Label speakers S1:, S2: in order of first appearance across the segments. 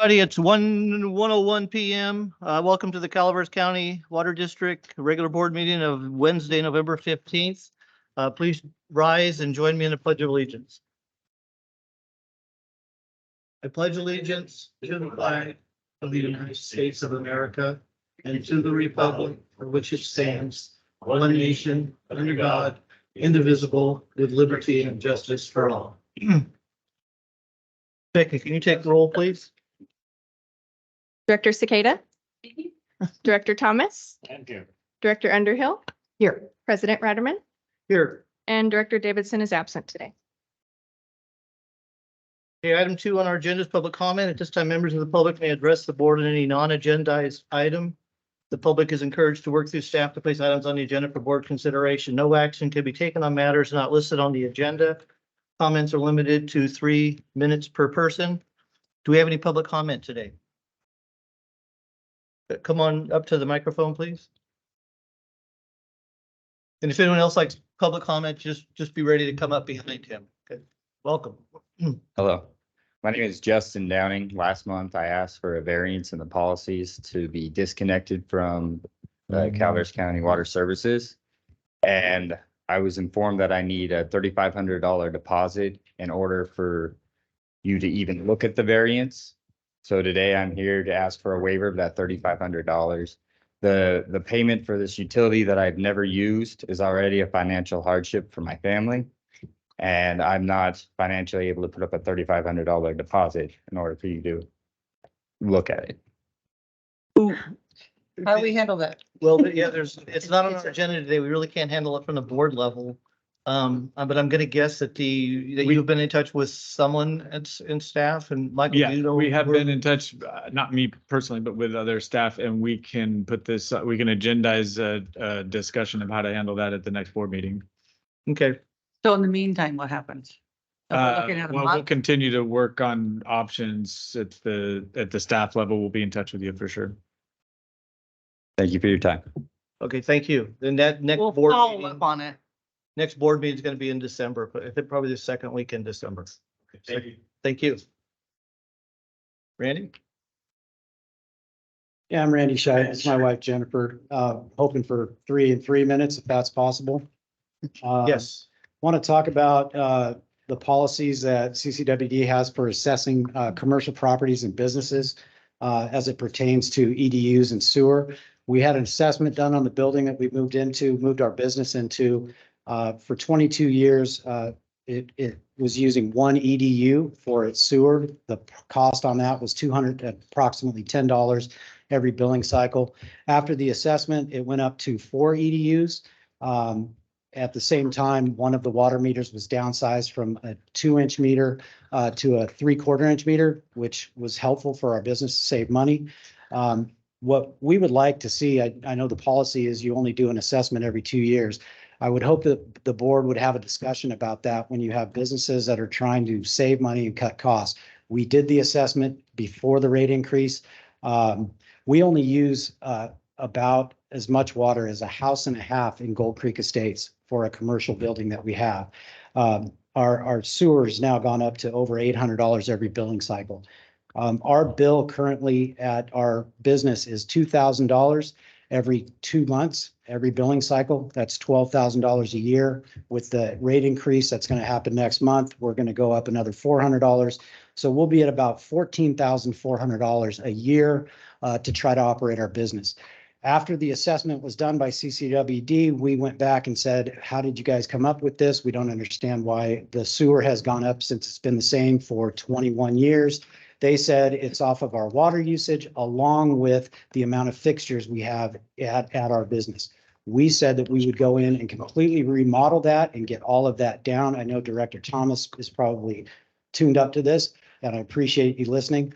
S1: Buddy, it's 1:01 p.m. Welcome to the Calaveras County Water District regular board meeting of Wednesday, November 15th. Please rise and join me in the Pledge of Allegiance. I pledge allegiance to the flag of the United States of America and to the republic for which it stands, one nation, under God, indivisible, with liberty and justice for all. Becky, can you take the roll, please?
S2: Director Cicada. Director Thomas.
S3: Thank you.
S2: Director Underhill.
S1: Here.
S2: President Ratterman.
S1: Here.
S2: And Director Davidson is absent today.
S1: Okay, item 2 on our agenda is public comment. At this time, members of the public may address the board on any non-agendized item. The public is encouraged to work through staff to place items on the agenda for board consideration. No action can be taken on matters not listed on the agenda. Comments are limited to 3 minutes per person. Do we have any public comment today? Come on up to the microphone, please. And if anyone else likes public comment, just be ready to come up behind him. Okay, welcome.
S3: Hello, my name is Justin Downing. Last month, I asked for a variance in the policies to be disconnected from Calaveras County Water Services. And I was informed that I need a $3,500 deposit in order for you to even look at the variance. So today I'm here to ask for a waiver of that $3,500. The payment for this utility that I've never used is already a financial hardship for my family. And I'm not financially able to put up a $3,500 deposit in order for you to look at it.
S4: How do we handle that?
S1: Well, yeah, it's not on our agenda today. We really can't handle it from the board level. But I'm gonna guess that you've been in touch with someone in staff and Michael.
S5: Yeah, we have been in touch, not me personally, but with other staff, and we can put this, we can agendize a discussion of how to handle that at the next board meeting.
S1: Okay,
S4: So in the meantime, what happens? If we're looking at a
S5: Well, we'll
S4: month,
S5: continue to work on options at the staff level. We'll be in touch with you for sure.
S3: Thank you for your time.
S1: okay, thank you. Then that next
S4: we'll
S1: board
S4: follow
S1: meeting,
S4: up on it.
S1: next board meeting is gonna be in December, but I think probably the second week in December.
S5: Thank you.
S1: Thank you. Randy?
S6: Yeah, I'm Randy Scheid. It's my wife Jennifer. Hoping for 3 minutes if that's possible.
S1: Yes.
S6: Want to talk about the policies that CCWD has for assessing commercial properties and businesses as it pertains to EDUs and sewer. We had an assessment done on the building that we moved our business into. For 22 years, it was using one EDU for its sewer. The cost on that was approximately $10 every billing cycle. After the assessment, it went up to 4 EDUs. At the same time, one of the water meters was downsized from a 2-inch meter to a 3/4-inch meter, which was helpful for our business to save money. What we would like to see, I know the policy is you only do an assessment every 2 years. I would hope that the board would have a discussion about that when you have businesses that are trying to save money and cut costs. We did the assessment before the rate increase. We only use about as much water as a house and a half in Gold Creek Estates for a commercial building that we have. Our sewer has now gone up to over $800 every billing cycle. Our bill currently at our business is $2,000 every 2 months, every billing cycle. That's $12,000 a year. With the rate increase that's going to happen next month, we're going to go up another $400. So we'll be at about $14,400 a year to try to operate our business. After the assessment was done by CCWD, we went back and said, how did you guys come up with this? We don't understand why the sewer has gone up since it's been the same for 21 years. They said it's off of our water usage along with the amount of fixtures we have at our business. We said that we would go in and completely remodel that and get all of that down. I know Director Thomas is probably tuned up to this, and I appreciate you listening.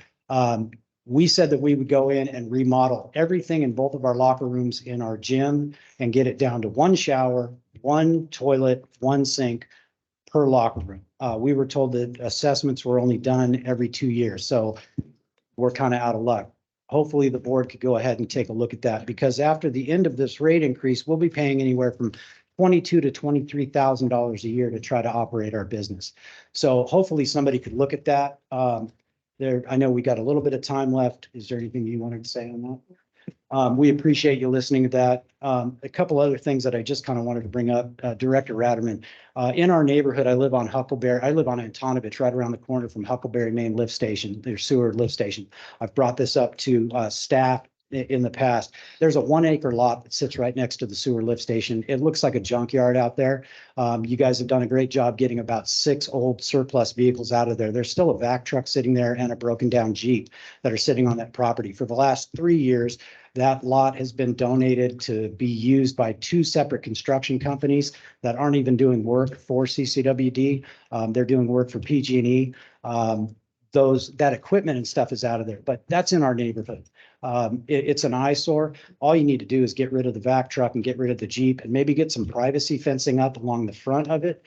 S6: We said that we would go in and remodel everything in both of our locker rooms in our gym and get it down to 1 shower, 1 toilet, 1 sink per locker room. We were told that assessments were only done every 2 years, so we're kind of out of luck. Hopefully the board could go ahead and take a look at that, because after the end of this rate increase, we'll be paying anywhere from $22,000 to $23,000 a year to try to operate our business. So hopefully somebody could look at that. there, I know we got a little bit of time left. Is there anything you wanted to say on that? We appreciate you listening to that. A couple other things that I just kind of wanted to bring up, Director Ratterman. In our neighborhood, I live on Antonovich, right around the corner from Huckleberry Main Lift Station, their sewer lift station. I've brought this up to staff in the past. There's a 1 acre lot that sits right next to the sewer lift station. It looks like a junkyard out there. You guys have done a great job getting about 6 old surplus vehicles out of there. There's still a vac truck sitting there and a broken down Jeep that are sitting on that property. For the last 3 years, that lot has been donated to be used by 2 separate construction companies that aren't even doing work for CCWD. They're doing work for PG&E. That equipment and stuff is out of there, but that's in our neighborhood. It's an eyesore. All you need to do is get rid of the vac truck and get rid of the Jeep and maybe get some privacy fencing up along the front of it.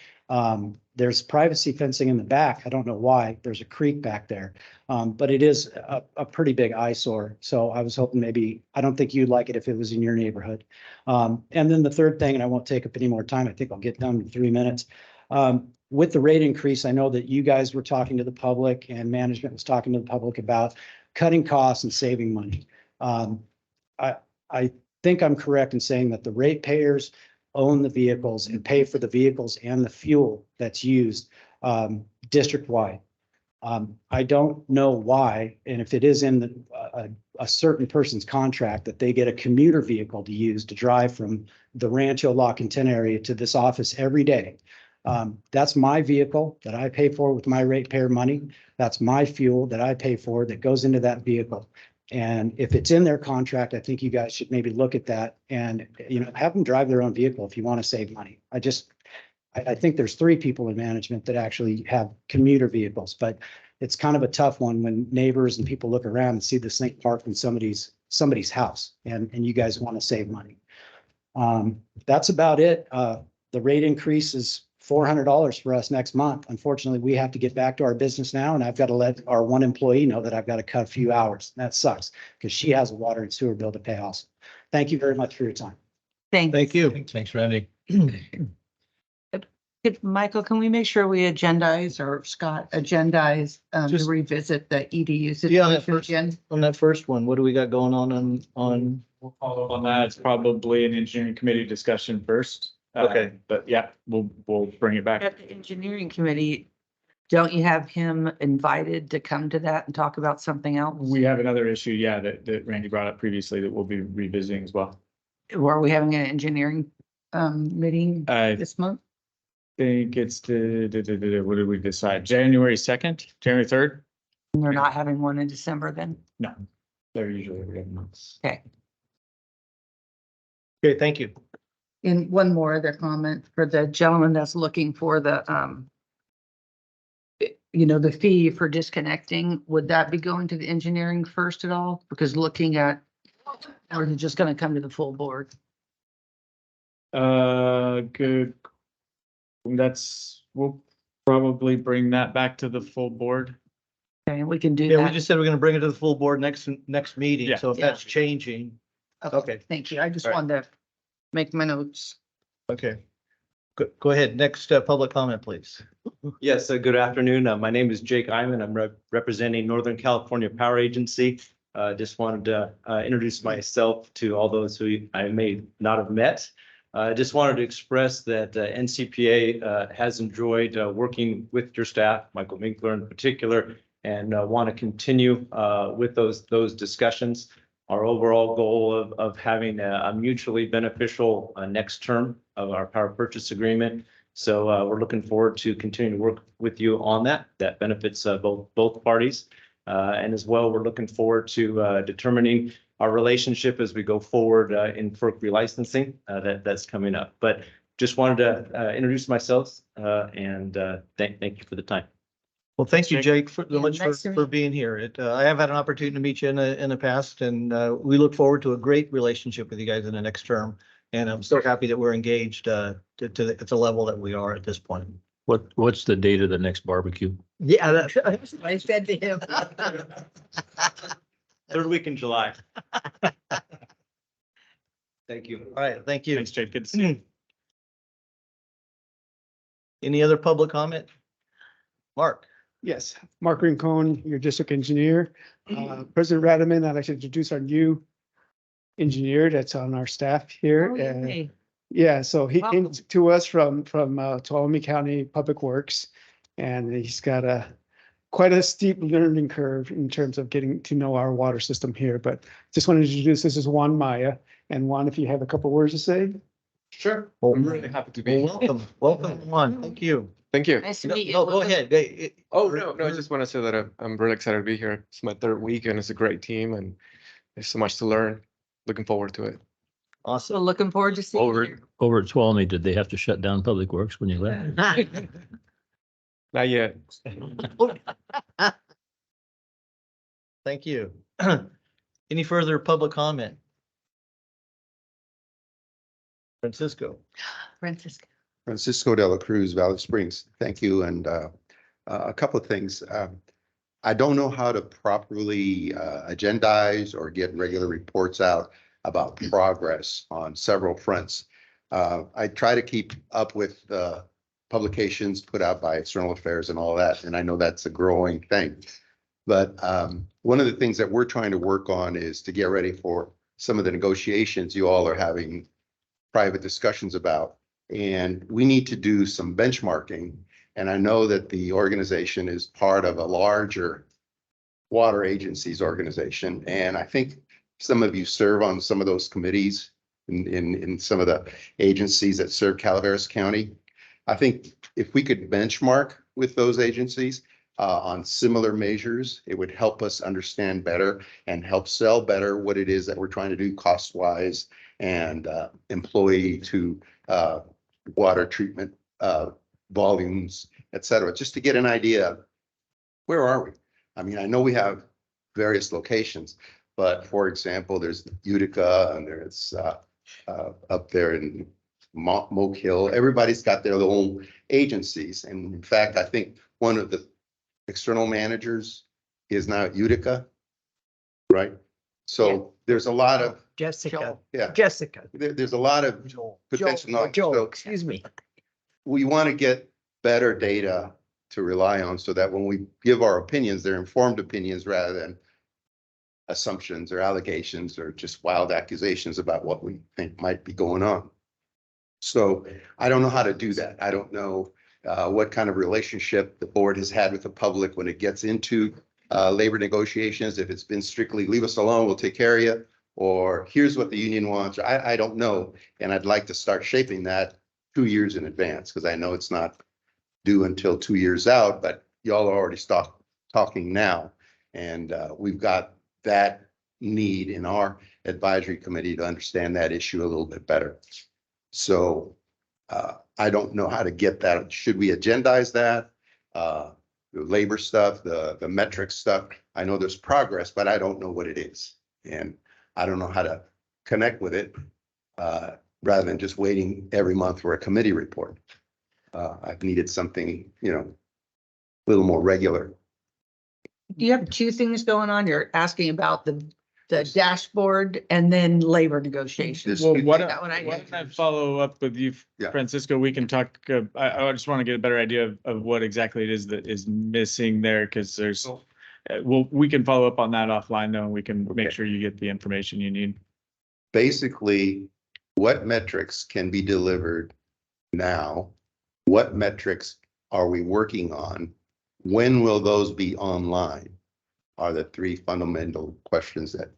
S6: There's privacy fencing in the back. I don't know why. There's a creek back there. But it is a pretty big eyesore. So I was hoping maybe, I don't think you'd like it if it was in your neighborhood. And then the third thing, and I won't take up any more time, I think I'll get done in 3 minutes. With the rate increase, I know that you guys were talking to the public and management was talking to the public about cutting costs and saving money. I think I'm correct in saying that the ratepayers own the vehicles and pay for the vehicles and the fuel that's used district-wide. I don't know why, and if it is in a certain person's contract that they get a commuter vehicle to use to drive from the Rancho La Quintana area to this office every day. That's my vehicle that I pay for with my ratepayer money. That's my fuel that I pay for that goes into that vehicle. And if it's in their contract, I think you guys should maybe look at that and, have them drive their own vehicle if you want to save money. I think there's 3 people in management that actually have commuter vehicles, but it's kind of a tough one when neighbors and people look around and see this thing parked in somebody's house and you guys want to save money. That's about it. The rate increase is $400 for us next month. Unfortunately, we have to get back to our business now, and I've got to let our one employee know that I've got to cut a few hours. That sucks because she has a water and sewer bill to pay also. Thank you very much for your time.
S1: Thank you.
S7: Thanks, Randy.
S4: Michael, can we make sure we agendize, or Scott agendize, to
S1: Just-
S4: revisit the EDU
S1: Yeah, on that
S4: situation
S1: first-
S4: again?
S1: On that first one, what do we got going on?
S5: We'll follow up on that. It's probably an engineering committee discussion first.
S1: Okay.
S5: But yeah, we'll bring it back.
S4: At the engineering committee, don't you have him invited to come to that and talk about something else?
S5: We have another issue, yeah, that Randy brought up previously that we'll be revisiting as well.
S4: Or are we having an engineering meeting
S5: I
S4: this month?
S5: think it's what did we decide? January 2nd, January 3rd?
S4: And they're not having one in December then?
S5: No, they're usually every month.
S4: Okay.
S1: Okay, thank you.
S4: And one more other comment for the gentleman that's looking for the, the fee for disconnecting, would that be going to the engineering first at all? Because looking at, or is it just gonna come to the full board?
S5: Good. We'll probably bring that back to the full board.
S4: Okay, we can do
S1: Yeah, we
S4: that.
S1: just said we're gonna bring it to the full board next meeting.
S5: Yeah.
S1: So if
S4: Yeah.
S1: that's changing, okay.
S4: Thank you. I just
S1: All right.
S4: wanted to make my notes.
S1: okay. Go ahead. Next, public comment, please.
S8: Yes, good afternoon. My name is Jake Iman. I'm representing Northern California Power Agency. Just wanted to introduce myself to all those who I may not have met. Just wanted to express that NCPA has enjoyed working with your staff, Michael Winkler in particular, and want to continue with those discussions. Our overall goal of having a mutually beneficial next term of our power purchase agreement. So we're looking forward to continuing to work with you on that. That benefits both parties. And as well, we're looking forward to determining our relationship as we go forward in FERC relicensing that's coming up. But just wanted to introduce myself and thank you for the time.
S1: Well, thank you, Jake, so
S4: Yeah,
S1: much
S4: nice to meet
S1: for
S4: you.
S1: being here. I have had an opportunity to meet you in the past, and we look forward to a great relationship with you guys in the next term. And I'm so happy that we're engaged at the level that we are at this point.
S7: What's the date of the next barbecue?
S1: Yeah, that's what I said to him.
S8: Third week in July. Thank you.
S1: All right, thank you.
S5: Thanks, Jake. Good to see you.
S1: Any other public comment? Mark?
S9: Yes, Mark Rincon, your district engineer. President Radaman, I'd like to introduce our new engineer that's on our staff here.
S4: Oh,
S9: And
S4: yay.
S9: yeah, so he came
S4: Welcome.
S9: to us from Tuolumne County Public Works. And he's got quite a steep learning curve in terms of getting to know our water system here. But just wanted to introduce, this is Juan Maya. And Juan, if you have a couple words to say.
S10: Sure.
S1: Well,
S10: I'm really happy to be
S1: Well,
S10: here.
S1: welcome on. Thank you.
S10: Thank you.
S4: Nice to
S1: No,
S4: meet you.
S1: no, go ahead.
S10: Oh, no, I just want to say that I'm really excited to be here. It's my third week and it's a great team and there's so much to learn. Looking forward to it.
S4: So
S1: Awesome.
S4: looking forward to seeing
S7: Over,
S4: you.
S7: over at Tuolumne, did they have to shut down Public Works when you left?
S10: Not yet.
S1: Thank you. Any further public comment? Francisco.
S4: Francisco.
S11: Francisco de la Cruz, Valley Springs. Thank you. And a couple of things. I don't know how to properly agendize or get regular reports out about progress on several fronts. I try to keep up with publications put out by External Affairs and all that, and I know that's a growing thing. But one of the things that we're trying to work on is to get ready for some of the negotiations you all are having private discussions about. And we need to do some benchmarking. And I know that the organization is part of a larger water agencies organization. And I think some of you serve on some of those committees in some of the agencies that serve Calaveras County. I think if we could benchmark with those agencies on similar measures, it would help us understand better and help sell better what it is that we're trying to do cost-wise and employee to water treatment volumes, et cetera, just to get an idea, where are we? I mean, I know we have various locations, but for example, there's Utica and there's up there in Moke Hill. Everybody's got their own agencies. And in fact, I think one of the external managers is now at Utica, right? So there's a lot of,
S12: Jessica,
S11: yeah,
S12: Jessica.
S11: there's a lot of potential knowledge.
S12: Joe,
S11: So
S12: excuse me.
S11: we want to get better data to rely on so that when we give our opinions, they're informed opinions rather than assumptions or allegations or just wild accusations about what we think might be going on. So I don't know how to do that. I don't know what kind of relationship the board has had with the public when it gets into labor negotiations. If it's been strictly leave us alone, we'll take care of you, or here's what the union wants. I don't know. And I'd like to start shaping that 2 years in advance because I know it's not due until 2 years out, but y'all are already talking now. And we've got that need in our advisory committee to understand that issue a little bit better. So I don't know how to get that. Should we agendize that? The labor stuff, the metric stuff. I know there's progress, but I don't know what it is. And I don't know how to connect with it rather than just waiting every month for a committee report. I've needed something, a little more regular.
S4: You have two things going on. You're asking about the dashboard and then labor negotiations.
S5: Well, why
S4: That one I
S5: don't
S4: get.
S5: I follow up with you,
S11: Yeah.
S5: Francisco? We can talk, I just want to get a better idea of what exactly it is that is missing there, because there's, well, we can follow up on that offline though, and we can make
S11: Okay.
S5: sure you get the information you need.
S11: Basically, what metrics can be delivered now? What metrics are we working on? When will those be online? Are the three fundamental questions that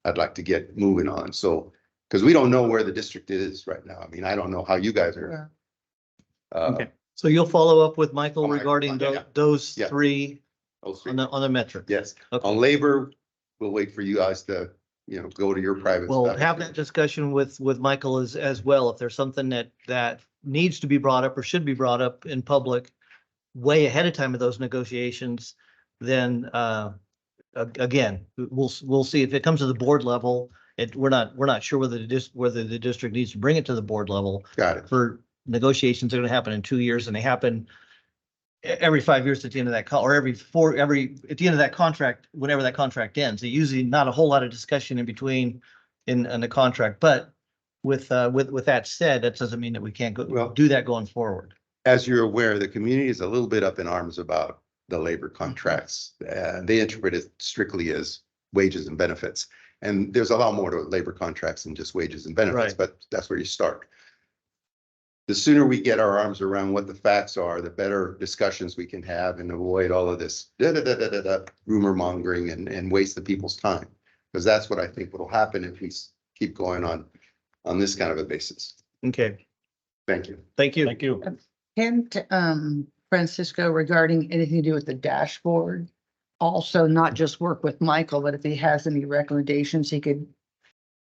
S11: I'd like to get moving on. So, because we don't know where the district is right now. I mean, I don't know how you guys are.
S5: Okay.
S1: So you'll follow up with Michael
S11: Oh, Michael,
S1: regarding
S11: yeah.
S1: those
S11: Yeah.
S1: three
S11: Those three.
S1: on the metric.
S11: Yes,
S1: Okay.
S11: on labor, we'll wait for you guys to, go to your private
S1: We'll
S11: stuff.
S1: have that discussion with Michael as well. If there's something that needs to be brought up or should be brought up in public way ahead of time of those negotiations, then again, we'll see if it comes to the board level. We're not sure whether the district needs to bring it to the board level.
S11: Got it.
S1: For negotiations are going to happen in 2 years, and they happen every 5 years at the end of that or at the end of that contract, whenever that contract ends. There's usually not a whole lot of discussion in between in the contract, but with that said, that doesn't mean that we can't
S11: Well-
S1: do that going forward.
S11: As you're aware, the community is a little bit up in arms about the labor contracts. They interpret it strictly as wages and benefits. And there's a lot more to labor contracts than just wages and benefits,
S1: Right.
S11: but that's where you start. The sooner we get our arms around what the facts are, the better discussions we can have and avoid all of this rumor mongering and waste the people's time. Because that's what I think will happen if we keep going on this kind of a basis.
S1: Okay,
S11: Thank you.
S1: thank you.
S7: Thank you.
S4: Can Francisco, regarding anything to do with the dashboard, also not just work with Michael, but if he has any recommendations, he could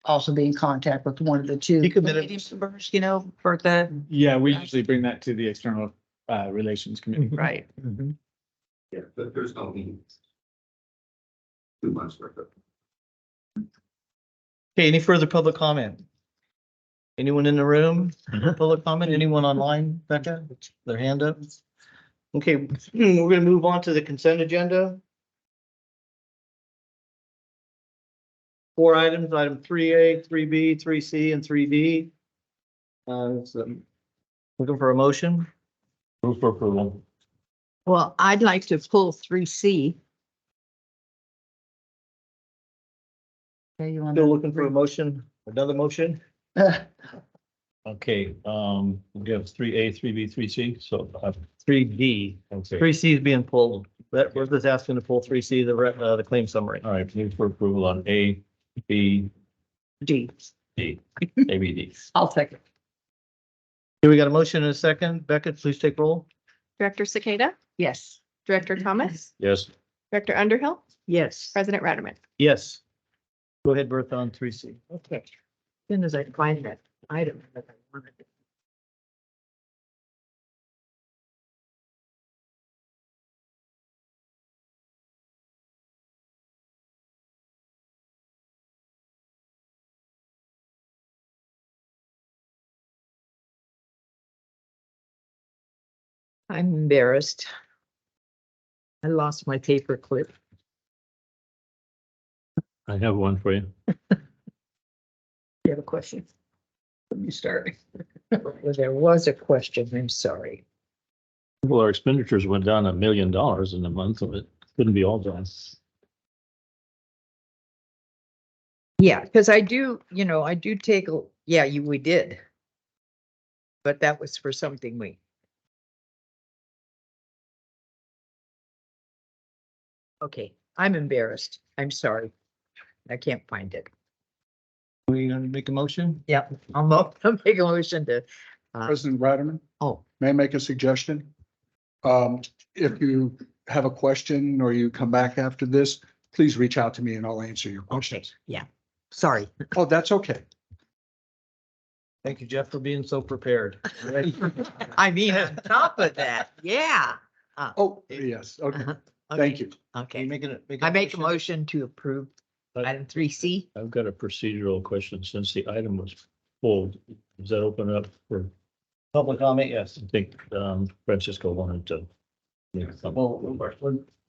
S4: also be in contact with one of the two
S1: He could-
S4: committee members, you know, for the,
S5: Yeah, we usually bring that to the external relations committee.
S4: right.
S11: Yeah, but there's no meetings. 2 months worth of.
S1: Okay, any further public comment? Anyone in the room? Public comment? Anyone online, Becca? Their hand up? Okay, we're gonna move on to the consent agenda. 4 items, item 3A, 3B, 3C, and 3D. Looking for a motion?
S7: Move for approval.
S4: Well, I'd like to pull 3C. Okay, you want
S1: Still looking for a motion, another motion?
S7: Okay, we have 3A, 3B, 3C, so
S1: 3D.
S7: okay.
S1: 3C is being pulled. We're just asking to pull 3C, the claim summary.
S7: All right, move for approval on A, B,
S4: D.
S7: D, A, B, D.
S4: I'll second.
S1: Here we got a motion and a second. Becca, please take roll.
S2: Director Cicada,
S4: Yes.
S2: Director Thomas,
S7: Yes,
S2: Director Underhill,
S4: Yes.
S2: President Ratterman.
S1: Yes. Go ahead, Bertha, on 3C.
S4: Okay. As soon as I find that item that I wanted. I'm embarrassed. I lost my paper clip.
S7: I have one for you.
S4: You have a question? You start. Well, there was a question. I'm sorry.
S7: Well, our expenditures went down $1 million in a month, so it couldn't be all done.
S12: Yeah, because I do, I do take, we did. But that was for something we. Okay, I'm embarrassed. I'm sorry. I can't find it.
S1: We gonna make a motion?
S12: Yeah, I'll make a motion to,
S9: President Ratterman,
S12: oh,
S9: may I make a suggestion? If you have a question or you come back after this, please reach out to me and I'll answer your
S12: okay,
S9: questions.
S12: yeah, sorry.
S9: Oh, that's okay.
S1: Thank you, Jeff, for being so prepared.
S12: I mean, on top of that, yeah.
S9: Oh, yes, okay,
S12: Uh-huh.
S9: thank you.
S1: You
S12: Okay,
S1: making it?
S12: I make a motion to approve item 3C.
S7: I've got a procedural question. Since the item was pulled, does that open up for,
S1: Public comment, yes.
S7: I think, Francisco wanted to. Yeah,
S1: Well, we're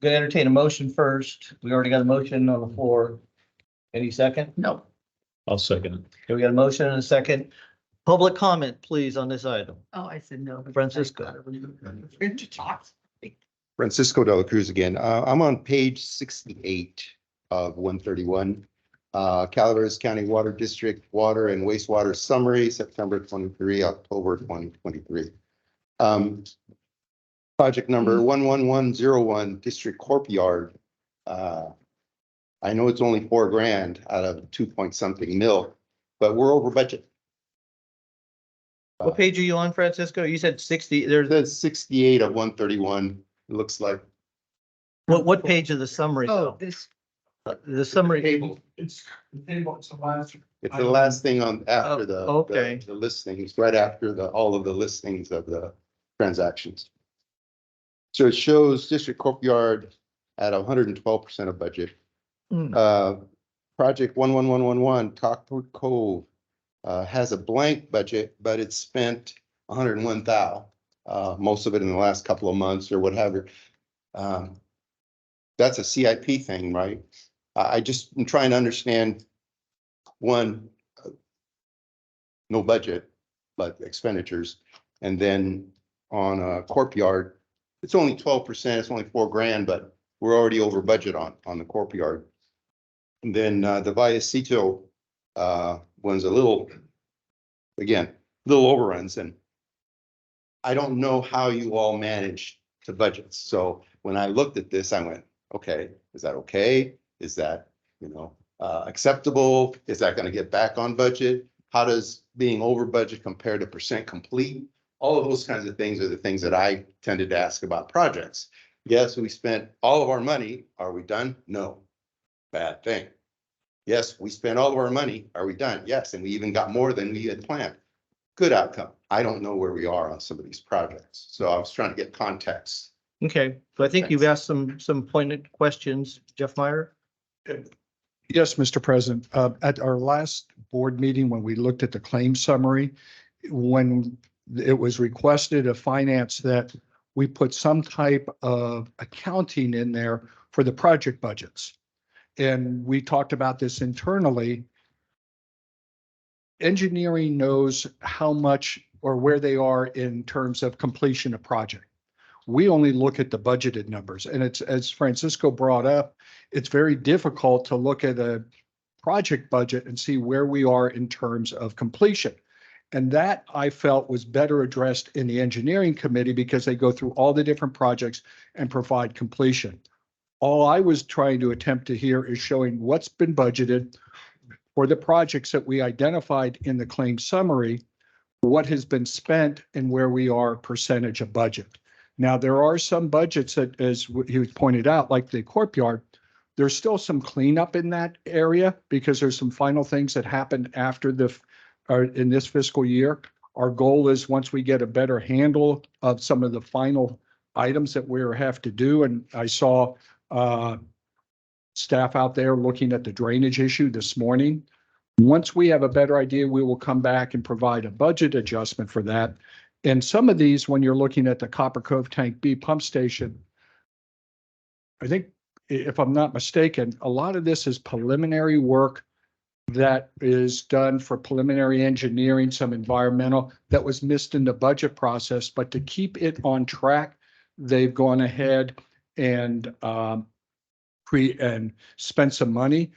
S1: gonna entertain a motion first. We already got a motion on the floor. Any second?
S4: No.
S7: I'll second it.
S1: Okay, we got a motion and a second. Public comment, please, on this item.
S4: Oh, I said no.
S1: Francisco.
S11: Francisco de la Cruz again. I'm on page 68 of 131. Calaveras County Water District Water and Wastewater Summary, September 23, October 2023. Project number 11101, District Courtyard. I know it's only $4,000 out of 2 point something mil, but we're over budget.
S1: What page are you on, Francisco? You said 60, there's,
S11: There's 68 of 131. It looks like.
S1: what page of the summary?
S4: Oh, this,
S1: The summary.
S11: Table.
S9: It's the table, it's the last.
S11: It's the last thing on after
S1: Oh, okay.
S11: the listings, right after all of the listings of the transactions. So it shows District Courtyard at 112% of budget.
S1: Hmm.
S11: Project 11111 Cockport Cove has a blank budget, but it's spent 101,000. Most of it in the last couple of months or whatever. That's a CIP thing, right? I just am trying to understand, one, no budget, but expenditures. And then on a courtyard, it's only 12%, it's only $4,000, but we're already over budget on the courtyard. And then the Vallecito one's a little, again, little overruns, and I don't know how you all manage to budget. So when I looked at this, I went, okay, is that okay? Is that, acceptable? Is that going to get back on budget? How does being over budget compare to percent complete? All of those kinds of things are the things that I tended to ask about projects. Yes, we spent all of our money. Are we done? No. Bad thing. Yes, we spent all of our money. Are we done? Yes, and we even got more than we had planned. Good outcome. I don't know where we are on some of these projects, so I was trying to get context.
S1: Okay, so I think you've asked some pointed questions. Jeff Meyer?
S13: Yes, Mr. President. At our last board meeting, when we looked at the claim summary, when it was requested of finance that we put some type of accounting in there for the project budgets. And we talked about this internally. Engineering knows how much or where they are in terms of completion of project. We only look at the budgeted numbers, and it's, as Francisco brought up, it's very difficult to look at a project budget and see where we are in terms of completion. And that I felt was better addressed in the engineering committee because they go through all the different projects and provide completion. All I was trying to attempt to here is showing what's been budgeted for the projects that we identified in the claim summary, what has been spent and where we are percentage of budget. Now, there are some budgets that, as he was pointed out, like the courtyard, there's still some cleanup in that area because there's some final things that happened after in this fiscal year. Our goal is once we get a better handle of some of the final items that we have to do, and I saw staff out there looking at the drainage issue this morning. Once we have a better idea, we will come back and provide a budget adjustment for that. And some of these, when you're looking at the Copper Cove Tank B pump station, I think, if I'm not mistaken, a lot of this is preliminary work that is done for preliminary engineering, some environmental that was missed in the budget process. But to keep it on track, they've gone ahead and spent some money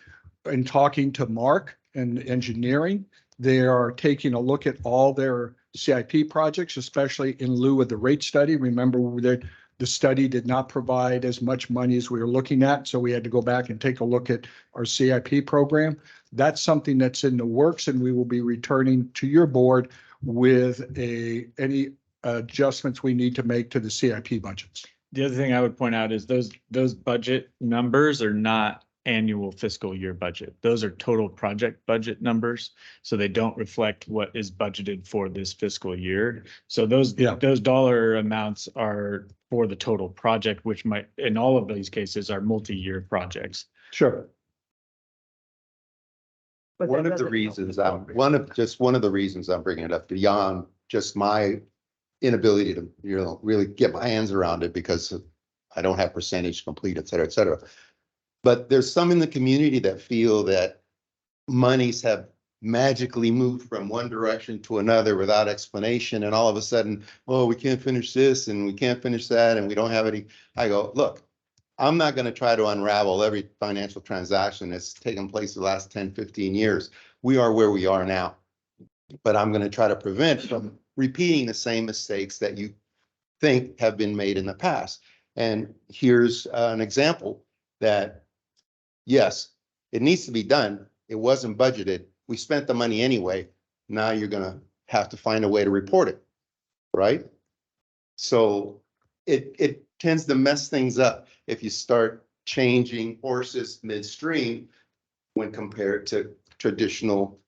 S13: in talking to Mark and engineering. They are taking a look at all their CIP projects, especially in lieu of the rate study. Remember that the study did not provide as much money as we were looking at, so we had to go back and take a look at our CIP program. That's something that's in the works, and we will be returning to your board with any adjustments we need to make to the CIP budgets.
S5: The other thing I would point out is those budget numbers are not annual fiscal year budget. Those are total project budget numbers. So they don't reflect what is budgeted for this fiscal year. So those dollar amounts are for the total project, which might, in all of these cases, are multi-year projects.
S13: Sure.
S11: One of the reasons one of the reasons I'm bringing it up beyond just my inability to, really get my hands around it because I don't have percentage complete, et cetera, et cetera. But there's some in the community that feel that monies have magically moved from one direction to another without explanation. And all of a sudden, oh, we can't finish this and we can't finish that and we don't have any. I go, look, I'm not going to try to unravel every financial transaction that's taken place the last 10, 15 years. We are where we are now. But I'm going to try to prevent from repeating the same mistakes that you think have been made in the past. And here's an example that, yes, it needs to be done. It wasn't budgeted. We spent the money anyway. Now you're going to have to find a way to report it, right? So it tends to mess things up if you start changing horses midstream when compared to traditional,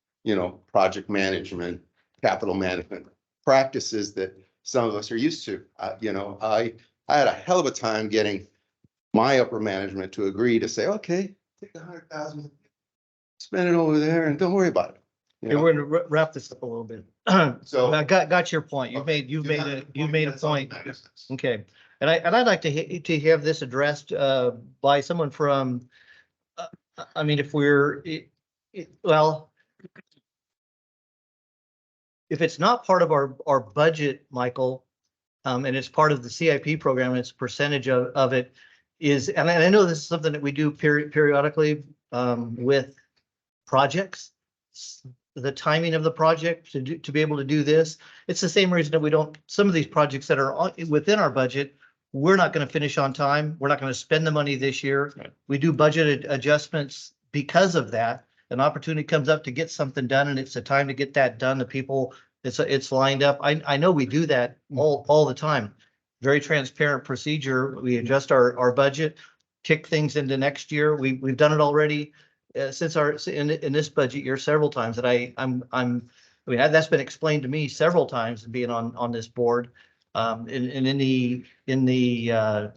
S11: project management, capital management practices that some of us are used to. I had a hell of a time getting my upper management to agree to say, okay, take 100,000, spend it over there and don't worry about it.
S1: Okay, we're gonna wrap this up a little bit.
S11: So
S1: I got your point. You've made a point. Okay, and I'd like to have this addressed by someone from. I mean, if we're well, if it's not part of our budget, Michael, and it's part of the CIP program, and it's a percentage of it is, and I know this is something that we do periodically, with projects. The timing of the project to be able to do this. It's the same reason that we don't, some of these projects that are within our budget, we're not going to finish on time. We're not going to spend the money this year.
S5: Right.
S1: We do budget adjustments because of that. An opportunity comes up to get something done, and it's a time to get that done. The people, it's lined up. I know we do that all the time. Very transparent procedure. We adjust our budget, kick things into next year. We've done it already since in this budget year several times. That I mean, that's been explained to me several times being on this board. In the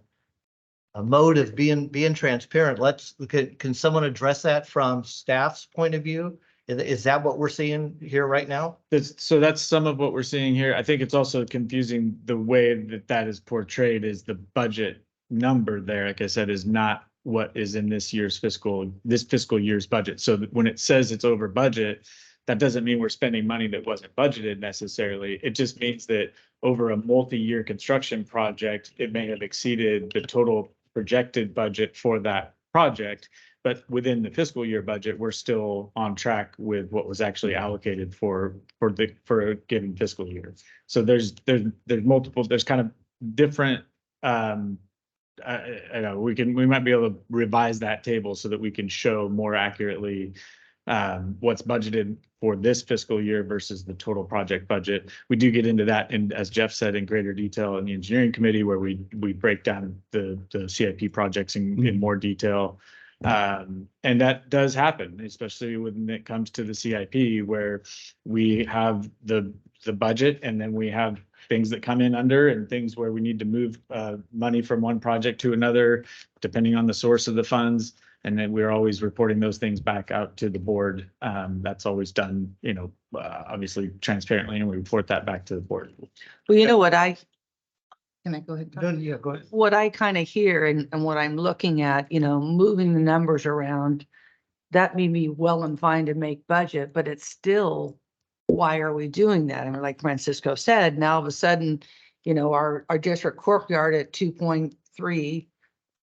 S1: mode of being transparent, can someone address that from staff's point of view? Is that what we're seeing here right now?
S5: So that's some of what we're seeing here. I think it's also confusing the way that is portrayed is the budget number there, like I said, is not what is in this fiscal year's budget. So that when it says it's over budget, that doesn't mean we're spending money that wasn't budgeted necessarily. It just means that over a multi-year construction project, it may have exceeded the total projected budget for that project. But within the fiscal year budget, we're still on track with what was actually allocated for a given fiscal year. So there's multiple, there's kind of different, I know we might be able to revise that table so that we can show more accurately what's budgeted for this fiscal year versus the total project budget. We do get into that, and as Jeff said, in greater detail in the engineering committee, where we break down the CIP projects in more detail. And that does happen, especially when it comes to the CIP, where we have the budget, and then we have things that come in under, and things where we need to move money from one project to another, depending on the source of the funds. And then we're always reporting those things back out to the board. That's always done, obviously transparently, and we report that back to the board.
S4: Well, you know what can I go ahead?
S1: Yeah, go ahead.
S4: What I kind of hear and what I'm looking at, moving the numbers around, that may be well and fine to make budget, but it's still, why are we doing that? I mean, like Francisco said, now all of a sudden, our district courtyard at 2.3,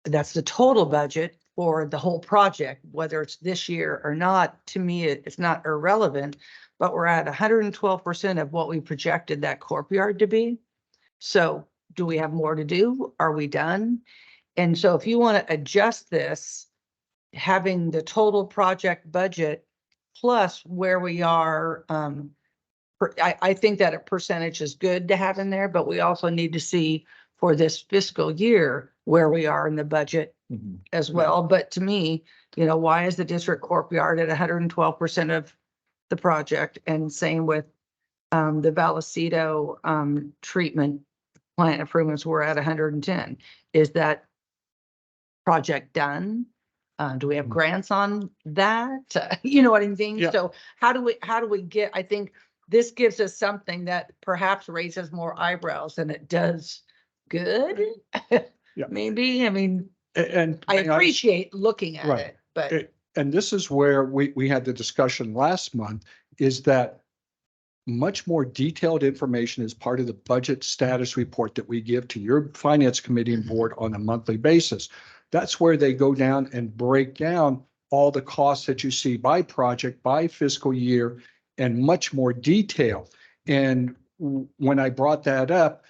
S4: that's the total budget for the whole project, whether it's this year or not. To me, it's not irrelevant, but we're at 112% of what we projected that courtyard to be. So do we have more to do? Are we done? And so if you want to adjust this, having the total project budget plus where we are, I think that a percentage is good to have in there, but we also need to see for this fiscal year where we are in the budget as well. But to me, why is the district courtyard at 112% of the project? And same with the Vallecito treatment plant improvements, we're at 110. Is that project done? Do we have grants on that? You know what I mean?
S13: Yeah.
S4: So how do we get, I think this gives us something that perhaps raises more eyebrows than it does good.
S13: Yeah.
S4: Maybe, I mean,
S13: And
S4: I appreciate looking at
S13: Right.
S4: it, but
S13: and this is where we had the discussion last month, is that much more detailed information is part of the budget status report that we give to your finance committee and board on a monthly basis. That's where they go down and break down all the costs that you see by project, by fiscal year, and much more detail. And when I brought that up,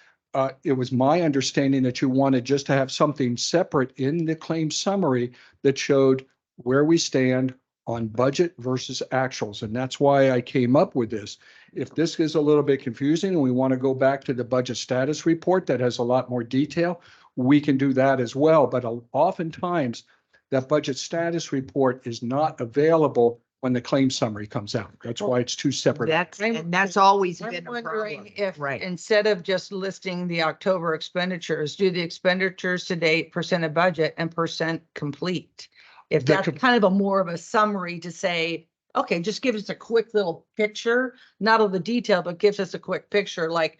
S13: it was my understanding that you wanted just to have something separate in the claim summary that showed where we stand on budget versus actuals. And that's why I came up with this. If this is a little bit confusing and we want to go back to the budget status report that has a lot more detail, we can do that as well. But oftentimes that budget status report is not available when the claim summary comes out. That's why it's two separate.
S12: That's always
S4: I'm
S12: been a
S4: wondering
S12: problem.
S4: if
S12: Right.
S4: instead of just listing the October expenditures, do the expenditures to date, percent of budget and percent complete. If
S13: That
S4: that's kind of more of a summary to say, okay, just give us a quick little picture, not all the detail, but gives us a quick picture, like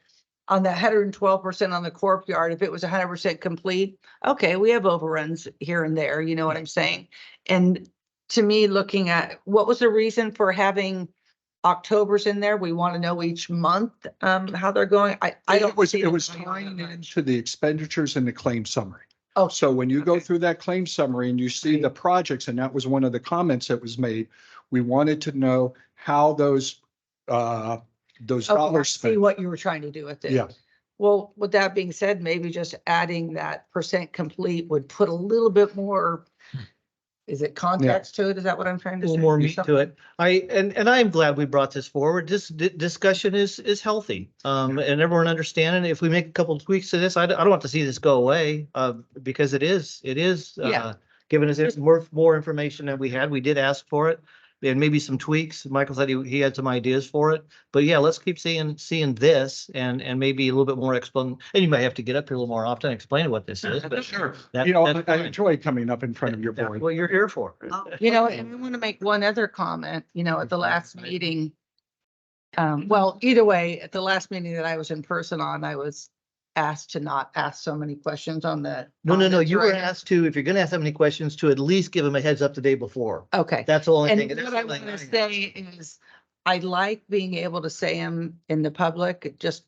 S4: on the 112% on the courtyard, if it was 100% complete, okay, we have overruns here and there, you know what I'm saying? And to me, looking at what was the reason for having October's in there. We want to know each month, how they're going. I don't. see
S13: It was
S4: them
S13: tying
S4: that much.
S13: into the expenditures and the claim summary.
S4: Oh,
S13: So when you go
S4: Okay.
S13: through that claim summary and you see the projects, and that was one of the comments that was made, we wanted to know how those
S4: okay, I
S13: dollars
S4: see
S13: spent.
S4: what you were trying to do with it.
S13: Yeah.
S4: Well, with that being said, maybe just adding that percent complete would put a little bit more, is it context to it? Is that what I'm trying
S1: A
S4: to say?
S1: little more meat to it. And I am glad we brought this forward. This discussion is healthy. And everyone understanding, if we make a couple of tweaks to this, I don't want to see this go away, because it is,
S4: Yeah.
S1: giving us more information than we had. We did ask for it. And maybe some tweaks. Michael said he had some ideas for it, but yeah, let's keep seeing this and maybe a little bit more and you might have to get up here a little more often and explain what this is, but
S13: Sure.
S1: that-
S13: You know,
S1: that's
S13: I
S1: fine.
S13: enjoy coming up in front of your
S1: That's
S13: board.
S1: what you're here for.
S4: You know, and I want to make one other comment, at the last meeting. Well, either way, at the last meeting that I was in person on, I was asked to not ask so many questions on the.
S1: No,
S4: comments,
S1: you were
S4: right?
S1: asked to, if you're gonna ask that many questions, to at least give them a heads up the day before.
S4: Okay.
S1: That's the only
S4: And
S1: thing. That's
S4: what I
S1: the only
S4: want to
S1: thing.
S4: say is, I like being able to say them in the public, just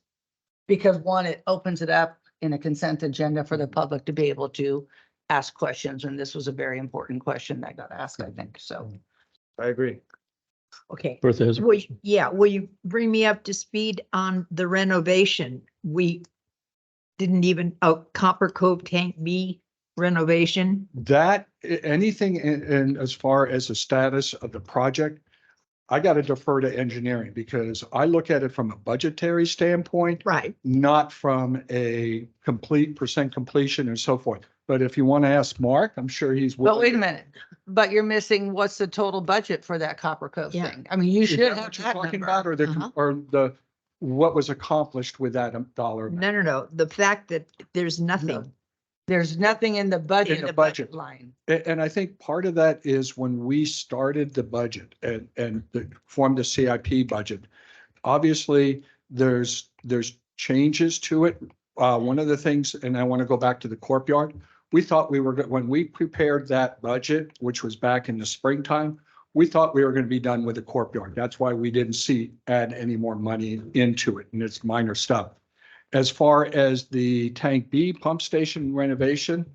S4: because one, it opens it up in a consent agenda for the public to be able to ask questions, and this was a very important question that got asked, I think, so.
S1: I agree.
S12: Okay.
S7: Bertha has a question.
S12: Yeah, will you bring me up to speed on the renovation? We didn't even, Copper Cove Tank B renovation?
S13: That, anything in as far as the status of the project, I got to defer to engineering because I look at it from a budgetary standpoint,
S12: Right.
S13: not from a percent completion and so forth. But if you want to ask Mark, I'm sure he's.
S4: But wait a minute, but you're missing, what's the total budget for that Copper Cove
S12: Yeah.
S4: thing? I mean, you
S13: Is
S4: should
S13: that
S4: have
S13: what you're
S4: that
S13: talking
S4: number.
S13: about, or
S12: Uh-huh.
S13: what was accomplished with that dollar amount?
S12: No. The fact that there's nothing.
S4: There's nothing in the budget.
S13: In the budget.
S4: Line.
S13: And I think part of that is when we started the budget and formed the CIP budget, obviously there's changes to it. One of the things, and I want to go back to the courtyard, we thought when we prepared that budget, which was back in the springtime, we thought we were going to be done with the courtyard. That's why we didn't add any more money into it, and it's minor stuff. As far as the Tank B pump station renovation,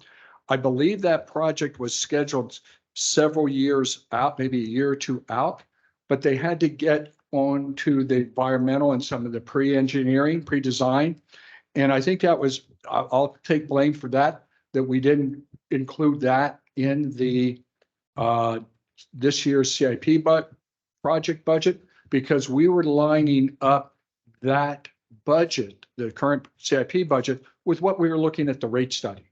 S13: I believe that project was scheduled several years out, maybe a year or two out, but they had to get on to the environmental and some of the pre-engineering, pre-design. And I think that was, I'll take blame for that we didn't include that in the this year's CIP project budget, because we were lining up that budget, the current CIP budget, with what we were looking at the rate study.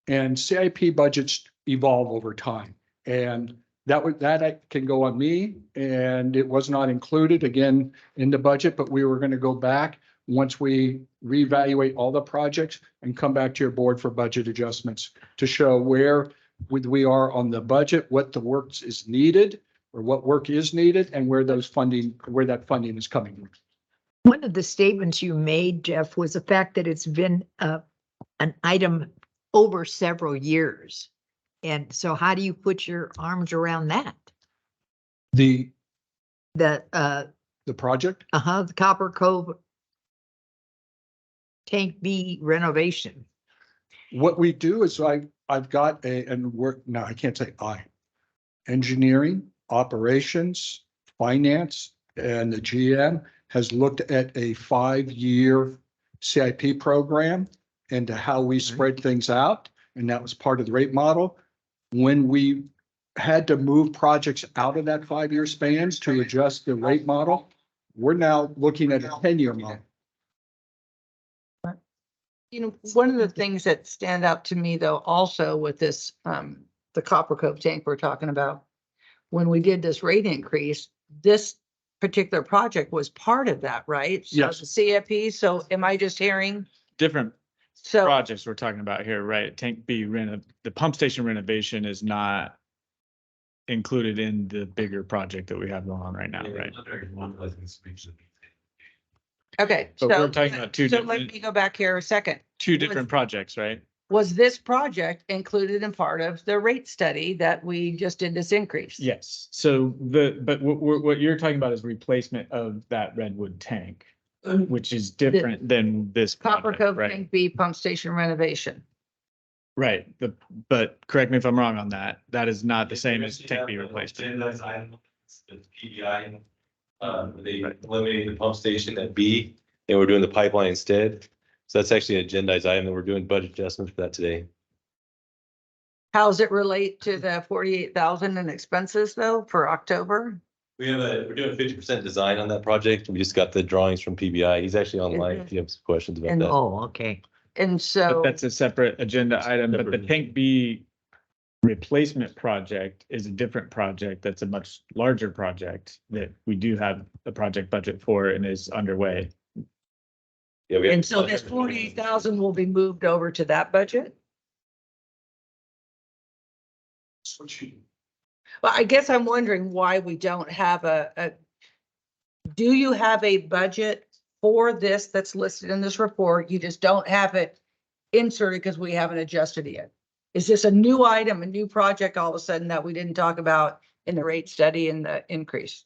S13: And CIP budgets evolve over time. And that can go on me, and it was not included again in the budget, but we were going to go back once we reevaluate all the projects and come back to your board for budget adjustments to show where we are on the budget, what the work is needed, or what work is needed, and where that funding is coming from.
S12: One of the statements you made, Jeff, was the fact that it's been an item over several years. And so how do you put your arms around that?
S13: The
S12: The
S13: project?
S12: the Copper Cove Tank B renovation.
S13: What we do is I've got I can't say engineering, operations, finance, and the GM has looked at a 5-year CIP program and how we spread things out. And that was part of the rate model. When we had to move projects out of that 5-year spans to adjust the rate model, we're now looking at a 10-year model.
S4: One of the things that stand out to me though, also with this, the Copper Cove tank we're talking about, when we did this rate increase, this particular project was part of that, right? So
S13: Yes.
S4: The CIP, so am I just hearing?
S5: Different
S4: So,
S5: projects we're talking about here, right? Tank B the pump station renovation is not included in the bigger project that we have going on right now, right?
S4: okay.
S5: But we're
S4: so
S5: talking about two
S4: So let
S5: different,
S4: me go back here a second.
S5: two different projects, right?
S4: was this project included in part of the rate study that we just did this increase?
S5: Yes, so but what you're talking about is replacement of that redwood tank, which is different than this.
S4: Copper
S5: project,
S4: Cove
S5: right?
S4: Tank B pump station renovation.
S5: Right, but correct me if I'm wrong on that. That is not the same as tank B replacement.
S8: It's PBI. They eliminated the pump station at B and we're doing the pipeline instead. So that's actually an agendized item and we're doing budget adjustments for that today.
S4: How's it relate to the 48,000 in expenses though for October?
S8: We're doing 50% design on that project. We just got the drawings from PBI. He's actually online if you have some questions about
S4: And-
S8: that.
S12: Oh, okay.
S4: And
S5: But
S4: so,
S5: that's a separate agenda item, but the
S7: Separate.
S5: tank B replacement project is a different project. That's a much larger project that we do have a project budget for and is underway.
S8: Yeah, we have-
S4: and so this 48,000 will be moved over to that budget? But I guess I'm wondering why we don't have do you have a budget for this that's listed in this report? You just don't have it inserted because we haven't adjusted it yet. Is this a new item, a new project all of a sudden that we didn't talk about in the rate study and the increase?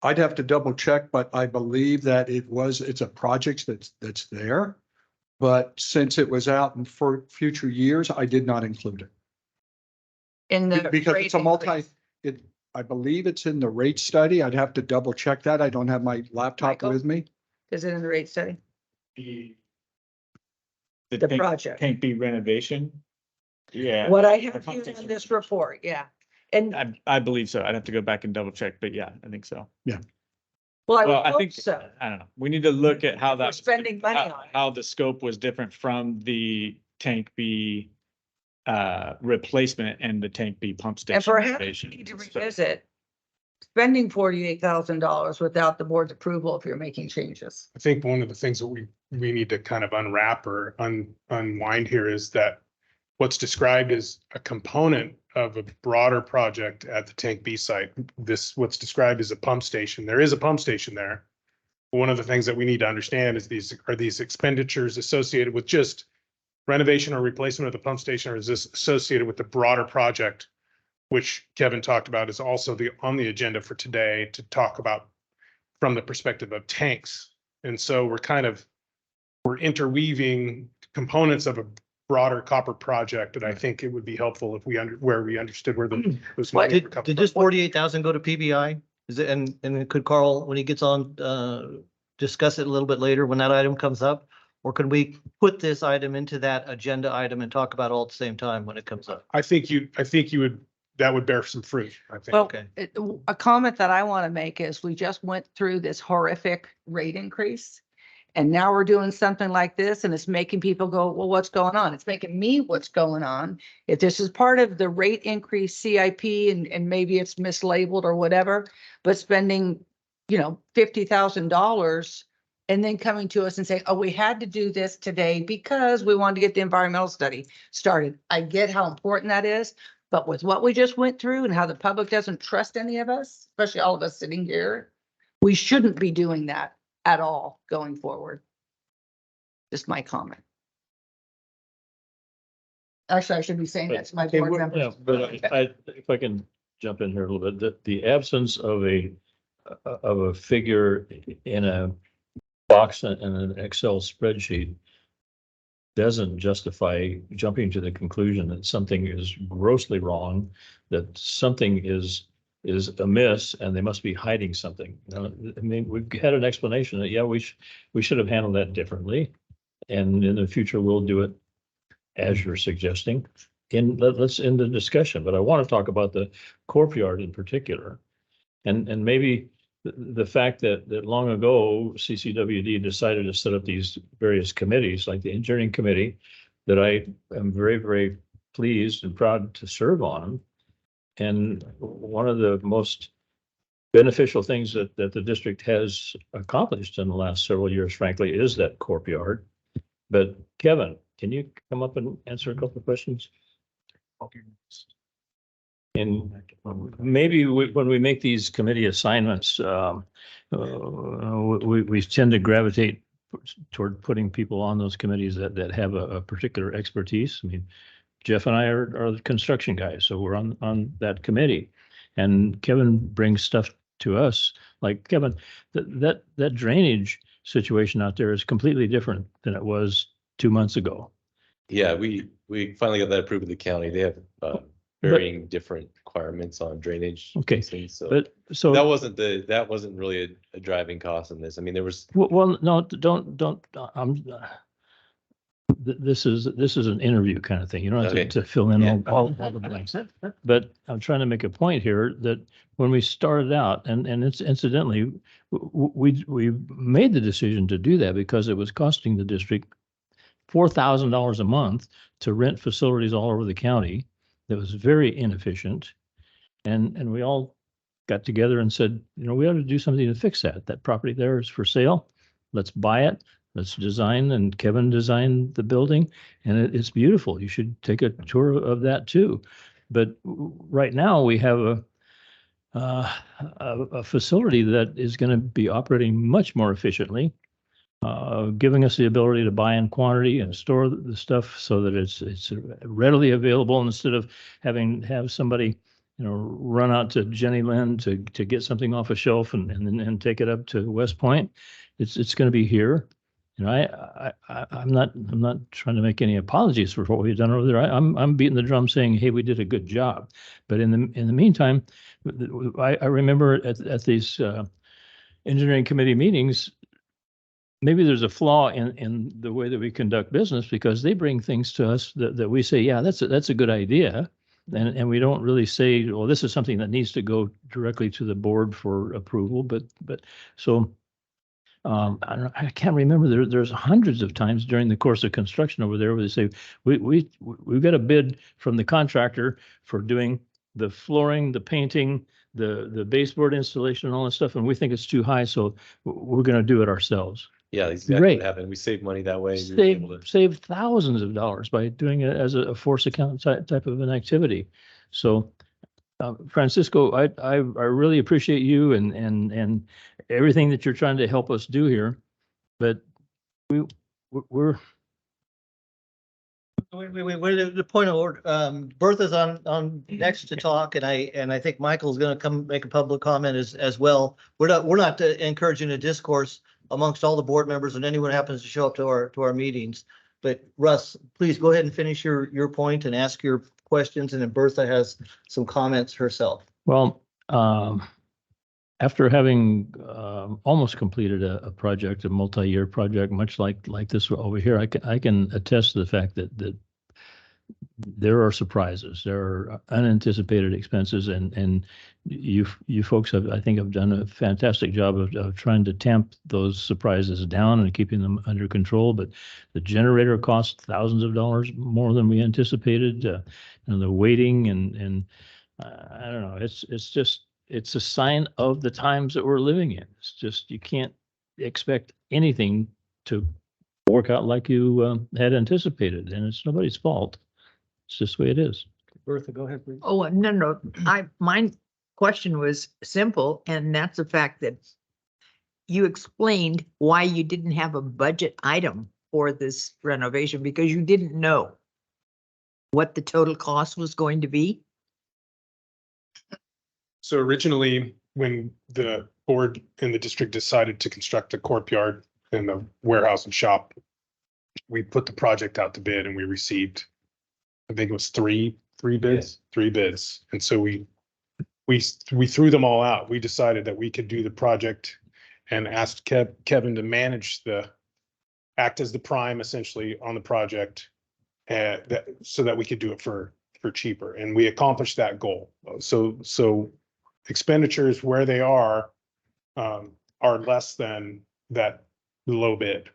S13: I'd have to double check, but I believe that it's a project that's there. But since it was out in for future years, I did not include it.
S4: In the
S13: Because
S4: rate
S13: it's a
S4: increase?
S13: I believe it's in the rate study. I'd have to double check that. I don't have my laptop
S4: Michael?
S13: with me.
S4: Is it in the rate study?
S5: The
S4: The project.
S5: Tank B renovation. Yeah,
S4: What I have
S5: The pump
S4: here
S5: station.
S4: in this report, yeah. And,
S5: I believe so. I'd have to go back and double check, but yeah, I think so.
S4: well, I
S5: Well,
S4: would
S5: I
S4: hope
S5: think,
S4: so.
S5: I don't know. We need to look at how
S4: We're
S5: that.
S4: spending money on it.
S5: How the scope was different from the tank B replacement and the tank B pump station.
S4: And perhaps we
S5: renovation.
S4: need to
S5: So-
S4: revisit spending $48,000 without the board's approval if you're making changes.
S14: I think one of the things that we need to kind of unwrap or unwind here is that what's described as a component of a broader project at the Tank B site. What's described as a pump station. There is a pump station there. One of the things that we need to understand is these expenditures associated with just renovation or replacement of the pump station, or is this associated with the broader project, which Kevin talked about is also on the agenda for today to talk about from the perspective of tanks. And so we're interweaving components of a broader copper project that I think it would be helpful if we understood where those money were coming
S1: Did
S14: from.
S1: this 48,000 go to PBI? Is it, and then could Carl, when he gets on, discuss it a little bit later when that item comes up? Or can we put this item into that agenda item and talk about it all at the same time when it comes up?
S14: I think you would, that would bear some fruit, I think.
S4: Well,
S1: Okay.
S4: a comment that I want to make is we just went through this horrific rate increase. And now we're doing something like this and it's making people go, well, what's going on? It's making me what's going on. If this is part of the rate increase CIP and maybe it's mislabeled or whatever, but spending, $50,000 and then coming to us and saying, oh, we had to do this today because we wanted to get the environmental study started. I get how important that is, but with what we just went through and how the public doesn't trust any of us, especially all of us sitting here, we shouldn't be doing that at all going forward. Just my comment. Actually, I should be saying that to my board
S7: Yeah,
S4: members.
S7: but if I can jump in here a little bit, the absence of a figure in a box in an Excel spreadsheet doesn't justify jumping to the conclusion that something is grossly wrong, that something is amiss and they must be hiding something. I mean, we've had an explanation that, yeah, we should have handled that differently. And in the future, we'll do it as you're suggesting. Let's end the discussion, but I want to talk about the courtyard in particular. And maybe the fact that long ago, CCWD decided to set up these various committees, like the engineering committee, that I am very, very pleased and proud to serve on. And one of the most beneficial things that the district has accomplished in the last several years, frankly, is that courtyard. But Kevin, can you come up and answer a couple of questions? And maybe when we make these committee assignments, we tend to gravitate toward putting people on those committees that have a particular expertise. I mean, Jeff and I are the construction guys, so we're on that committee. And Kevin brings stuff to us, like Kevin, that drainage situation out there is completely different than it was 2 months ago.
S8: Yeah, we finally got that approved with the county. They have varying different requirements on drainage.
S7: Okay,
S8: things, so
S7: But so.
S8: that wasn't really a driving cost in this. I mean, there was.
S7: Well, no, don't, this is an interview kind of thing. You don't have
S8: Okay.
S7: to fill in all the blanks. But I'm trying to make a point here that when we started out, and it's incidentally, we made the decision to do that because it was costing the district $4,000 a month to rent facilities all over the county. That was very inefficient. And we all got together and said, you know, we ought to do something to fix that. That property there is for sale. Let's buy it. Let's design, and Kevin designed the building, and it's beautiful. You should take a tour of that too. But right now we have a facility that is going to be operating much more efficiently, giving us the ability to buy in quantity and store the stuff so that it's readily available instead of have somebody, you know, run out to Jenny Lind to get something off a shelf and take it up to West Point. It's going to be here. You know, I'm not trying to make any apologies for what we've done over there. I'm beating the drum saying, hey, we did a good job. But in the meantime, I remember at these engineering committee meetings, maybe there's a flaw in the way that we conduct business because they bring things to us that we say, yeah, that's a good idea. And we don't really say, well, this is something that needs to go directly to the board for approval. But so I can't remember. There's hundreds of times during the course of construction over there where they say, we've got a bid from the contractor for doing the flooring, the painting, the baseboard installation and all that stuff. And we think it's too high. So we're going to do it ourselves.
S8: Yeah, exactly
S7: Great.
S8: what happened. We saved money that way. We were able to.
S7: Save thousands of dollars by doing it as a force account type of an activity. So Francisco, I really appreciate you and everything that you're trying to help us do here, but we're.
S1: Wait, the point of order, Bertha's on next to talk, and I think Michael's gonna come make a public comment as well. We're not encouraging a discourse amongst all the board members and anyone who happens to show up to our meetings. But Russ, please go ahead and finish your point and ask your questions, and then Bertha has some comments herself.
S7: Well, after having almost completed a project, a multi-year project, much like this over here, I can attest to the fact that there are surprises, there are unanticipated expenses, and you folks have, I think, have done a fantastic job of trying to tamp those surprises down and keeping them under control. But the generator cost thousands of dollars more than we anticipated, and the waiting and I don't know. It's a sign of the times that we're living in. It's just, you can't expect anything to work out like you had anticipated, and it's nobody's fault. It's just the way it is.
S1: Bertha, go ahead, please.
S12: Oh, no. My question was simple, and that's the fact that you explained why you didn't have a budget item for this renovation because you didn't know what the total cost was going to be.
S14: So originally, when the board and the district decided to construct a courtyard and the warehouse and shop, we put the project out to bid and we received, I think it was three bids. And so we threw them all out. We decided that we could do the project and asked Kevin to manage act as the prime essentially on the project, so that we could do it for cheaper. And we accomplished that goal. So expenditures where they are less than that low bid.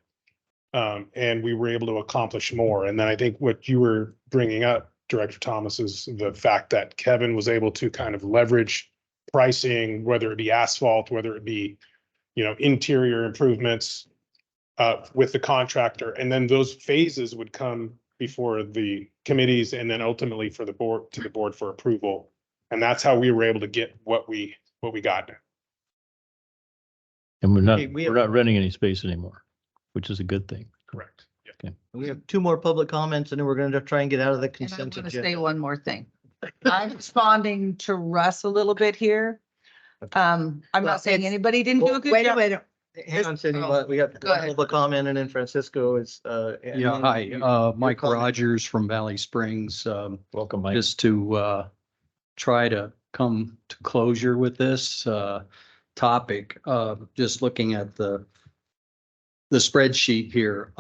S14: And we were able to accomplish more. And then I think what you were bringing up, Director Thomas, is the fact that Kevin was able to kind of leverage pricing, whether it be asphalt, whether it be, interior improvements with the contractor. And then those phases would come before the committees and then ultimately to the board for approval. And that's how we were able to get what we got.
S7: And we're
S1: Okay,
S7: not renting any space anymore. which is a good thing.
S14: Correct. Yeah.
S1: We have two more public comments and then we're going to try and get out of the
S4: And I
S1: consent
S4: want to say
S1: agenda.
S4: one more thing. I'm responding to Russ a little bit here. I'm
S12: Well,
S4: not saying
S12: it's-
S4: anybody didn't do a good
S12: Wait a
S4: job.
S12: minute.
S1: Hang on, Cindy,
S4: Oh,
S1: we have
S4: go
S1: one
S4: ahead.
S1: public comment and then Francisco is, and
S13: Yeah,
S1: then
S13: hi,
S1: you-
S13: Mike
S1: comment.
S13: Rogers from Valley Springs.
S7: Welcome, Mike.
S13: Just to try to come to closure with this topic, just looking at the spreadsheet here.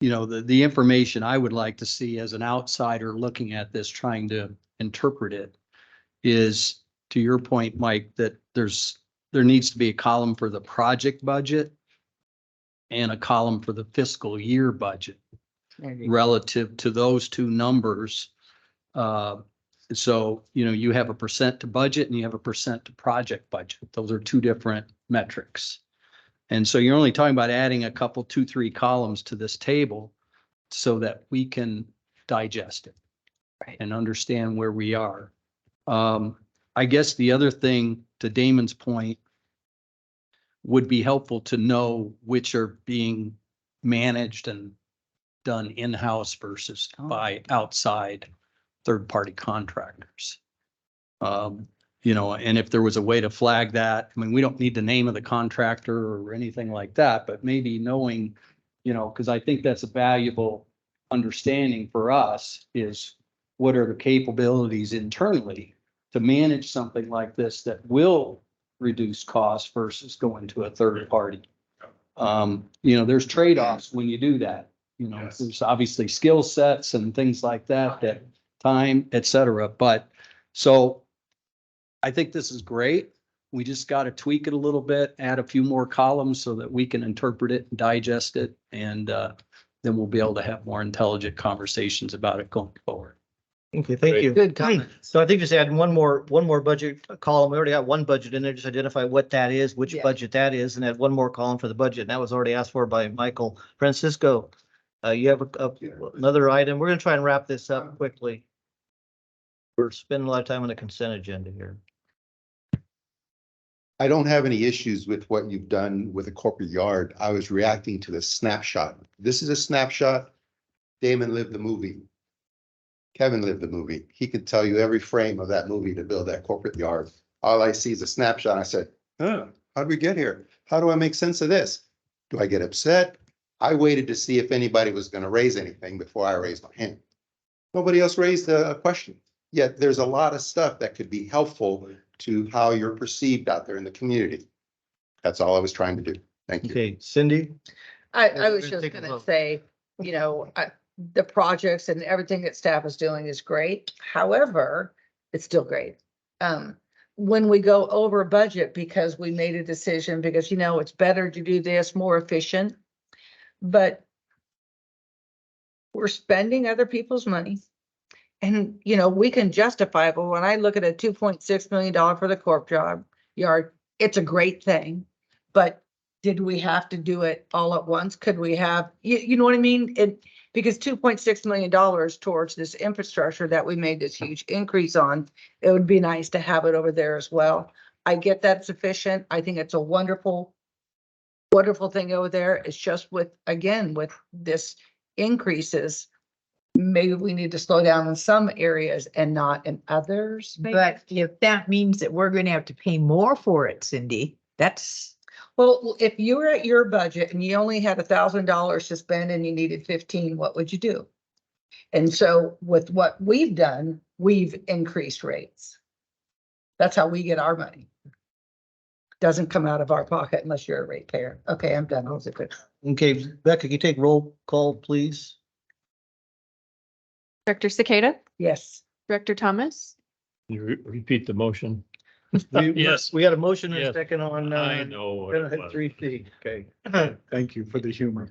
S13: You know, the information I would like to see as an outsider looking at this, trying to interpret it, is to your point, Mike, that there needs to be a column for the project budget and a column for the fiscal year budget relative to those two numbers. So, you know, you have a percent to budget and you have a percent to project budget. Those are two different metrics. And so you're only talking about adding a couple, 2, 3 columns to this table so that we can digest it and understand where we are. I guess the other thing, to Damon's point, would be helpful to know which are being managed and done in-house versus by outside third-party contractors. You know, and if there was a way to flag that, I mean, we don't need the name of the contractor or anything like that, but maybe knowing, you know, because I think that's a valuable understanding for us, is what are the capabilities internally to manage something like this that will reduce costs versus going to a third party. You know, there's trade-offs when you do that. You know,
S14: Yes.
S13: there's obviously skill sets and things like that, that time, et cetera. But so I think this is great. We just got to tweak it a little bit, add a few more columns so that we can interpret it and digest it. And then we'll be able to have more intelligent conversations about it going forward.
S1: Okay, thank you.
S12: Good comment.
S1: So I think just add one more budget column. We already got one budget in there. Just identify what that is, which
S12: Yeah.
S1: budget that is, and add one more column for the budget. And that was already asked for by Michael. Francisco, you have another item. We're gonna try and wrap this up quickly. We're spending a lot of time on the consent agenda here.
S11: I don't have any issues with what you've done with the corporate yard. I was reacting to the snapshot. This is a snapshot. Damon lived the movie. Kevin lived the movie. He could tell you every frame of that movie to build that corporate yard. All I see is a snapshot. I said, how did we get here? How do I make sense of this? Do I get upset? I waited to see if anybody was going to raise anything before I raised my hand. Nobody else raised a question. Yet there's a lot of stuff that could be helpful to how you're perceived out there in the community. That's all I was trying to do. Thank you.
S1: Okay, Cindy?
S4: I
S1: We're
S4: was
S1: gonna
S4: just
S1: take a
S4: gonna
S1: vote.
S4: say, you know, the projects and everything that staff is doing is great. However, it's still great. When we go over budget because we made a decision, because, you know, it's better to do this more efficient. But we're spending other people's money. And, you know, we can justify it, but when I look at a $2.6 million for the corp job yard, it's a great thing. But did we have to do it all at once? Could we have, you know what I mean? Because $2.6 million towards this infrastructure that we made this huge increase on, it would be nice to have it over there as well. I get that it's efficient. I think it's a wonderful thing over there. It's just with this increases, maybe we need to slow down in some areas and not in others. maybe.
S12: But if that means that we're going to have to pay more for it, Cindy, that's,
S4: Well, if you were at your budget and you only had $1,000 to spend and you needed 15, what would you do? And so with what we've done, we've increased rates. That's how we get our money. Doesn't come out of our pocket unless you're a ratepayer. Okay, I'm done. That was a good.
S1: Okay, Becca, can you take roll call, please?
S2: Director Cicada,
S4: Yes.
S2: Director Thomas,
S7: You repeat the motion.
S5: Yes.
S1: We got a motion and a
S7: Yes.
S1: second on,
S7: I know what it was.
S1: 3C. Okay.
S13: Thank you for the humor.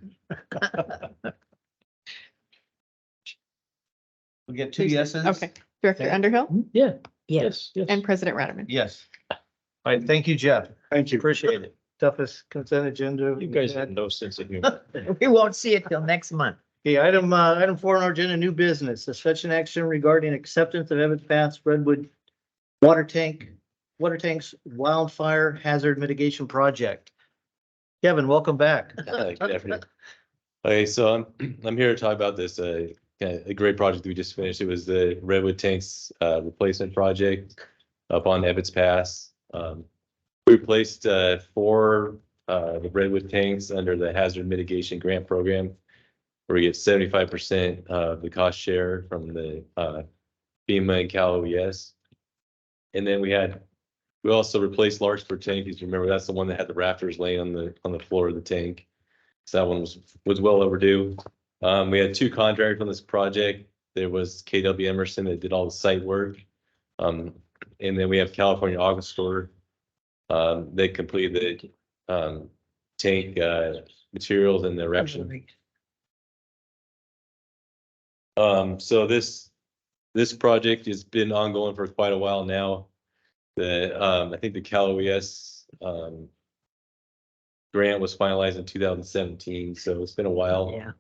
S1: We get two yeses?
S2: okay, Director
S1: Okay.
S2: Underhill
S7: Yeah.
S12: yes.
S2: and President Radaman.
S1: Yes. All right, thank you, Jeff.
S13: Thank you.
S1: Appreciate it. Toughest consent agenda.
S7: You guys have no sense of humor.
S12: We won't see it till next month.
S1: Okay, item 4 on our agenda, new business, discussion action regarding acceptance of Evans Pass Redwood water tanks wildfire hazard mitigation project. Kevin, welcome back.
S8: Good afternoon. Okay, so I'm here to talk about this, a great project we just finished. It was the Redwood Tanks, replacement project up on Ebbets Pass. We replaced, 4, the Redwood tanks under the Hazard Mitigation Grant Program, where we get 75% of the cost share from the, FEMA and Cal OES. And then we also replaced Larkspur tank. As you remember, that's the one that had the rafters laying on the floor of the tank. So that one was well overdue. We had 2 contractors on this project. There was KW Emerson that did all the site work. And then we have California Auto Store. They completed the tank materials and the erection. So this project has been ongoing for quite a while now. I think the Cal OES grant was finalized in 2017, so it's been a while.
S12: Yeah.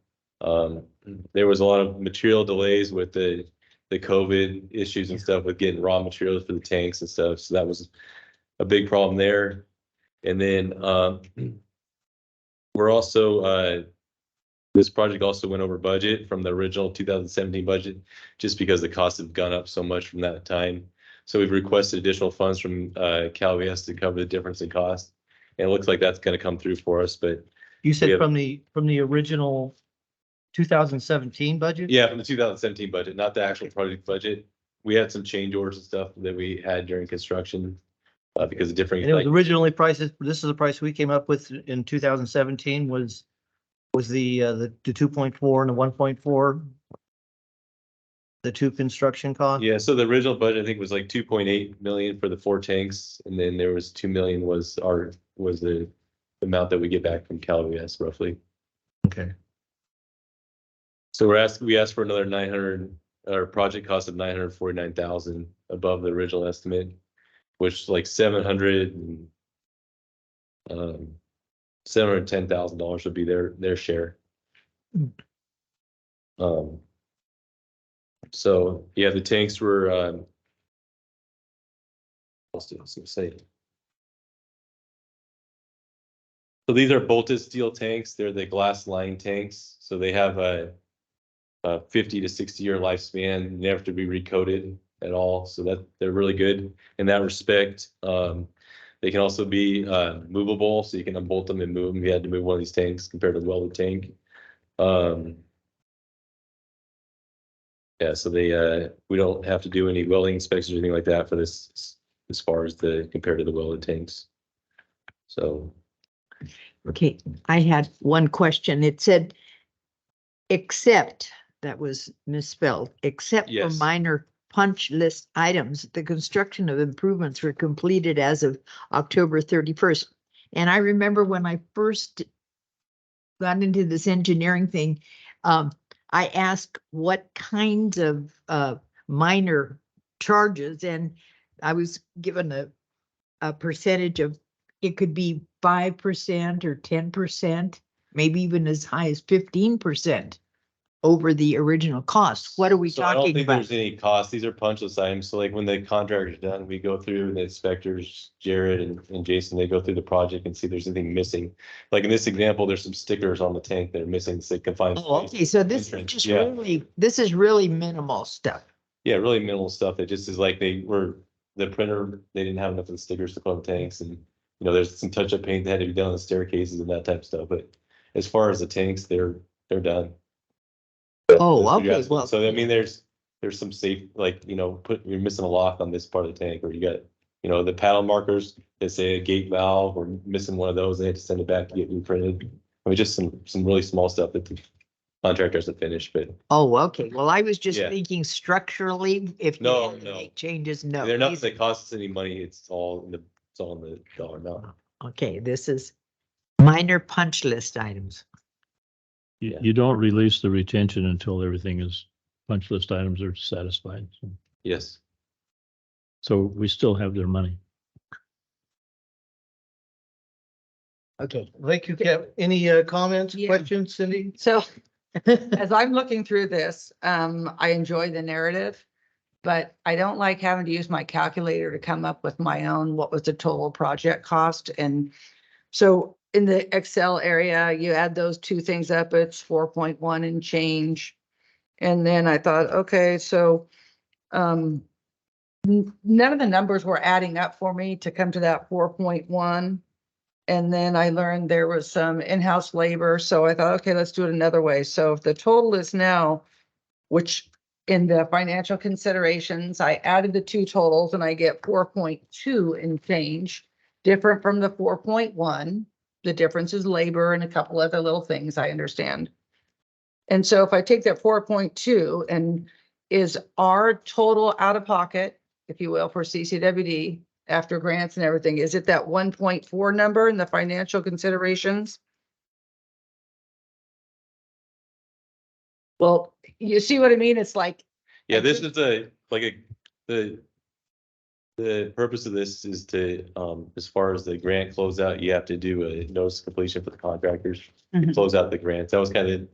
S8: There was a lot of material delays with the COVID issues and stuff with getting raw materials for the tanks and stuff. So that was a big problem there. And then we're also this project also went over budget from the original 2017 budget, just because the costs have gone up so much from that time. So we've requested additional funds from Cal OES to cover the difference in cost. And it looks like that's going to come through for us, but
S1: You
S8: we
S1: said
S8: have-
S1: from the original 2017 budget?
S8: yeah, from the 2017 budget, not the actual project budget. We had some change orders and stuff that we had during construction because of different.
S1: And it was originally prices, this is the price we came up with in 2017 was the 2.4 and the 1.4. The 2 construction costs?
S8: Yeah, so the original budget, I think, was like 2.8 million for the 4 tanks, and then there was 2 million was the amount that we get back from Cal OES roughly.
S1: Okay.
S8: So we asked for another 900, or project cost of 949,000 above the original estimate, which like $710,000 would be their share. So yeah, the tanks were what else did I was gonna say? So these are bolted steel tanks. They're the glass line tanks. So they have a 50 to 60 year lifespan, never to be recoated at all. So that they're really good in that respect. They can also be movable, so you can unbolt them and move them. You had to move one of these tanks compared to a welded tank. Yeah, so we don't have to do any welding inspections or anything like that for this, as far as compared to the welded tanks. So.
S12: Okay, I had one question. It said, except, that was misspelled, except for
S8: Yes.
S12: minor punch list items, the construction of improvements were completed as of October 31st. And I remember when I first got into this engineering thing, I asked what kinds of minor charges, and I was given a percentage of, it could be 5% or 10%, maybe even as high as 15% over the original cost. What are we
S8: So I don't
S12: talking
S8: think
S12: about?
S8: there's any cost. These are punch list items. So like when the contractor's done, we go through, the inspectors, Jared and Jason, they go through the project and see if there's anything missing. Like in this example, there's some stickers on the tank that are missing, so they can find.
S12: Oh, okay, so this is
S8: entrance.
S12: just
S8: Yeah.
S12: this is really minimal stuff.
S8: Yeah, really minimal stuff. That just is like the printer, they didn't have enough of the stickers to coat the tanks, and there's some touch up paint that had to be done on the staircases and that type of stuff. But as far as the tanks, they're done.
S12: Oh,
S8: That's what you're
S12: okay,
S8: asking.
S12: well.
S8: So I mean, there's some safe, like, you're missing a lock on this part of the tank, or you got, the paddle markers that say a gate valve, or missing one of those, they had to send it back to get reprinted. I mean, just some really small stuff that the contractors have finished, but
S12: Oh, okay. Well, I was just
S8: Yeah.
S12: thinking structurally, if you
S8: No,
S12: had to
S8: no.
S12: make changes, no.
S8: they're not
S12: these-
S8: that costs us any money. It's all in the dollar amount.
S12: Okay, this is minor punch list items.
S7: You don't release the retention until everything is, punch list items are satisfied.
S8: Yes.
S7: So we still have their money.
S12: Okay.
S1: Thank you, Kev. Any comments,
S4: Yeah.
S1: questions, Cindy?
S4: So as I'm looking through this, I enjoy the narrative, but I don't like having to use my calculator to come up with my own, what was the total project cost? And so in the Excel area, you add those two things up, it's 4.1 and change. And then I thought, okay, so none of the numbers were adding up for me to come to that 4.1. And then I learned there was some in-house labor, so I thought, okay, let's do it another way. So if the total is now, which in the financial considerations, I added the two totals and I get 4.2 and change, different from the 4.1. The difference is labor and a couple other little things, I understand. And so if I take that 4.2 and is our total out of pocket, if you will, for CCWD after grants and everything, is it that 1.4 number in the financial considerations? Well, you see what I mean? It's like,
S8: Yeah, this is the purpose of this is to, as far as the grant closeout, you have to do a notice of completion for the contractors to
S4: Mhm.
S8: close out the grants. That was kind of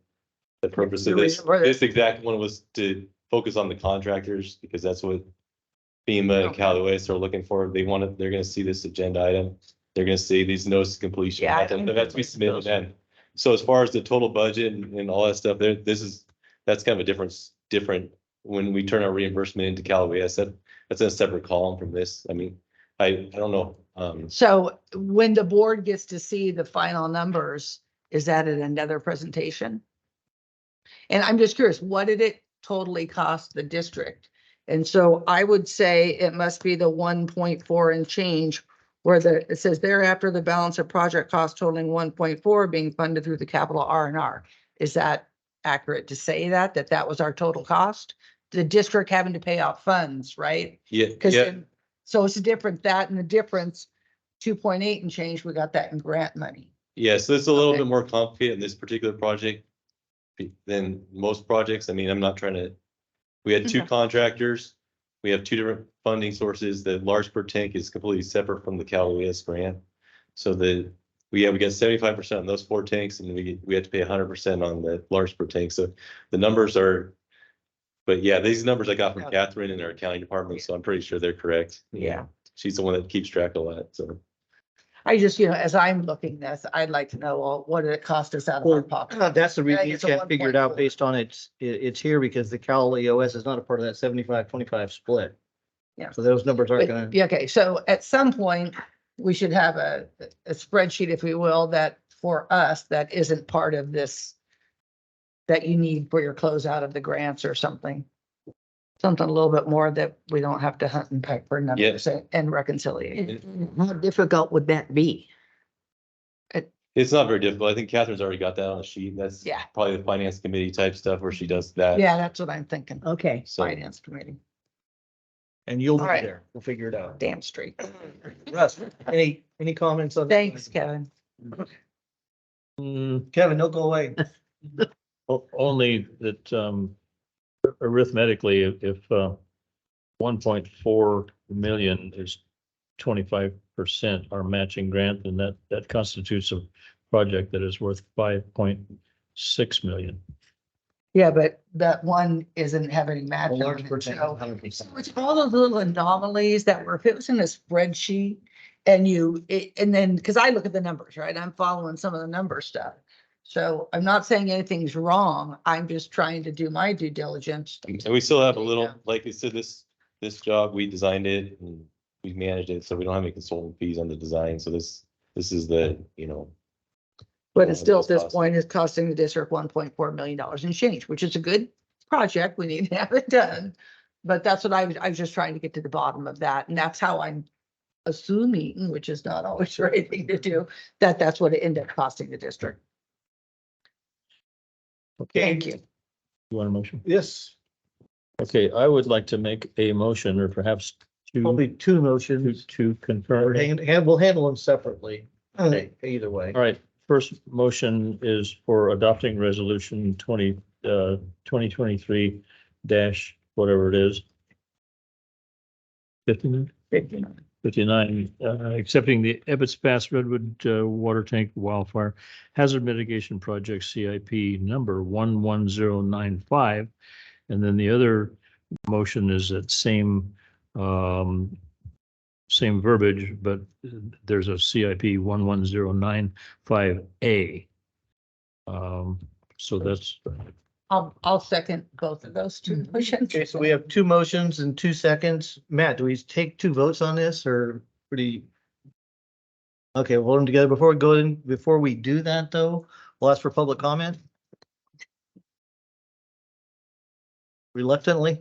S8: the purpose
S4: The
S8: of this.
S4: reason for
S8: This exact one was to focus on the contractors because that's what FEMA and
S4: Okay.
S8: Cal OES are looking for. They're gonna see this agenda item. They're gonna see these notices of completion.
S4: Yeah, I
S8: That have to be submitted then. So as far as the total budget and all that stuff, that's kind of a different, when we turn our reimbursement into Cal OES, that's a separate column from this. I mean, I don't know.
S4: so when the board gets to see the final numbers, is that in another presentation? And I'm just curious, what did it totally cost the district? And so I would say it must be the 1.4 and change where it says thereafter the balance of project cost totaling 1.4 being funded through the capital R&R. Is that accurate to say that was our total cost? The district having to pay out funds, right?
S8: Yeah,
S4: Because
S8: yeah,
S4: so it's a different, that and the difference, 2.8 and change, we got that in grant money.
S8: yeah. So it's a little
S4: Okay.
S8: bit more complicated in this particular project than most projects. I mean, I'm not trying to, we had two
S4: Okay.
S8: contractors. We have two different funding sources. The large per tank is completely separate from the Cal OES grant. So we get 75% on those 4 tanks and we have to pay 100% on the large per tank. So the numbers are, but yeah, these numbers I got from Catherine in our accounting department, so I'm pretty sure they're correct.
S4: Yeah.
S8: She's the one that keeps track of that, so.
S4: I just, as I'm looking this, I'd like to know, well, what did it cost us out of our pocket?
S1: That's the
S4: I
S1: reason
S4: think
S1: you
S4: it's a
S1: can't figure it out
S4: 1.4.
S1: based on it's here because the Cal EOS is not a part of that 75-25 split.
S4: Yeah.
S1: So those numbers aren't gonna.
S4: Yeah, okay, so at some point, we should have a spreadsheet, if we will, that for us, that isn't part of this, that you need for your closeout of the grants or something. Something a little bit more that we don't have to hunt and peck for numbers and reconciliation.
S12: How difficult would that be?
S8: It's not very difficult. I think Catherine's already got that on a sheet. That's
S4: Yeah.
S8: probably the finance committee type stuff where she does that.
S4: Yeah, that's what I'm thinking.
S12: Okay.
S8: So
S4: Finance committee,
S1: And you'll be
S4: All right.
S1: there. We'll figure it out.
S4: damn straight.
S1: Russ, any comments on?
S4: Thanks, Kevin.
S1: Kevin, don't go away.
S7: Only that, arithmetically, if 1.4 million is 25% our matching grant, then that constitutes a project that is worth 5.6 million.
S4: Yeah, but that one isn't having any match.
S1: A large
S4: on it,
S1: percent,
S4: so-
S1: 100%.
S4: So it's all those little anomalies that were, if it was in a spreadsheet and and then, because I look at the numbers, right? I'm following some of the number stuff. So I'm not saying anything's wrong. I'm just trying to do my due diligence.
S8: And we still have a little,
S4: Yeah.
S8: like I said, this job, we designed it and we managed it, so we don't have any consultant fees on the design. So this is the,
S4: But it's still at this
S8: Cost.
S4: point is costing the district $1.4 million in change, which is a good project. We need to have it done. But that's what I was just trying to get to the bottom of that. And that's how I'm assuming, which is not always the right thing to do, that's what it ended up costing the district. Thank you.
S7: You want a motion?
S1: Yes,
S7: Okay, I would like to make a motion or perhaps
S1: probably two motions.
S7: to confirm.
S1: We'll handle them separately. Either way.
S7: All right, first motion is for adopting resolution 2023 dash whatever it is. 59, accepting the Ebbets Pass Redwood Water Tank Wildfire Hazard Mitigation Project CIP number 11095. And then the other motion is that same same verbiage, but there's a CIP 110955A. So that's,
S4: I'll second both of those two motions.
S1: Okay, so we have two motions and 2 seconds. Matt, do we take 2 votes on this or pretty? Okay, we'll hold them together. Before we do that though, we'll ask for public comment. Reluctantly.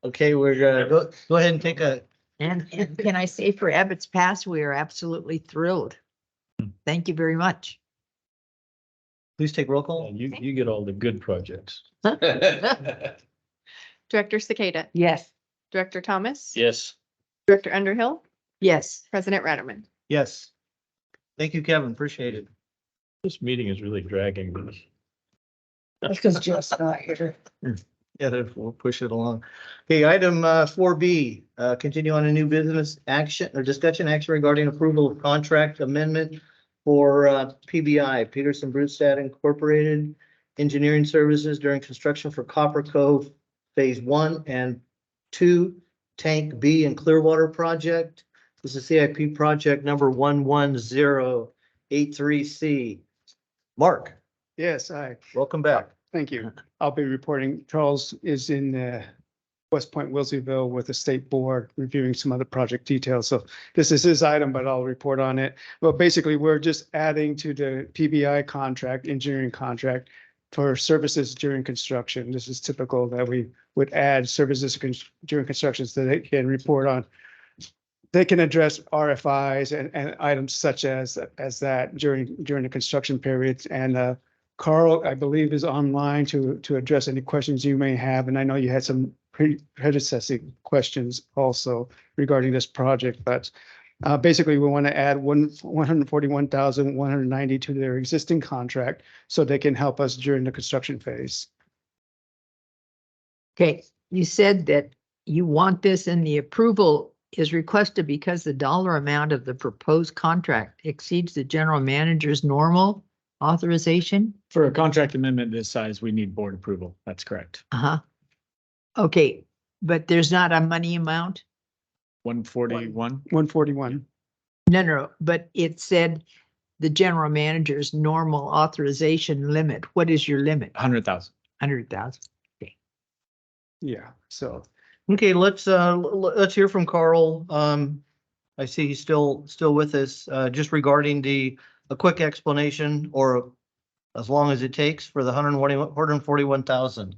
S1: Okay, we're gonna go ahead and take a,
S12: And can I say for Abbott's Pass, we are absolutely thrilled. Thank you very much.
S1: please take roll call.
S7: you get all the good projects.
S2: Director Cicada,
S12: Yes.
S2: Director Thomas.
S7: Yes.
S2: Director Underhill,
S12: Yes.
S2: President Ratterman.
S1: Yes. Thank you, Kevin. Appreciate it.
S7: This meeting is really dragging.
S4: That's because Jeff's not here.
S1: Yeah, we'll push it along. Okay, item 4B, continue on a new business action or discussion action regarding approval of contract amendment for PBI, Peterson Brewstad Incorporated Engineering Services during construction for Copper Cove Phase 1 and 2 Tank B and Clearwater Project. This is CIP project number 11083C. Mark,
S9: Yes, I,
S1: welcome back.
S9: thank you. I'll be reporting. Charles is in West Point, Wilseyville with the state board reviewing some other project details. So this is his item, but I'll report on it. Well, basically, we're just adding to the PBI contract, engineering contract for services during construction. This is typical that we would add services during construction so they can report on. They can address RFIs and items such as that during the construction periods. And Carl, I believe, is online to address any questions you may have. And I know you had some predecessor questions also regarding this project, but basically we want to add 141,190 to their existing contract so they can help us during the construction phase.
S12: Okay, you said that you want this and the approval is requested because the dollar amount of the proposed contract exceeds the general manager's normal authorization?
S5: For a contract amendment this size, we need board approval. That's correct.
S12: Uh-huh. Okay, but there's not a money amount?
S5: 141.
S9: 141.
S12: No, but it said the general manager's normal authorization limit. What is your limit?
S5: 100,000.
S12: 100,000.
S9: Yeah, so
S1: Okay, let's hear from Carl. I see he's still with us, just regarding a quick explanation or as long as it takes for the 141,000.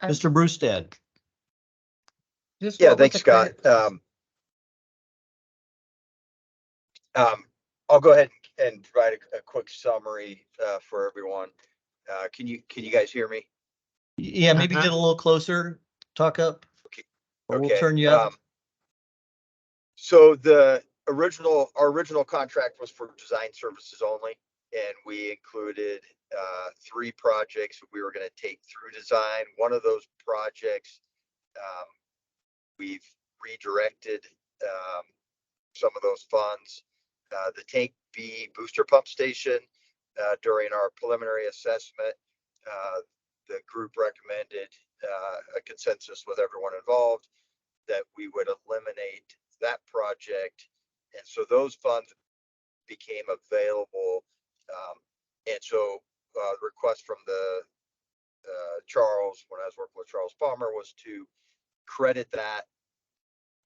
S1: Mr. Brewstad.
S15: Yeah, thanks, Scott. I'll go ahead and provide a quick summary for everyone. Can you guys hear me?
S1: Yeah, maybe get a little closer, talk up.
S15: Okay.
S1: Or we'll turn you up.
S15: So our original contract was for design services only, and we included 3 projects we were going to take through design. One of those projects, we've redirected some of those funds. The Tank B booster pump station, during our preliminary assessment, the group recommended a consensus with everyone involved that we would eliminate that project. And so those funds became available. And so the request from the Charles, when I was working with Charles Palmer, was to credit that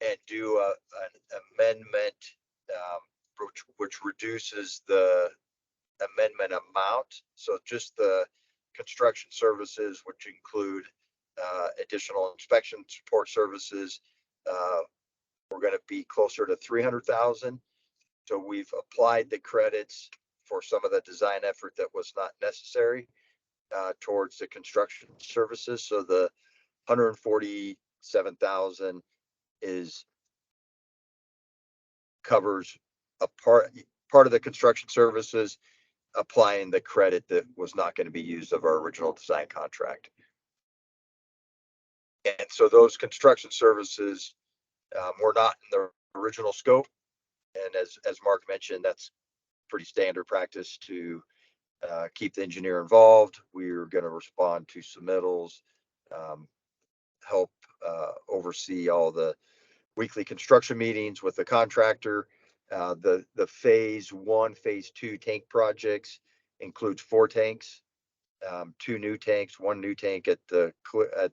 S15: and do an amendment, which reduces the amendment amount. So just the construction services, which include additional inspection support services, we're going to be closer to 300,000. So we've applied the credits for some of the design effort that was not necessary towards the construction services. So the 147,000 covers a part of the construction services, applying the credit that was not going to be used of our original design contract. And so those construction services were not in the original scope. And as Mark mentioned, that's pretty standard practice to keep the engineer involved. We're going to respond to submittals, help oversee all the weekly construction meetings with the contractor. The phase 1, phase 2 tank projects includes 4 tanks, 2 new tanks, 1 new tank at the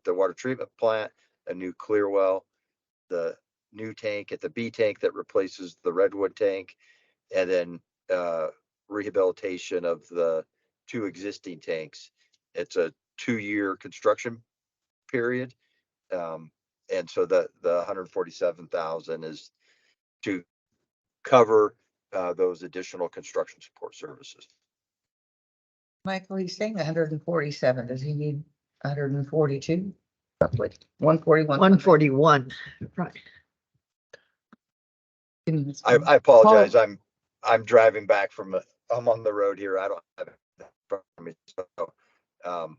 S15: water treatment plant, a new clear well, the new tank at the B tank that replaces the Redwood tank, and then rehabilitation of the 2 existing tanks. It's a 2-year construction period. And so the 147,000 is to cover those additional construction support services.
S12: Michael, he's saying 147. Does he need 142? Roughly 141. 141. Right.
S15: I apologize. I'm driving back from I'm on the road here. I don't have it in front of me. So,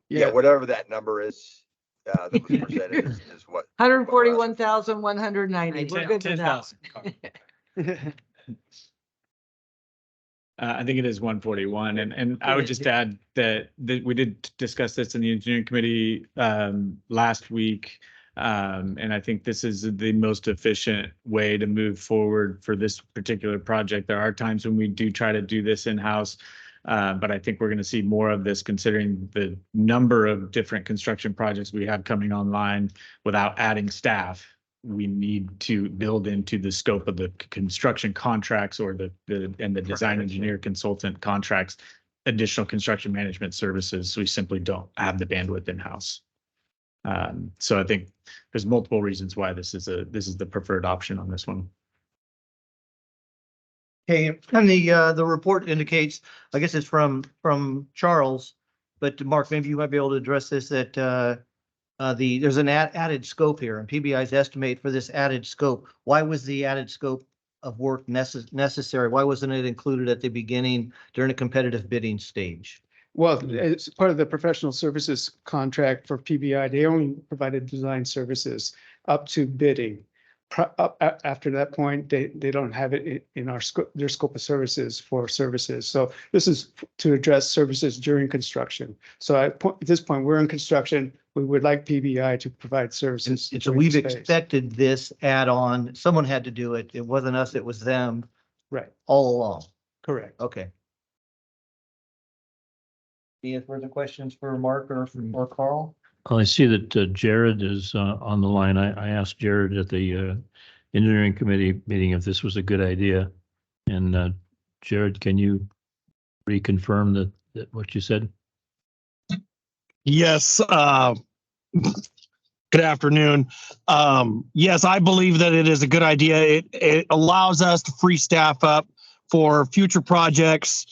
S15: yeah, whatever that number is that was presented is what.
S12: 141,190. We're good with that.
S5: 10,000. I think it is 141, and I would just add that we did discuss this in the engineering committee last week, and I think this is the most efficient way to move forward for this particular project. There are times when we do try to do this in-house, but I think we're going to see more of this considering the number of different construction projects we have coming online without adding staff. We need to build into the scope of the construction contracts or the design engineer consultant contracts, additional construction management services. We simply don't have the bandwidth in-house. So I think there's multiple reasons why this is the preferred option on this one.
S1: Okay, and the report indicates, I guess it's from Charles, but Mark, maybe you might be able to address this, that there's an added scope here, and PBI's estimate for this added scope. Why was the added scope of work necessary? Why wasn't it included at the beginning during a competitive bidding stage?
S9: Well, it's part of the professional services contract for PBI. They only provided design services up to bidding. After that point, they don't have it in their scope of services for services. So this is to address services during construction. So at this point, we're in construction. We would like PBI to provide services.
S1: And so we've expected this add-on. Someone had to do it. It wasn't us, it was them.
S9: Right.
S1: All along.
S9: Correct.
S1: Okay. Any further questions for Mark or Carl?
S7: I see that Jared is on the line. I asked Jared at the engineering committee meeting if this was a good idea. And Jared, can you reconfirm that what you said?
S16: Yes. Good afternoon. Yes, I believe that it is a good idea. It allows us to free staff up for future projects,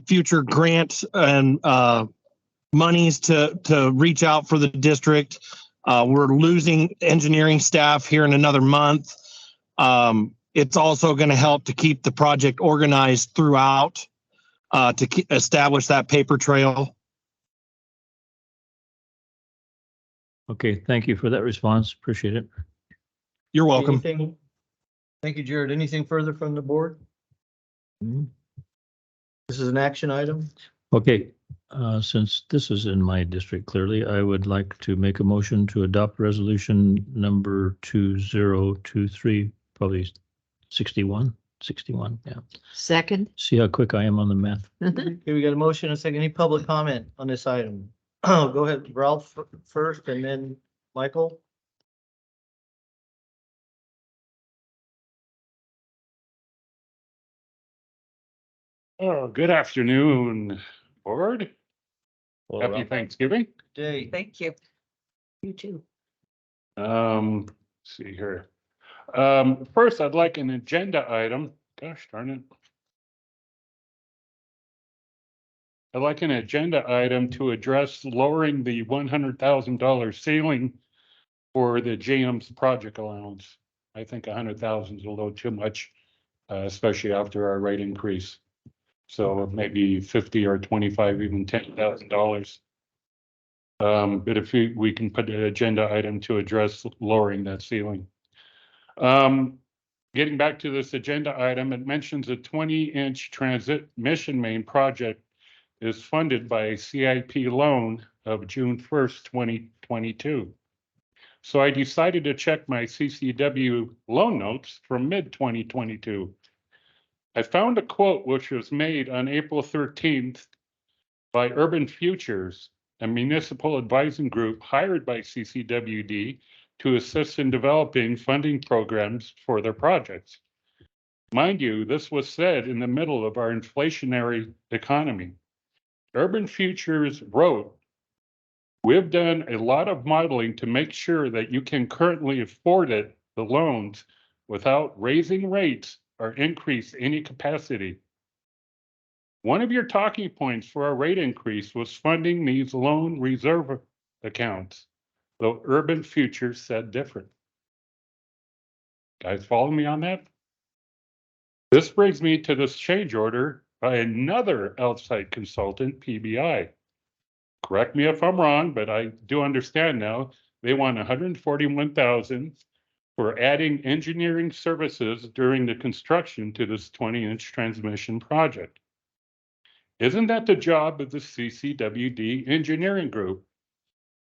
S16: future grants and monies to reach out for the district. We're losing engineering staff here in another month. It's also going to help to keep the project organized throughout to establish that paper trail.
S7: Okay, thank you for that response. Appreciate it.
S16: You're welcome.
S1: Thank you, Jared. Anything further from the board? This is an action item.
S7: Okay, since this is in my district, clearly, I would like to make a motion to adopt resolution number 2023, probably 61, yeah.
S12: Second.
S7: See how quick I am on the math.
S1: Okay, we got a motion and a second. Any public comment on this item? Go ahead, Ralph first and then Michael.
S17: Oh, good afternoon, board. Happy Thanksgiving.
S1: Day.
S12: Thank you. You too.
S17: Let's see here. First, I'd like an agenda item. Gosh darn it. I'd like an agenda item to address lowering the $100,000 ceiling for the JM's project allowance. I think 100,000 is a little too much, especially after our rate increase. So maybe 50 or 25, even $10,000. But if we can put an agenda item to address lowering that ceiling. Getting back to this agenda item, it mentions a 20-inch transmission main project is funded by a CIP loan of June 1st, 2022. So I decided to check my CCW loan notes from mid-2022. I found a quote which was made on April 13th by Urban Futures, a municipal advising group hired by CCWD to assist in developing funding programs for their projects. Mind you, this was said in the middle of our inflationary economy. Urban Futures wrote, "We've done a lot of modeling to make sure that you can currently afford it, the loans, without raising rates or increase any capacity. One of your talking points for a rate increase was funding these loan reserve accounts, though Urban Futures said different." Guys, follow me on that? This brings me to this change order by another outside consultant, PBI. Correct me if I'm wrong, but I do understand now. They want 141,000 for adding engineering services during the construction to this 20-inch transmission project. Isn't that the job of the CCWD engineering group?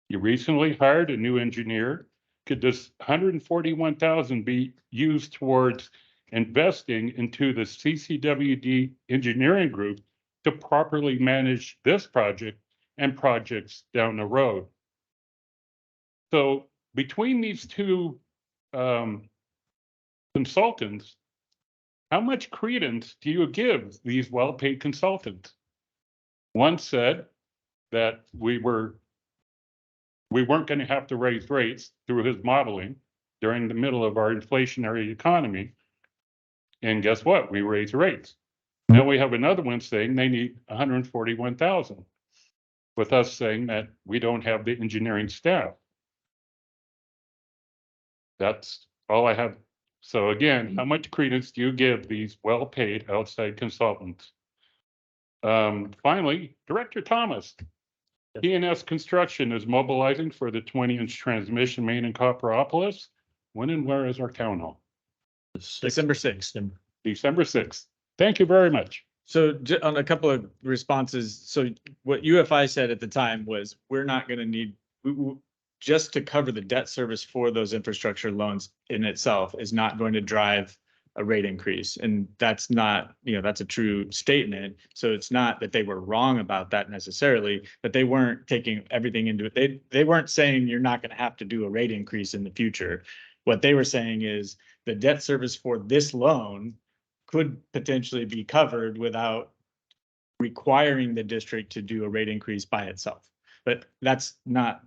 S17: You recently hired a new engineer. Could this 141,000 be used towards investing into the CCWD engineering group to properly manage this project and projects down the road? So between these two consultants, how much credence do you give these well-paid consultants? One said that we weren't going to have to raise rates through his modeling during the middle of our inflationary economy. And guess what? We raised rates. Now we have another one saying they need 141,000, with us saying that we don't have the engineering staff. That's all I have. So again, how much credence do you give these well-paid outside consultants? Finally, Director Thomas. P&S Construction is mobilizing for the 20-inch transmission main in Copperopolis. When and where is our town hall?
S5: December 6th.
S17: December 6th. Thank you very much.
S5: So on a couple of responses, so what UFI said at the time was, we're not going to need, just to cover the debt service for those infrastructure loans in itself is not going to drive a rate increase. And that's not, that's a true statement. So it's not that they were wrong about that necessarily, but they weren't taking everything into it. They weren't saying you're not going to have to do a rate increase in the future. What they were saying is the debt service for this loan could potentially be covered without requiring the district to do a rate increase by itself. But that's not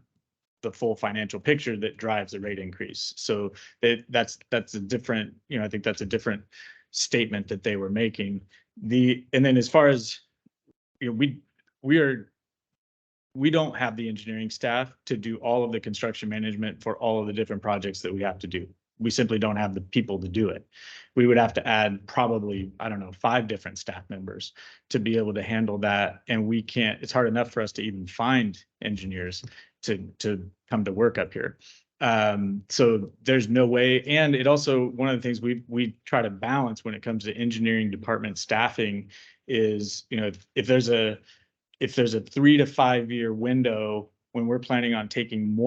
S5: the full financial picture that drives a rate increase. So that's a different, I think that's a different statement that they were making. And then as far as, we don't have the engineering staff to do all of the construction management for all of the different projects that we have to do. We simply don't have the people to do it. We would have to add probably, 5 different staff members to be able to handle that. And we can't, it's hard enough for us to even find engineers to come to work up here. So there's no way. And it also, one of the things we try to balance when it comes to engineering department staffing is, if there's a 3 to 5 year window when we're planning on taking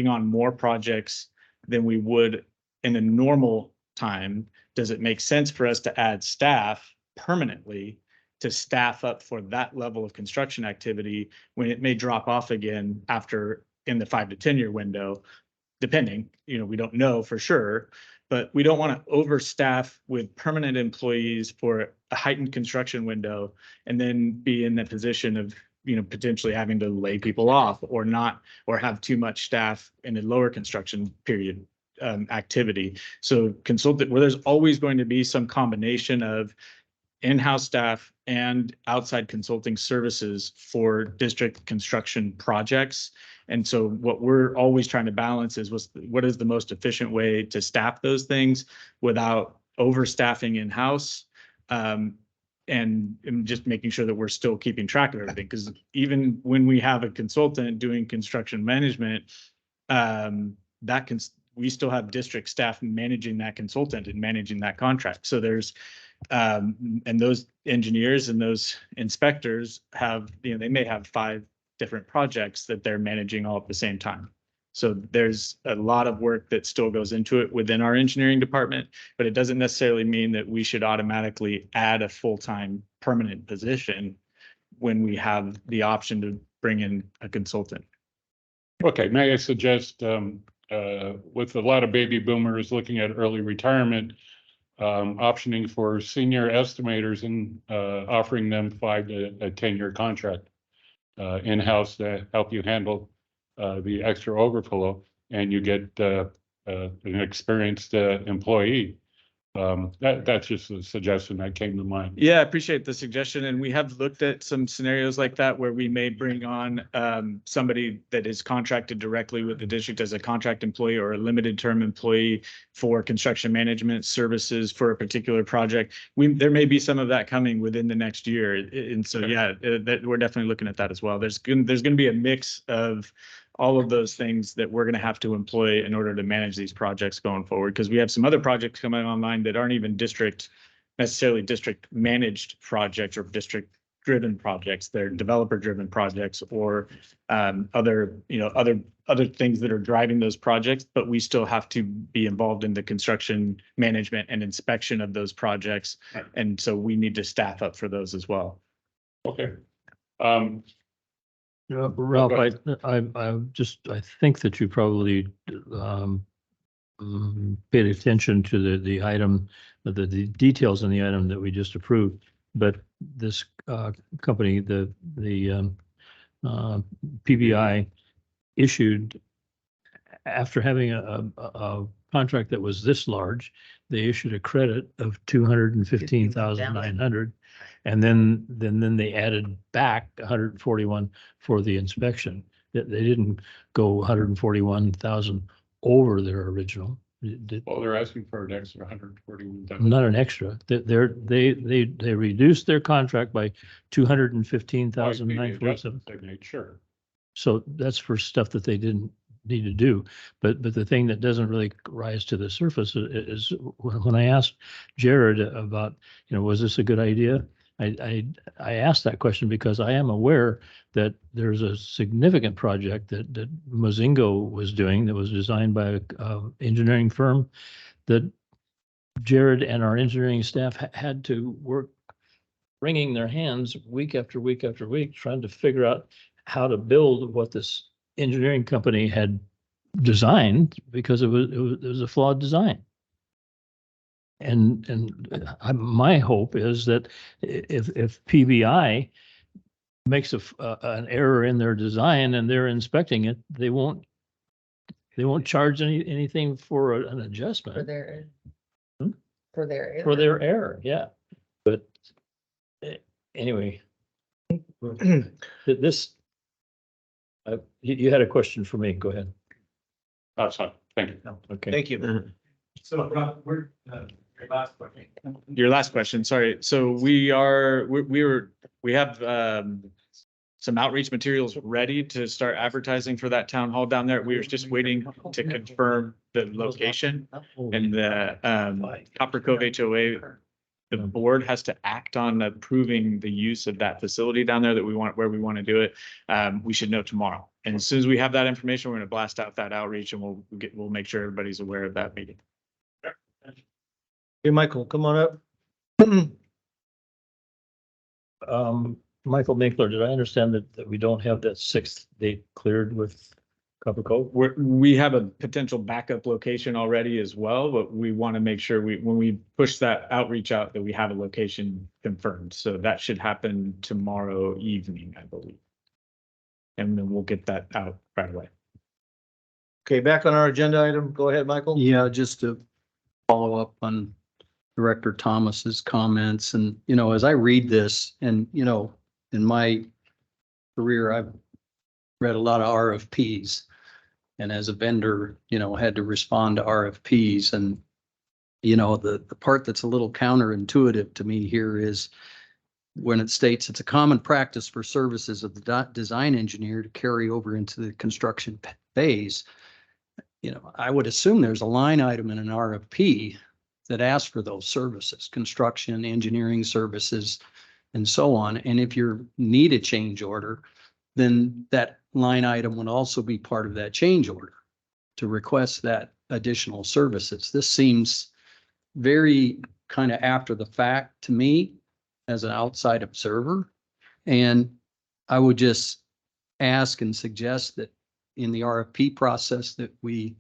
S5: on more projects than we would in a normal time, does it make sense for us to add staff permanently to staff up for that level of construction activity when it may drop off again after in the 5 to 10 year window, depending, we don't know for sure, but we don't want to overstaff with permanent employees for a heightened construction window and then be in the position of, potentially having to lay people off or have too much staff in a lower construction period activity. So consultant, where there's always going to be some combination of in-house staff and outside consulting services for district construction projects. And so what we're always trying to balance is what is the most efficient way to staff those things without overstaffing in-house, and just making sure that we're still keeping track of everything. Because even when we have a consultant doing construction management, we still have district staff managing that consultant and managing that contract. So there's and those engineers and those inspectors have, they may have 5 different projects that they're managing all at the same time. So there's a lot of work that still goes into it within our engineering department, but it doesn't necessarily mean that we should automatically add a full-time permanent position when we have the option to bring in a consultant.
S17: Okay, may I suggest, with a lot of baby boomers looking at early retirement, optioning for senior estimators and offering them 5 to a 10-year contract in-house to help you handle the extra overflow, and you get an experienced employee. That's just a suggestion that came to mind.
S5: Yeah, I appreciate the suggestion. And we have looked at some scenarios like that where we may bring on somebody that is contracted directly with the district as a contract employee or a limited term employee for construction management services for a particular project. There may be some of that coming within the next year. And so, yeah, we're definitely looking at that as well. There's going to be a mix of all of those things that we're going to have to employ in order to manage these projects going forward, because we have some other projects coming online that aren't even necessarily district managed projects or district driven projects. They're developer driven projects or other things that are driving those projects, but we still have to be involved in the construction management and inspection of those projects. And so we need to staff up for those as well.
S17: Okay.
S7: Ralph, I think that you probably paid attention to the item, the details in the item that we just approved. But this company, the PBI issued, after having a contract that was this large, they issued a credit of 215,900. And then they added back 141 for the inspection. They didn't go 141,000 over their original.
S17: Well, they're asking for an extra 141,000.
S7: Not an extra. They reduced their contract by 215,947.
S17: They made sure.
S7: So that's for stuff that they didn't need to do. But the thing that doesn't really rise to the surface is when I asked Jared about, was this a good idea? I asked that question because I am aware that there's a significant project that Mozingo was doing that was designed by an engineering firm that Jared and our engineering staff had to work wringing their hands week after week after week, trying to figure out how to build what this engineering company had designed, because it was a flawed design. And my hope is that if PBI makes an error in their design and they're inspecting it, they won't charge anything for an adjustment
S4: For their
S7: error. Yeah, but anyway, this you had a question for me. Go ahead.
S17: That's fine. Thank you.
S7: Okay.
S5: Thank you.
S8: So we're, your last question.
S5: Your last question, sorry. So we have some outreach materials ready to start advertising for that town hall down there. We were just waiting to confirm the location and the Copper Cove HOA. The board has to act on approving the use of that facility down there where we want to do it. We should know tomorrow. And as soon as we have that information, we're going to blast out that outreach and we'll make sure everybody's aware of that meeting.
S1: Hey, Michael, come on up.
S7: Michael Minkler, did I understand that we don't have that 6th date cleared with Copper Cove?
S5: We have a potential backup location already as well, but we want to make sure when we push that outreach out that we have a location confirmed. So that should happen tomorrow evening, I believe. And then we'll get that out right away.
S1: Okay, back on our agenda item. Go ahead, Michael.
S18: Yeah, just to follow up on Director Thomas's comments, and as I read this, and in my career, I've read a lot of RFPs, and as a vendor, had to respond to RFPs, and the part that's a little counterintuitive to me here is when it states it's a common practice for services of the design engineer to carry over into the construction phase. I would assume there's a line item in an RFP that asks for those services, construction, engineering services, and so on. And if you need a change order, then that line item would also be part of that change order. to request that additional services. This seems very kind of after the fact to me as an outside observer. And I would just ask and suggest that in the RFP process that we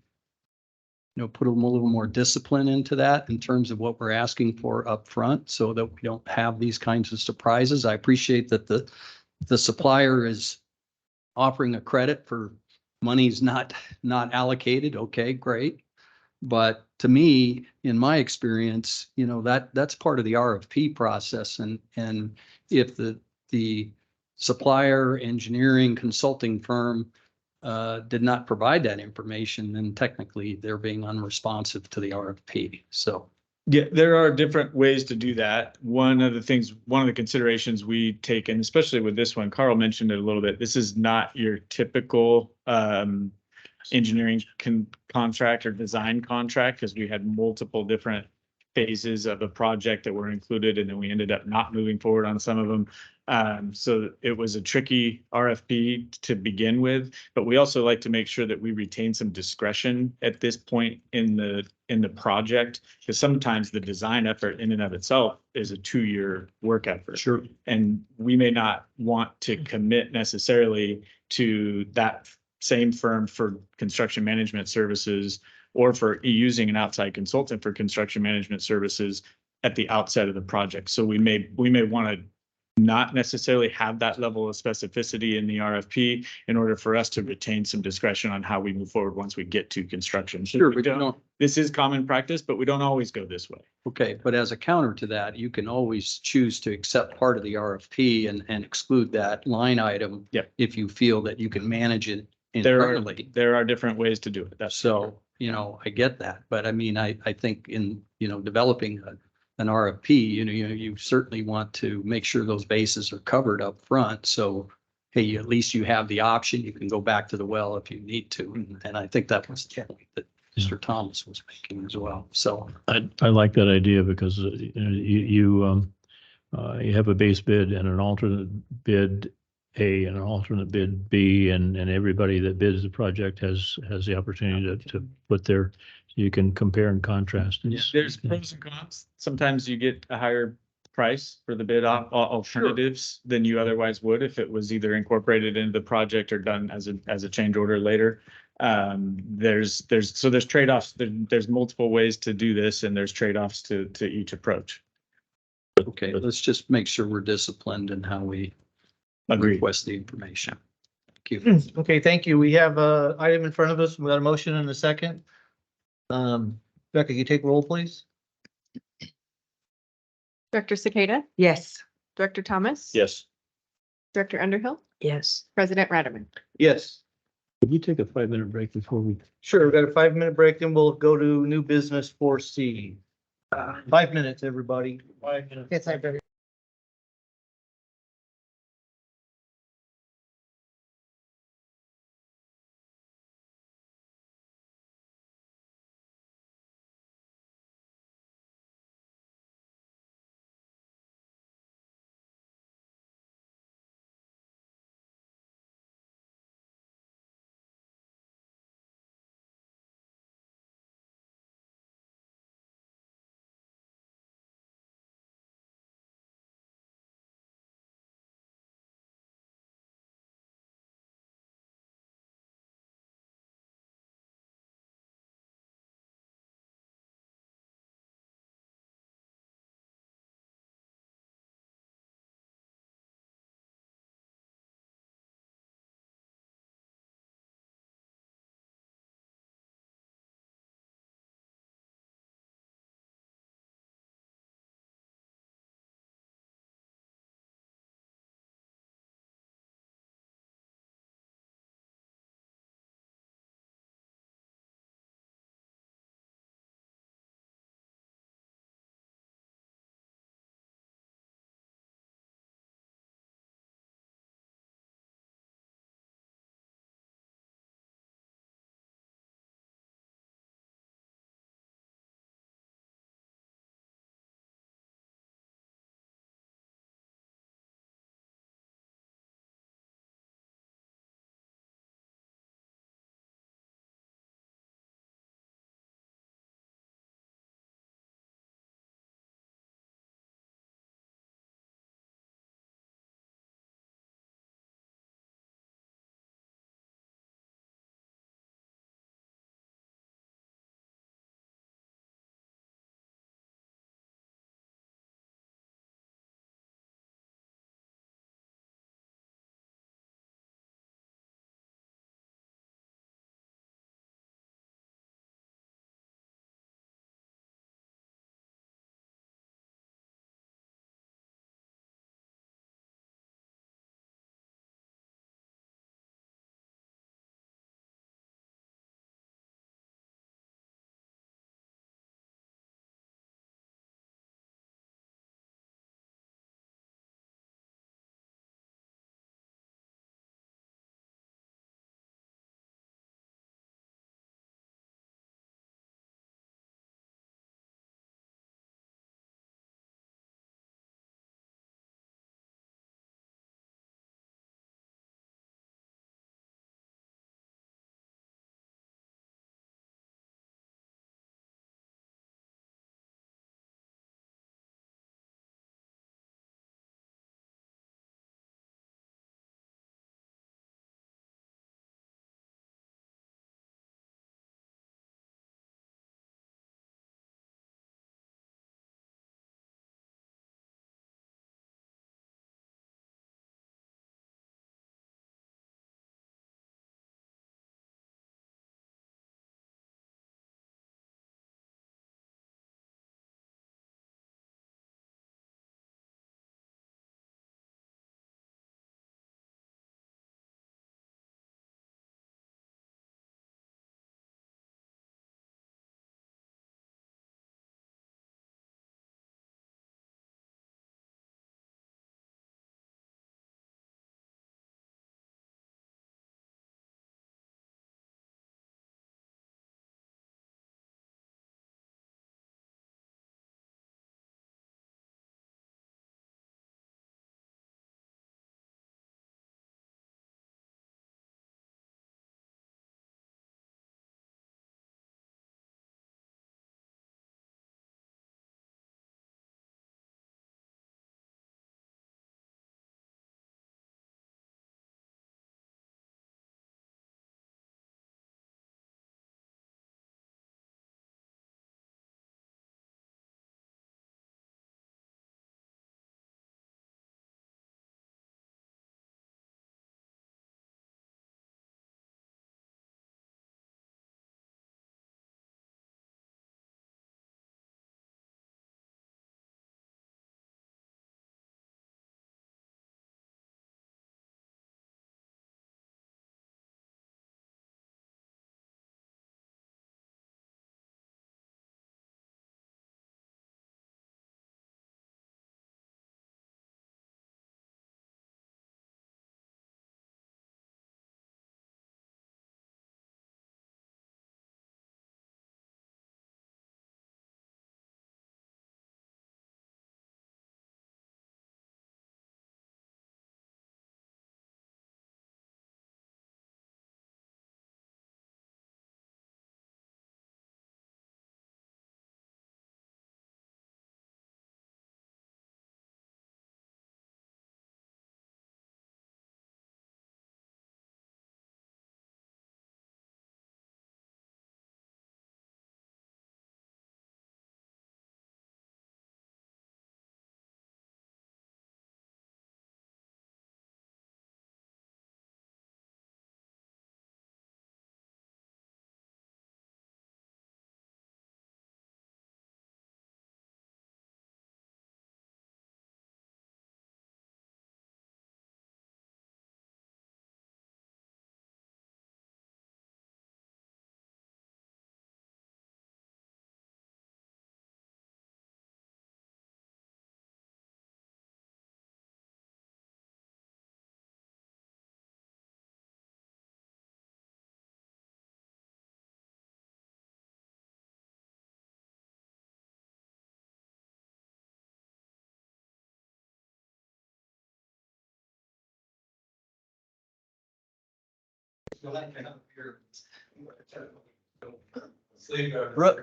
S18: put a little more discipline into that in terms of what we're asking for up front, so that we don't have these kinds of surprises. I appreciate that the supplier is offering a credit for money's not allocated. Okay, great. But to me, in my experience, that's part of the RFP process. And if the supplier, engineering, consulting firm did not provide that information, then technically they're being unresponsive to the RFP. So.
S5: Yeah, there are different ways to do that. One of the considerations we take, and especially with this one, Carl mentioned it a little bit, this is not your typical engineering contract or design contract, because we had multiple different phases of a project that were included, and then we ended up not moving forward on some of them. So it was a tricky RFP to begin with, but we also like to make sure that we retain some discretion at this point in the project, because sometimes the design effort in and of itself is a 2-year work effort.
S18: Sure.
S5: And we may not want to commit necessarily to that same firm for construction management services, or for using an outside consultant for construction management services at the outset of the project. So we may want to not necessarily have that level of specificity in the RFP in order for us to retain some discretion on how we move forward once we get to construction.
S18: Sure, but
S5: this is common practice, but we don't always go this way.
S18: Okay, but as a counter to that, you can always choose to accept part of the RFP and exclude that line item.
S5: Yep.
S18: If you feel that you can manage it internally.
S5: There are different ways to do it. That's
S18: So, I get that, but I mean, I think in, developing an RFP, you certainly want to make sure those bases are covered up front. So, hey, at least you have the option. You can go back to the well if you need to. And I think that was the point that Mr. Thomas was making as well. So.
S7: I like that idea because you have a base bid and an alternate bid A and an alternate bid B, and everybody that bids the project has the opportunity to put their, you can compare and contrast.
S5: There's pros and cons. Sometimes you get a higher price for the bid alternatives than you otherwise would if it was either incorporated into the project or done as a change order later. There's trade-offs. There's multiple ways to do this, and there's trade-offs to each approach.
S18: Okay, let's just make sure we're disciplined in how we request the information. Thank you.
S1: Okay, thank you. We have a item in front of us. We got a motion and a second. Becca, can you take roll, please?
S2: Director Cicada,
S12: Yes.
S2: Director Thomas.
S5: Yes.
S2: Director Underhill,
S12: Yes.
S2: President Rademan.
S1: Yes.
S7: Could we take a 5-minute break before we?
S1: Sure, we've got a 5-minute break, then we'll go to new business 4C. 5 minutes, everybody. 5 minutes.
S4: Yes, I better.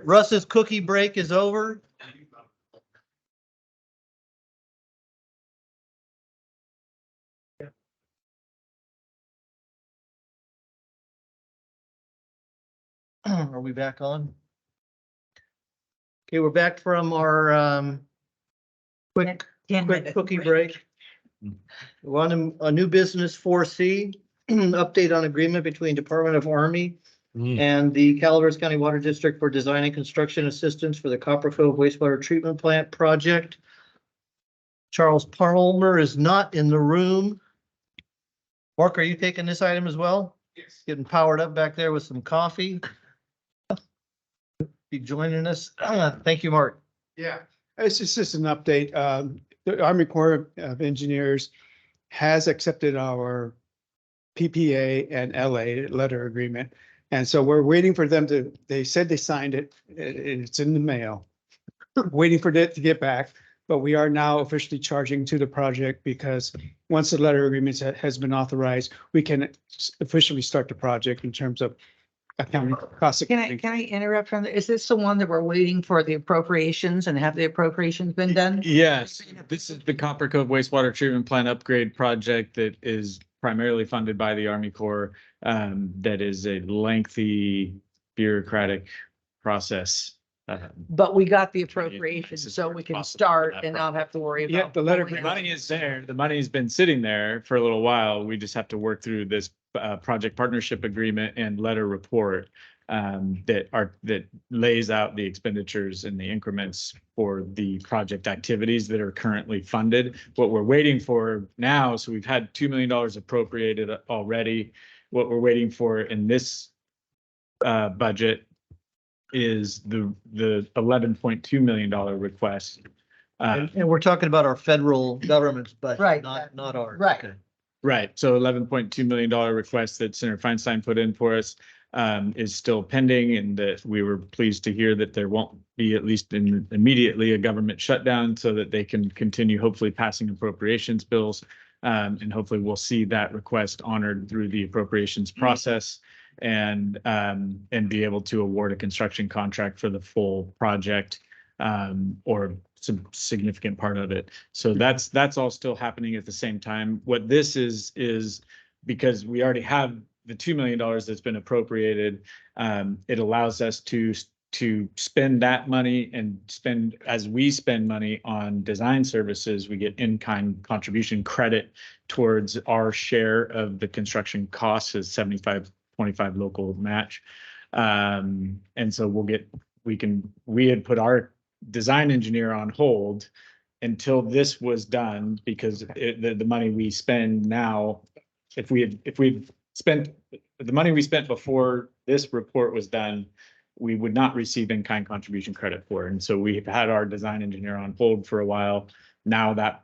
S1: Russ's cookie break is over. Are we back on? Okay, we're back from our quick
S12: 10 minute
S1: cookie break. We're on a new business 4C, update on agreement between Department of Army and the Calaveras County Water District for design and construction assistance for the Copper Cove wastewater treatment plant project. Charles Palmer is not in the room. Mark, are you taking this item as well? Yes. Getting powered up back there with some coffee. Be joining us. Thank you, Mark.
S9: Yeah, it's just an update. The Army Corps of Engineers has accepted our PPA and LA letter agreement. And so we're waiting for them to, they said they signed it, it's in the mail. Waiting for it to get back, but we are now officially charging to the project because once the letter agreement has been authorized, we can officially start the project in terms of accounting costs.
S4: Can I interrupt from, is this the one that we're waiting for the appropriations and have the appropriations been done?
S5: Yes, this is the Copper Cove wastewater treatment plant upgrade project that is primarily funded by the Army Corps. That is a lengthy bureaucratic process.
S12: But we got the appropriations, so we can start and not have to worry
S9: Yeah,
S12: about.
S9: the letter.
S5: The money is there. The money's been sitting there for a little while. We just have to work through this project partnership agreement and letter report that lays out the expenditures and the increments for the project activities that are currently funded. What we're waiting for now, so we've had $2 million appropriated already. What we're waiting for in this budget is the $11.2 million request.
S1: And we're talking about our federal government's budget,
S12: Right.
S1: not ours.
S12: Right.
S1: Okay.
S5: Right, so $11.2 million request that Senator Feinstein put in for us is still pending, and that we were pleased to hear that there won't be, at least immediately, a government shutdown so that they can continue hopefully passing appropriations bills. And hopefully we'll see that request honored through the appropriations process and be able to award a construction contract for the full project or some significant part of it. So that's all still happening at the same time. What this is because we already have the $2 million that's been appropriated, it allows us to spend that money and spend, as we spend money on design services, we get in-kind contribution credit towards our share of the construction costs as 75-25 local match. And so we had put our design engineer on hold until this was done, because the money we spend now, if we'd spent the money we spent before this report was done, we would not receive in-kind contribution credit for it. And so we've had our design engineer on hold for a while. Now that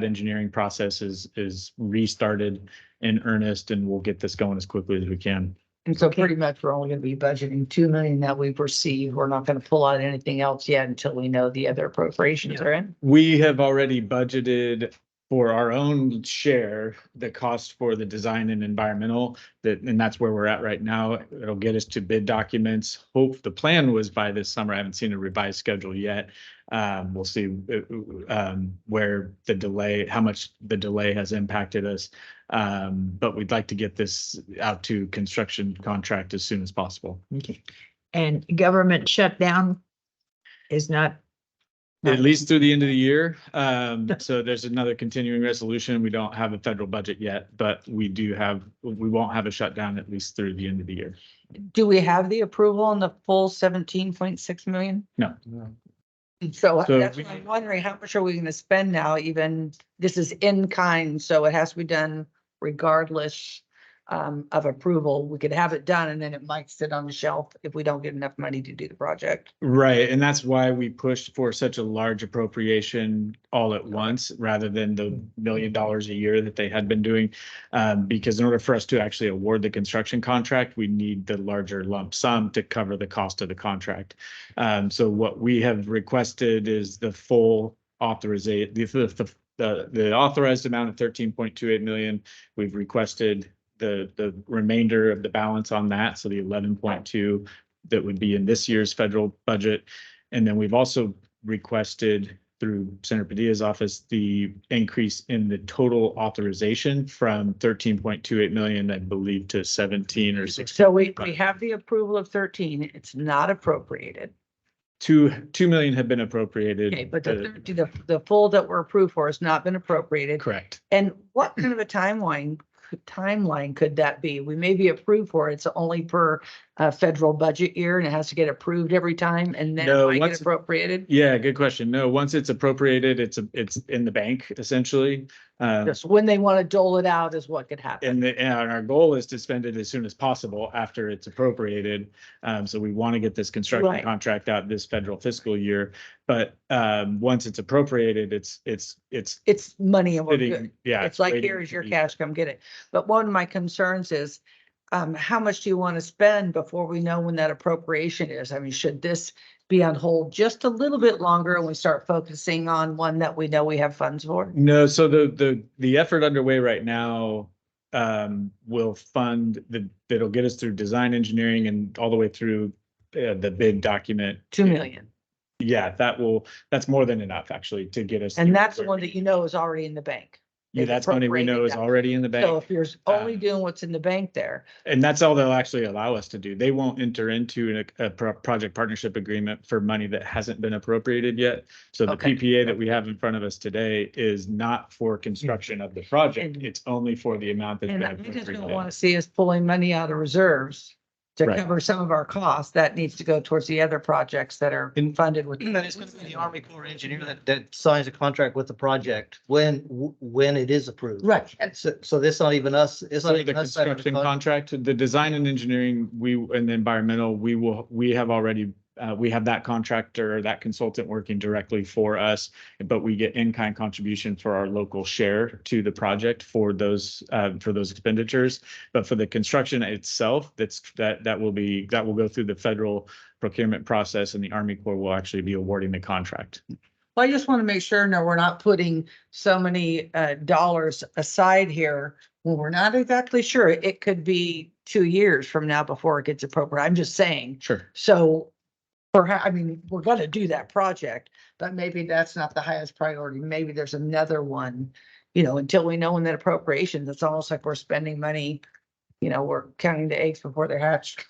S5: engineering process is restarted in earnest, and we'll get this going as quickly as we can.
S12: And so pretty much we're only gonna be budgeting 2 million that we've received. We're not gonna pull out anything else yet until we know the other appropriations are in.
S5: We have already budgeted for our own share, the cost for the design and environmental, and that's where we're at right now. It'll get us to bid documents. The plan was by this summer. I haven't seen a revised schedule yet. We'll see where the delay, how much the delay has impacted us. But we'd like to get this out to construction contract as soon as possible.
S12: Okay. And government shutdown is not.
S5: At least through the end of the year. So there's another continuing resolution. We don't have a federal budget yet, but we won't have a shutdown at least through the end of the year.
S12: Do we have the approval on the full 17.6 million?
S5: No.
S12: So
S5: So
S12: that's what I'm wondering, how much are we gonna spend now? Even this is in kind, so it has to be done regardless of approval. We could have it done and then it might sit on the shelf if we don't get enough money to do the project.
S5: Right, and that's why we pushed for such a large appropriation all at once, rather than the $1 million a year that they had been doing. Because in order for us to actually award the construction contract, we need the larger lump sum to cover the cost of the contract. So what we have requested is the full authorization, the authorized amount of 13.28 million. We've requested the remainder of the balance on that. So the 11.2 that would be in this year's federal budget. And then we've also requested through Senator Padilla's office, the increase in the total authorization from 13.28 million, I believe, to 17 or 16.
S12: So we have the approval of 13. It's not appropriated.
S5: 2 million have been appropriated.
S12: Okay, but the full that we're approved for has not been appropriated.
S5: Correct.
S12: And what kind of a timeline could that be? We may be approved for it. It's only per federal budget year and it has to get approved every time and then
S5: No,
S12: it might
S5: once-
S12: get appropriated.
S5: Yeah, good question. No, once it's appropriated, it's in the bank essentially.
S12: Just when they want to dole it out is what could happen.
S5: And our goal is to spend it as soon as possible after it's appropriated. So we want to get this construction
S12: Right.
S5: contract out this federal fiscal year. But once it's appropriated, it's
S12: Money and we're
S5: sitting-
S12: good.
S5: yeah.
S12: It's like,
S5: waiting
S12: here's
S5: to
S12: your
S5: be-
S12: cash, come get it. But one of my concerns is, how much do you want to spend before we know when that appropriation is? I mean, should this be on hold just a little bit longer and we start focusing on one that we know we have funds for?
S5: No, so the effort underway right now will fund that'll get us through design engineering and all the way through the bid document.
S12: 2 million.
S5: Yeah, that's more than enough actually to get us.
S12: And
S5: through
S12: that's the
S5: where
S12: one
S5: we-
S12: that you know is already in the bank.
S5: Yeah,
S12: They've
S5: that's money we know is
S12: appropriated that.
S5: already in the
S12: So
S5: bank.
S12: if you're only doing what's in the bank there,
S5: And that's all they'll actually allow us to do. They won't enter into a project partnership agreement for money that hasn't been appropriated yet. So the
S12: Okay.
S5: PPA that we have in front of us today is not for construction of the project.
S12: And-
S5: It's only for the amount that's
S12: and
S5: been
S12: I just don't
S5: appropriated.
S12: want to see us pulling money out of reserves to
S5: Right.
S12: cover some of our costs. That needs to go towards the other projects that are funded with.
S1: And it's going to be the Army Corps engineer that signs a contract with the project when it is approved.
S12: Right.
S1: So this not even us, it's
S5: So
S1: not
S5: the
S1: even us. signing the
S5: construction contract, the design and engineering, and the environmental, we have already, we have that contractor, or that consultant working directly for us, but we get in-kind contribution for our local share to the project for those expenditures. But for the construction itself, that will go through the federal procurement process, and the Army Corps will actually be awarding the contract.
S12: Well, I just want to make sure, no, we're not putting so many dollars aside here when we're not exactly sure. It could be 2 years from now before it gets appropriate. I'm just saying.
S5: Sure.
S12: So perhaps, I mean, we're gonna do that project, but maybe that's not the highest priority. Maybe there's another one, until we know when that appropriations, it's almost like we're spending money. We're counting the eggs before they're hatched.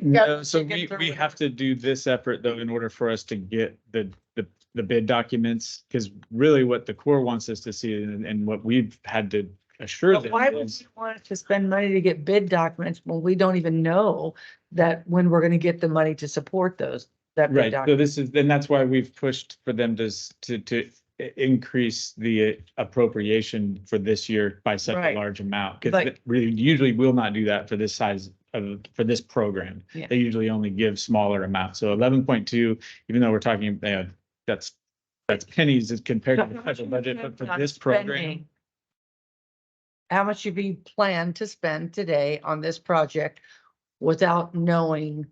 S5: No, so we have to do this effort though, in order for us to get the bid documents, because really what the Corps wants us to see and what we've had to assure
S12: But
S5: them
S12: why would
S5: is.
S12: we want to spend money to get bid documents when we don't even know that when we're gonna get the money to support that bid
S5: Right, so
S12: document?
S5: and that's why we've pushed for them to increase the appropriation for this year by such a
S12: Right.
S5: large amount. Because
S12: But-
S5: we usually will not do that for this size for this program.
S12: Yeah.
S5: They usually only give smaller amounts. So 11.2, even though we're talking, that's pennies as compared
S12: So
S5: to the
S12: how much
S5: federal
S12: you
S5: budget,
S12: plan
S5: but for
S12: on
S5: this program.
S12: spending? How much have you planned to spend today on this project without knowing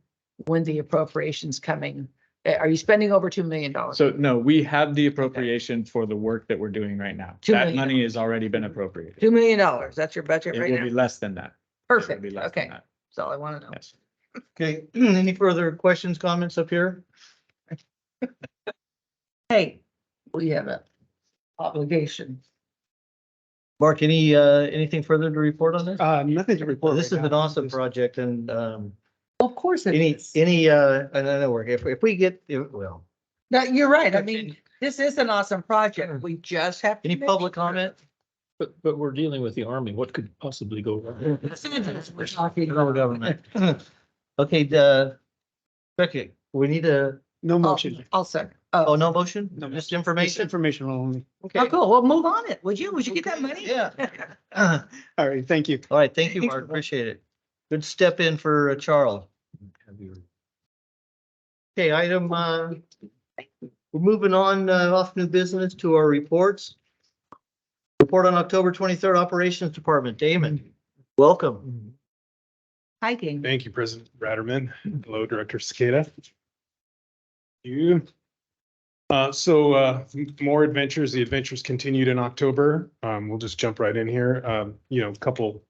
S12: when the appropriation's coming? Are you spending over $2 million?
S5: So no, we have the appropriation for the work that we're doing right now.
S12: $2
S5: That
S12: million.
S5: money has already been appropriated.
S12: $2 million, that's your budget
S5: It
S12: right
S5: will be
S12: now?
S5: less than that. It will
S12: Perfect,
S5: be less than
S12: okay,
S5: that.
S12: that's all I want to know.
S5: Yes.
S1: Okay, any further questions, comments up here?
S12: Hey, we have a obligation.
S1: Mark, anything further to report on this?
S9: Nothing to
S1: Well,
S9: report.
S1: this is
S9: right
S1: an
S9: now.
S1: awesome
S9: Just-
S1: project and,
S12: Of course it is.
S1: another work, if we get, well,
S12: No, you're right. I mean, this is an awesome project. We just have. to
S1: any
S12: make
S1: public
S12: sure.
S1: comment?
S7: But we're dealing with the Army. What could possibly go wrong?
S12: We're talking
S1: Federal
S12: about.
S1: government. Okay, Becky, we need a,
S9: No motion.
S12: I'll second.
S1: oh, no motion?
S9: No,
S1: Just
S9: Just
S1: information?
S9: information only.
S1: Okay.
S12: Oh, cool. Well, move on it. Would you get that money?
S1: Yeah.
S9: All right, thank you.
S1: All right, thank you, Mark, appreciate it. Good step in for Charles. Okay, we're moving on, off new business to our reports. Report on October 23rd, Operations Department, Damon, welcome.
S12: Hiking.
S14: Thank you, President Ratterman. Hello, Director Cicada. You. More adventures. The adventures continued in October. We'll just jump right in here. A couple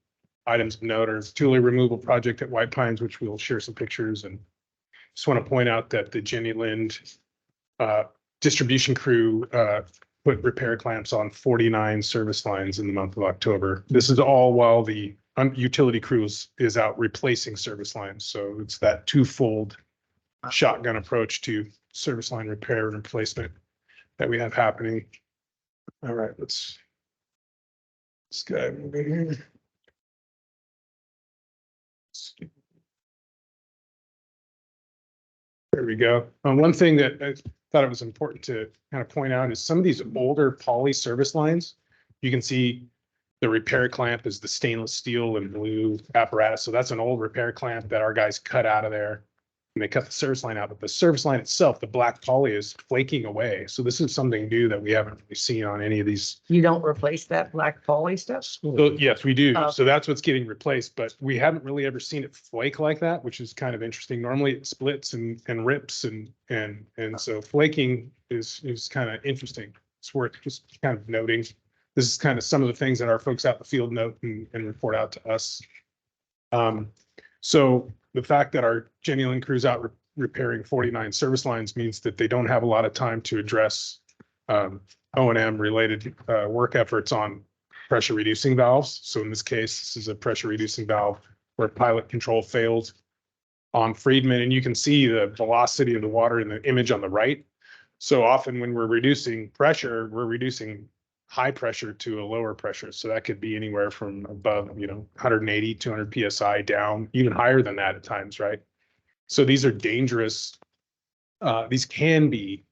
S14: items of note are tule removal project at White Pines, which we'll share some pictures, and just want to point out that the Jenny Lind distribution crew put repair clamps on 49 service lines in the month of October. This is all while the utility crews is out replacing service lines. So it's that twofold shotgun approach to service line repair and replacement that we have happening. All right, let's go ahead and move in here. There we go. One thing that I thought it was important to kind of point out is some of these older poly service lines, you can see the repair clamp is the stainless steel and blue apparatus. So that's an old repair clamp that our guys cut out of there. And they cut the service line out, but the service line itself, the black poly, is flaking away. So this is something new that we haven't really seen on any of these.
S12: You don't replace that black poly stuff?
S14: So, yes, we do.
S12: Oh.
S14: So that's what's getting replaced, but we haven't really ever seen it flake like that, which is kind of interesting. Normally it splits and rips and so flaking is kind of interesting. It's worth just kind of noting. This is kind of some of the things that our folks out in the field note and report out to us. So the fact that our Jenny Lind crew's out repairing 49 service lines means that they don't have a lot of time to address O&M related work efforts on pressure reducing valves. So in this case, this is a pressure reducing valve where pilot control failed on Friedman, and you can see the velocity of the water in the image on the right. So often when we're reducing pressure, we're reducing high pressure to a lower pressure. So that could be anywhere from above, 180, 200 PSI down, even higher than that at times, right? So these are dangerous. These can be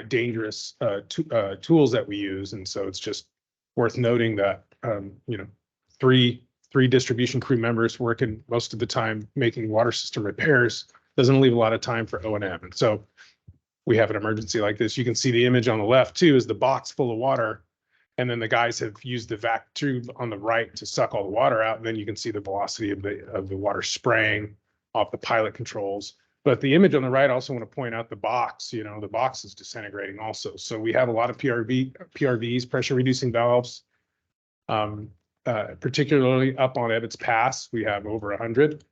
S14: dangerous tools that we use. And so it's just worth noting that, three distribution crew members working most of the time making water system repairs doesn't leave a lot of time for O&M. And so we have an emergency like this. You can see the image on the left too, is the box full of water. And then the guys have used the vac tube on the right to suck all the water out. And then you can see the velocity of the water spraying off the pilot controls. But the image on the right, I also want to point out the box, the box is disintegrating also. So we have a lot of PRVs, pressure reducing valves, particularly up on Ebbets Pass. We have over 100.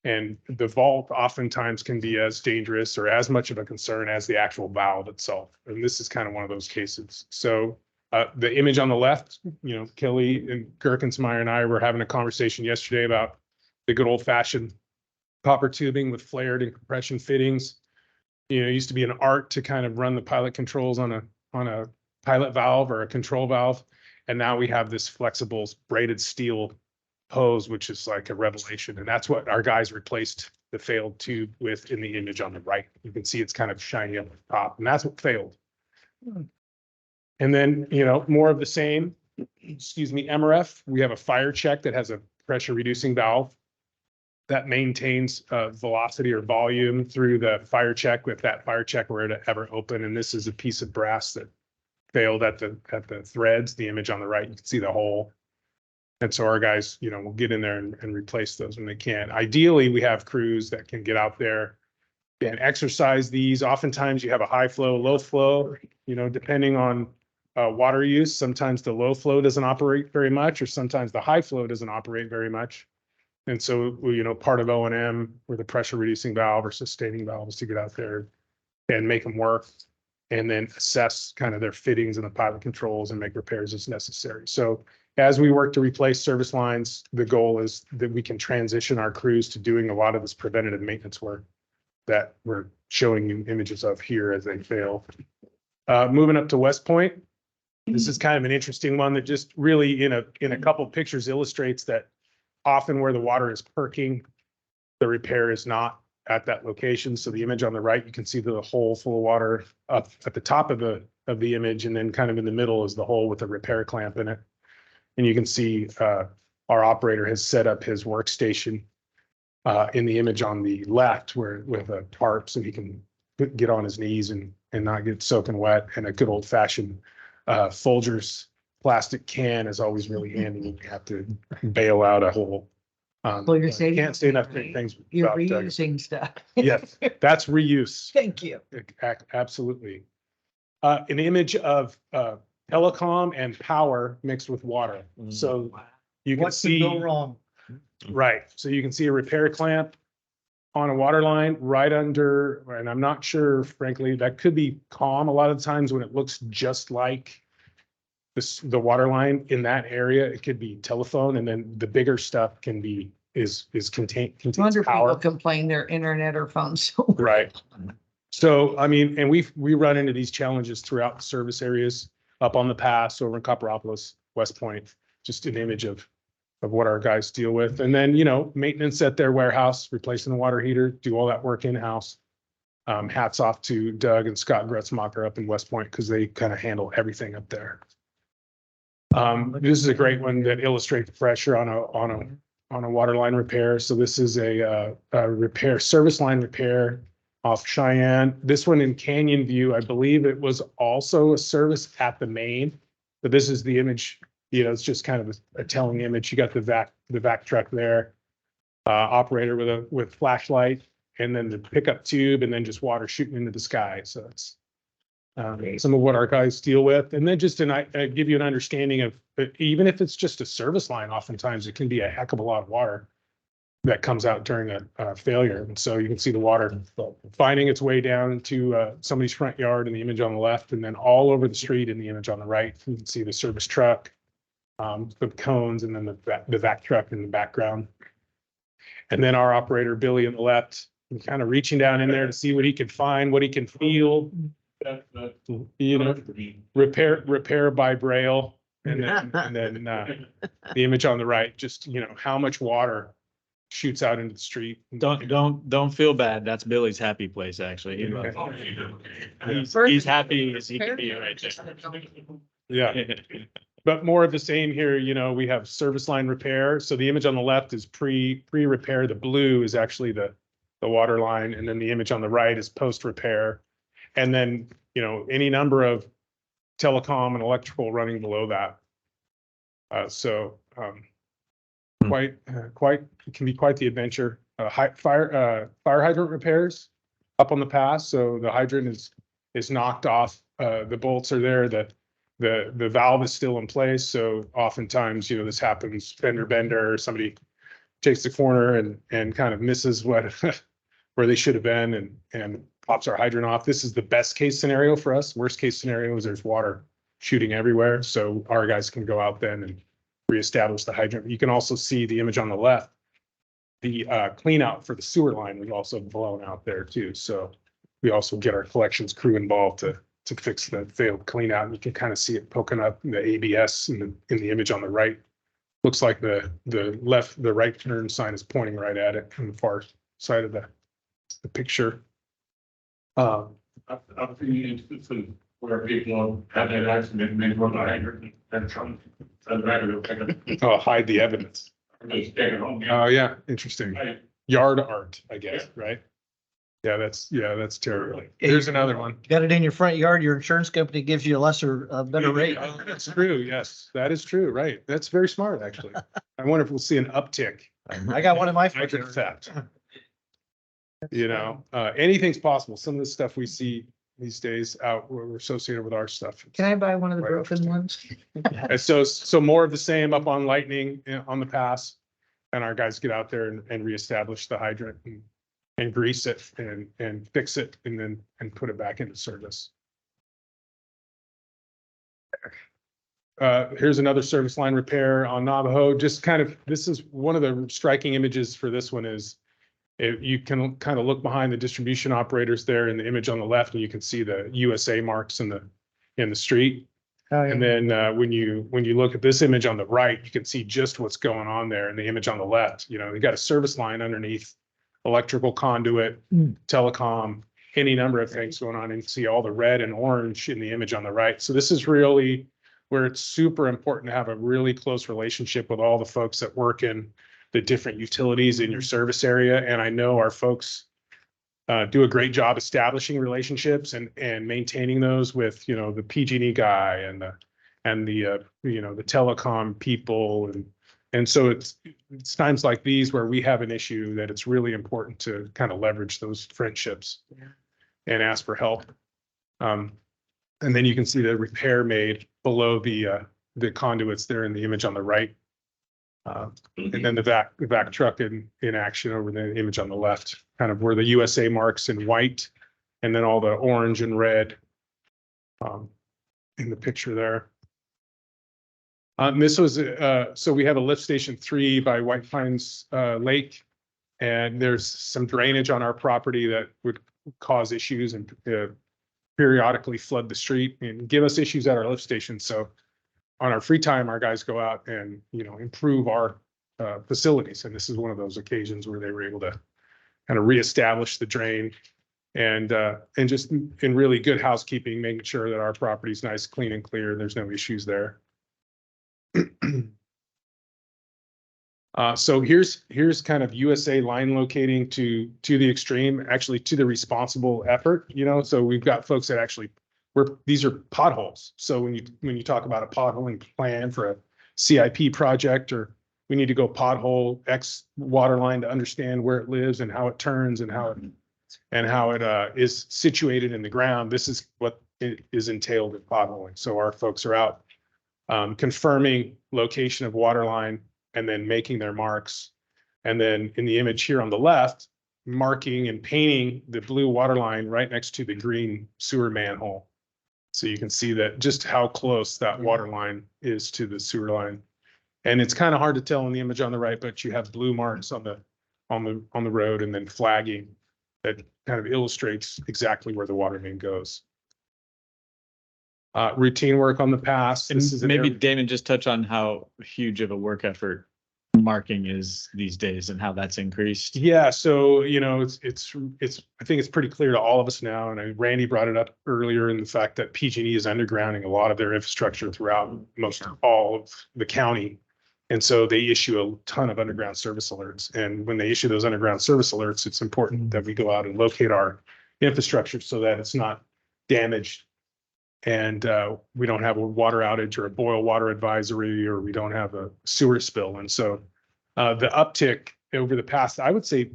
S14: And the vault oftentimes can be as dangerous or as much of a concern as the actual valve itself. And this is kind of one of those cases. So the image on the left, Kelly and Gerkensmeyer and I were having a conversation yesterday about the good old fashioned copper tubing with flared and compression fittings. It used to be an art to kind of run the pilot controls on a pilot valve or a control valve. And now we have this flexible braided steel hose, which is like a revelation. And that's what our guys replaced the failed tube with in the image on the right. You can see it's kind of shiny up the top, and that's what failed. And then, more of the same, MRF, we have a fire check that has a pressure reducing valve that maintains velocity or volume through the fire check if that fire check were to ever open. And this is a piece of brass that failed at the threads. The image on the right, you can see the hole. And so our guys, will get in there and replace those when they can. Ideally, we have crews that can get out there and exercise these. Oftentimes you have a high flow, low flow, depending on water use. Sometimes the low flow doesn't operate very much, or sometimes the high flow doesn't operate very much. And so, part of O&M with a pressure reducing valve or sustaining valves to get out there and make them work, and then assess kind of their fittings and the pilot controls and make repairs as necessary. So as we work to replace service lines, the goal is that we can transition our crews to doing a lot of this preventative maintenance work that we're showing you images of here as they fail. Moving up to West Point. This is kind of an interesting one that just really in a couple of pictures illustrates that often where the water is perking, the repair is not at that location. So the image on the right, you can see the hole full of water up at the top of the image, and then kind of in the middle is the hole with a repair clamp in it. And you can see our operator has set up his workstation in the image on the left with a tarp so he can get on his knees and not get soaking wet. And a good old fashioned Folgers plastic can is always really handy when you have to bail out a hole.
S12: Well, you're saying.
S14: Can't say enough great things.
S12: You're
S14: about,
S12: reusing stuff.
S14: Yes, that's reuse.
S12: Thank you.
S14: Absolutely. An image of telecom and power mixed with water. So You can
S1: What could go
S14: see,
S1: wrong?
S14: right, so you can see a repair clamp on a water line right under, and I'm not sure, frankly, that could be calm a lot of times when it looks just like the water line in that area. It could be telephone, and then the bigger stuff can be, is contains
S4: Wonder if people
S14: power.
S4: complain their internet or phones.
S14: Right. So, I mean, and we run into these challenges throughout the service areas, up on the pass, over in Copperopolis, West Point, just an image of what our guys deal with. And then, you know, maintenance at their warehouse, replacing the water heater, do all that work in-house. Hats off to Doug and Scott Gretzmacher up in West Point, because they kind of handle everything up there. This is a great one that illustrates pressure on a water line repair. So this is a repair, service line repair off Cheyenne. This one in Canyon View, I believe it was also a service at the main, but this is the image. You know, it's just kind of a telling image. You got the vac truck there, operator with flashlight, and then the pickup tube, and then just water shooting into the sky. So it's some of what our guys deal with. And then just give you an understanding of, even if it's just a service line, oftentimes it can be a heck of a lot of water that comes out during a failure. And so you can see the water finding its way down into somebody's front yard in the image on the left, and then all over the street in the image on the right. You can see the service truck, the cones, and then the vac truck in the background. And then our operator, Billy, on the left, kind of reaching down in there to see what he can find, what he can feel. You know, repair by braille. And then the image on the right, just, you know, how much water shoots out into the street.
S5: Don't feel bad. That's Billy's happy place, actually. He's happy as he can be right there.
S14: Yeah. But more of the same here. You know, we have service line repair. So the image on the left is pre-repair. The blue is actually the water line. And then the image on the right is post-repair. And then, you know, any number of telecom and electrical running below that. It can be quite the adventure. Fire hydrant repairs up on the pass. So the hydrant is knocked off. The bolts are there. The valve is still in place. So oftentimes, you know, this happens, fender bender, somebody takes the corner and kind of misses where they should have been and pops our hydrant off. This is the best case scenario for us. Worst case scenario is there's water shooting everywhere. So our guys can go out then and reestablish the hydrant. You can also see the image on the left. The clean out for the sewer line was also blown out there too. So we also get our collections crew involved to fix the failed clean out. And you can kind of see it poking up in the ABS in the image on the right. Looks like the right turn sign is pointing right at it on the far side of the picture.
S17: I've seen instances where people have had accident, maybe one hydrant and some,
S14: hide the evidence.
S17: Just take it home.
S14: Oh, yeah, interesting. Yard art, I guess, right? Yeah, that's terrible. Here's another one.
S1: You got it in your front yard, your insurance company gives you a better rate.
S14: That's true. Yes, that is true. Right. That's very smart, actually. I wonder if we'll see an uptick.
S1: I got one in my front
S14: Hydrant
S1: yard.
S14: theft. You know, anything's possible. Some of the stuff we see these days out, we're associated with our stuff.
S4: Can I buy one of the
S14: Right.
S4: broken ones?
S14: And so more of the same up on Lightning on the pass, and our guys get out there and reestablish the hydrant and grease it and fix it and put it back into service. Here's another service line repair on Navajo. Just kind of, this is one of the striking images for this one is you can kind of look behind the distribution operators there in the image on the left, and you can see the USA marks in the street.
S1: Oh, yeah.
S14: And then when you look at this image on the right, you can see just what's going on there in the image on the left. You know, you got a service line underneath, electrical conduit, telecom, any number of things going on, and you see all the red and orange in the image on the right. So this is really where it's super important to have a really close relationship with all the folks that work in the different utilities in your service area. And I know our folks do a great job establishing relationships and maintaining those with, you know, the PG&E guy and the you know, the telecom people. And so it's times like these where we have an issue that it's really important to kind of leverage those friendships and ask for help. And then you can see the repair made below the conduits there in the image on the right. And then the vac truck in action over the image on the left, kind of where the USA marks in white, and then all the orange and red in the picture there. This was, so we have a lift station 3 by White Pines Lake, and there's some drainage on our property that would cause issues and periodically flood the street and give us issues at our lift station. So on our free time, our guys go out and, improve our facilities. And this is one of those occasions where they were able to kind of reestablish the drain and just in really good housekeeping, making sure that our property is nice, clean and clear, and there's no issues there. So here's kind of USA line locating to the extreme, actually to the responsible effort, so we've got folks that actually these are potholes. So when you talk about a potholing plan for a CIP project, or we need to go pothole X water line to understand where it lives and how it turns and how it is situated in the ground, this is what is entailed in potholing. So our folks are out confirming location of water line and then making their marks. And then in the image here on the left, marking and painting the blue water line right next to the green sewer manhole. So you can see that just how close that water line is to the sewer line. And it's kind of hard to tell in the image on the right, but you have blue marks on the road and then flagging that kind of illustrates exactly where the water main goes. Routine work on the pass.
S5: And
S14: This is
S5: maybe Damon, just touch on how huge of a work effort marking is these days and how that's increased.
S14: Yeah, so it's I think it's pretty clear to all of us now, and Randy brought it up earlier in the fact that PG&E is undergrounding a lot of their infrastructure throughout most all of the county. And so they issue a ton of underground service alerts. And when they issue those underground service alerts, it's important that we go out and locate our infrastructure so that it's not damaged. And we don't have a water outage or a boil water advisory, or we don't have a sewer spill. And so the uptick over the past, I would say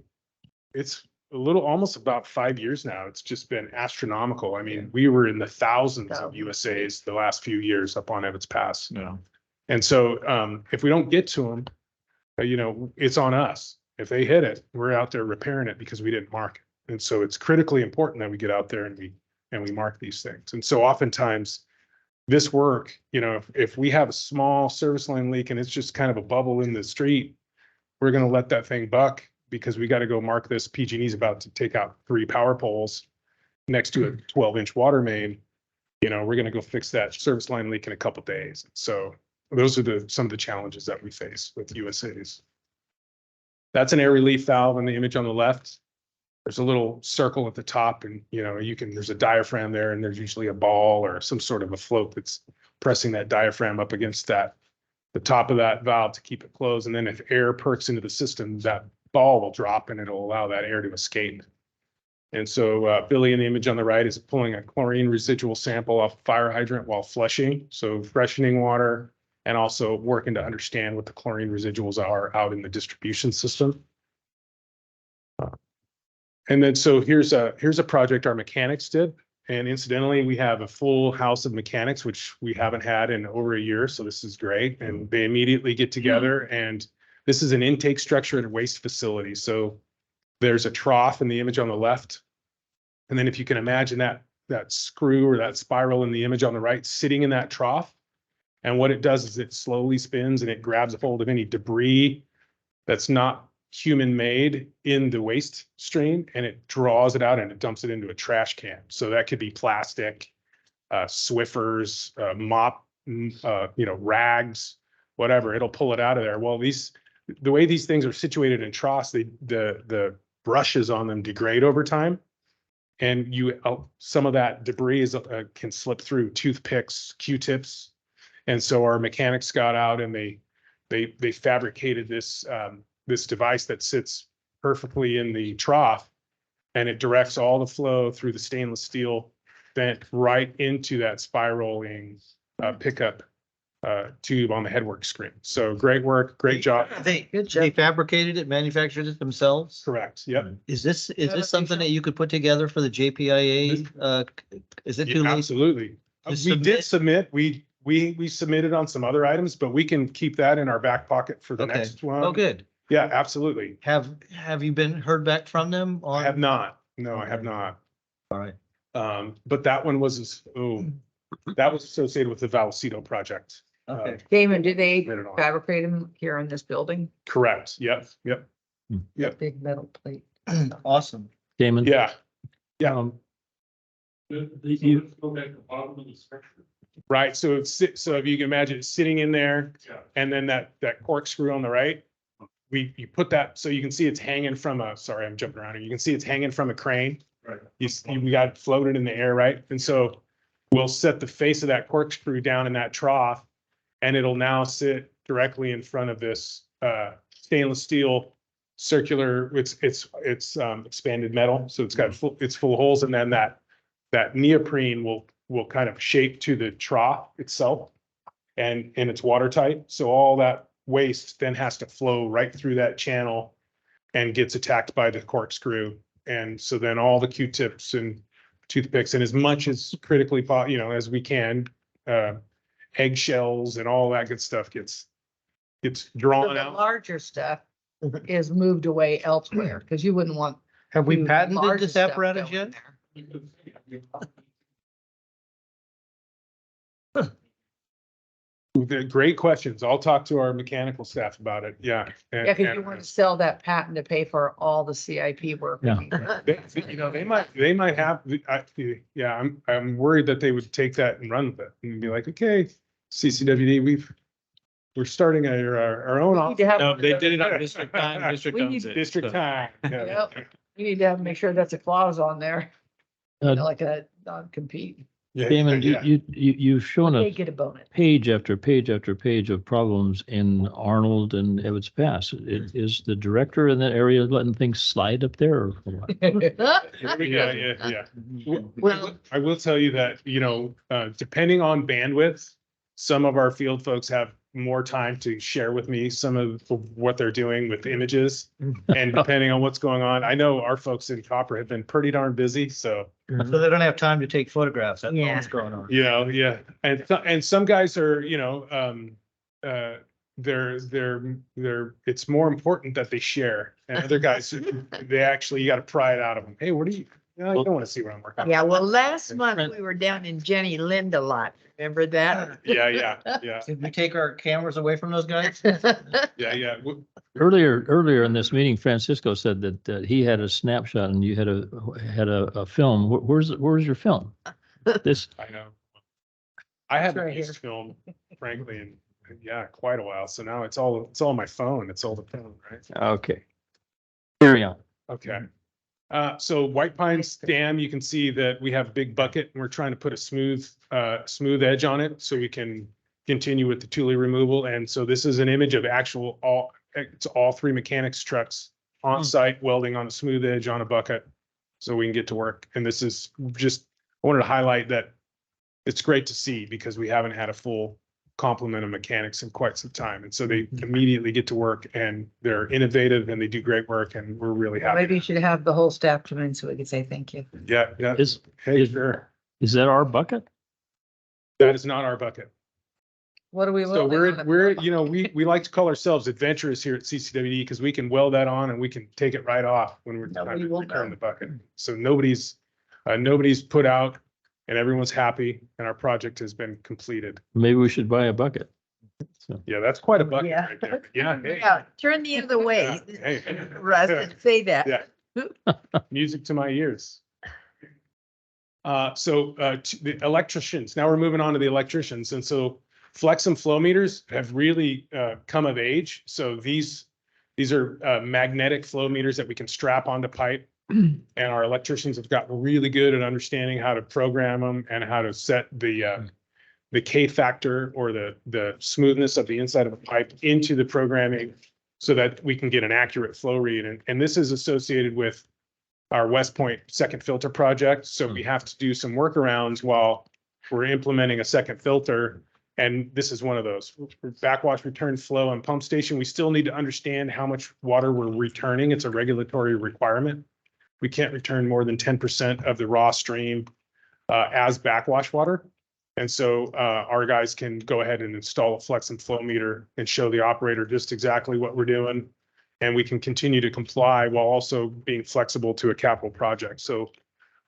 S14: it's a little, almost about 5 years now. It's just been astronomical. I mean, we were in the thousands of USAs the last few years up on Evans Pass.
S5: Yeah.
S14: And so if we don't get to them, it's on us. If they hit it, we're out there repairing it because we didn't mark it. And so it's critically important that we get out there and we mark these things. And so oftentimes this work, if we have a small service line leak and it's just kind of a bubble in the street, we're going to let that thing buck because we got to go mark this. PG&E's about to take out 3 power poles next to a 12-inch water main. We're going to go fix that service line leak in a couple of days. So those are some of the challenges that we face with USAs. That's an air relief valve in the image on the left. There's a little circle at the top, and there's a diaphragm there, and there's usually a ball or some sort of a float that's pressing that diaphragm up against the top of that valve to keep it closed. And then if air perks into the system, that ball will drop and it'll allow that air to escape. And so Billy in the image on the right is pulling a chlorine residual sample off a fire hydrant while flushing, so freshening water, and also working to understand what the chlorine residuals are out in the distribution system. And then so here's a project our mechanics did. And incidentally, we have a full house of mechanics, which we haven't had in over a year. So this is great. And they immediately get together, and this is an intake structure at a waste facility. So there's a trough in the image on the left. And then if you can imagine that screw or that spiral in the image on the right sitting in that trough. And what it does is it slowly spins and it grabs a hold of any debris that's not human made in the waste stream, and it draws it out and it dumps it into a trash can. So that could be plastic, Swiffers, mop, rags, whatever. It'll pull it out of there. Well, the way these things are situated in troughs, the brushes on them degrade over time, and some of that debris can slip through toothpicks, Q-tips. And so our mechanics got out and they fabricated this device that sits perfectly in the trough, and it directs all the flow through the stainless steel vent right into that spiraling pickup tube on the headwork screen. So great work, great job.
S1: They fabricated it, manufactured it themselves?
S14: Correct. Yep.
S1: Is this something that you could put together for the JPIA? Is it too late?
S14: Absolutely.
S1: To
S14: We did submit, we submitted on some other items, but we can keep that in our back pocket for the
S1: Okay.
S14: next one.
S1: Oh, good.
S14: Yeah, absolutely.
S1: Have you been heard back from them
S14: I have
S1: on?
S14: not. No, I have not.
S1: All right.
S14: But that one was, that was associated with the Vallecito project.
S1: Okay.
S12: Damon, do they
S14: Later on.
S12: fabricate them here in this building?
S14: Correct. Yep, yep. Yep.
S12: Big metal plate.
S1: Awesome.
S7: Damon?
S14: Yeah, Yeah.
S7: You,
S14: right. So so if you can imagine it's sitting in there and then that corkscrew on the right, you put that, so you can see it's hanging from sorry, I'm jumping around here. You can see it's hanging from a crane.
S17: Right.
S14: We got it floated in the air, right? And so we'll set the face of that corkscrew down in that trough and it'll now sit directly in front of this stainless steel circular, it's expanded metal. So it's got full holes, and then that neoprene will kind of shape to the trough itself, and it's watertight. So all that waste then has to flow right through that channel and gets attacked by the corkscrew. And so then all the Q-tips and toothpicks and as much as critically, as we can, eggshells and all that good stuff gets
S12: So
S14: drawn
S12: the
S14: out.
S12: larger stuff is moved away elsewhere, because you wouldn't want.
S1: Have we
S12: huge,
S1: patented
S12: large
S1: this
S12: stuff
S1: apparatus
S12: going
S1: yet?
S12: there.
S14: Great questions. I'll talk to our mechanical staff about it. Yeah.
S12: Yeah, because you want to sell that patent to pay for all the CIP work.
S7: Yeah.
S14: They might have, I'm worried that they would take that and run with it and be like, okay, CCWD, we're starting our own.
S12: We need to have-
S5: No, they did it on district time. District
S12: We
S5: owns
S12: need
S5: it.
S14: District
S5: so.
S14: time. Yeah.
S12: Yep. We need to make sure that's a clause on there, like a non-compete.
S7: Damon,
S14: Yeah.
S7: you've shown
S12: They
S7: us
S12: get a bonus.
S7: page after page after page of problems in Arnold and Evans Pass. Is the director in that area letting things slide up there or what?
S14: Yeah. Well, I will tell you that, depending on bandwidth, some of our field folks have more time to share with me some of what they're doing with images. And depending on what's going on, I know our folks in Copper have been pretty darn busy, so.
S1: So they don't have time to take photographs. That's
S12: Yeah.
S1: what's going on.
S14: Yeah. And some guys are, it's more important that they share. And other guys, you got to pry it out of them. Hey, you don't want to see what I'm working on.
S12: Yeah, well, last month we were down in Jenny Lind a lot. Remember that?
S14: Yeah.
S1: Did we take our cameras away from those guys?
S14: Yeah.
S7: Earlier in this meeting, Francisco said that he had a snapshot and you had a film. Where's your film? This,
S14: I know. I haven't
S12: right
S14: used
S12: here.
S14: film, frankly, in quite a while. So now it's all my phone. It's all the phone, right?
S7: okay. Carry on.
S14: Okay. So White Pines Dam, you can see that we have a big bucket and we're trying to put a smooth edge on it so we can continue with the tule removal. And so this is an image of all three mechanics trucks on site welding on a smooth edge on a bucket so we can get to work. And this is I wanted to highlight that it's great to see because we haven't had a full complement of mechanics in quite some time. And so they immediately get to work and they're innovative and they do great work and we're really happy.
S12: Maybe you should have the whole staff come in so we could say thank you.
S14: Yeah. Hey, sure.
S7: Is that our bucket?
S14: That is not our bucket.
S12: What do we?
S14: So we like to call ourselves adventurous here at CCWD because we can weld that on and we can take it right off when we're trying to return the bucket. So nobody's put out and everyone's happy and our project has been completed.
S7: Maybe we should buy a bucket. So,
S14: Yeah, that's quite a bucket
S12: Yeah.
S14: right there. Yeah. Hey.
S12: Yeah, turn the other way,
S14: Hey.
S12: Russ, and say that.
S14: Yeah. Music to my ears. The electricians, now we're moving on to the electricians. And so Flexum flow meters have really come of age. So these are magnetic flow meters that we can strap onto pipe. And our electricians have gotten really good at understanding how to program them and how to set the K factor or the smoothness of the inside of a pipe into the programming so that we can get an accurate flow read. And this is associated with our West Point second filter project. So we have to do some workarounds while we're implementing a second filter. And this is one of those. For backwash return flow and pump station, we still need to understand how much water we're returning. It's a regulatory requirement. We can't return more than 10% of the raw stream as backwash water. And so our guys can go ahead and install a flex and flow meter and show the operator just exactly what we're doing. And we can continue to comply while also being flexible to a capital project. So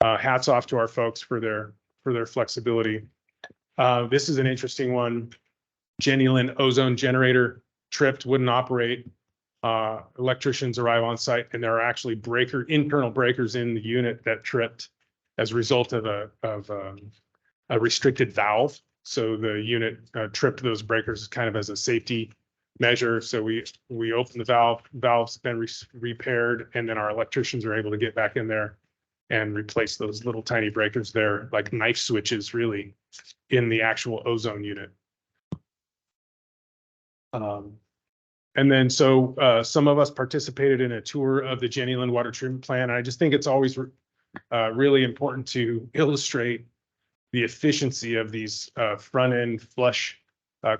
S14: hats off to our folks for their flexibility. This is an interesting one. Jenny Lind ozone generator tripped, wouldn't operate. Electricians arrive on site and there are actually internal breakers in the unit that tripped as a result of a restricted valve. So the unit tripped those breakers kind of as a safety measure. So we opened the valve's been repaired, and then our electricians are able to get back in there and replace those little tiny breakers there, like knife switches really, in the actual ozone unit. And then so some of us participated in a tour of the Jenny Lind water treatment plant. I just think it's always really important to illustrate the efficiency of these front end flush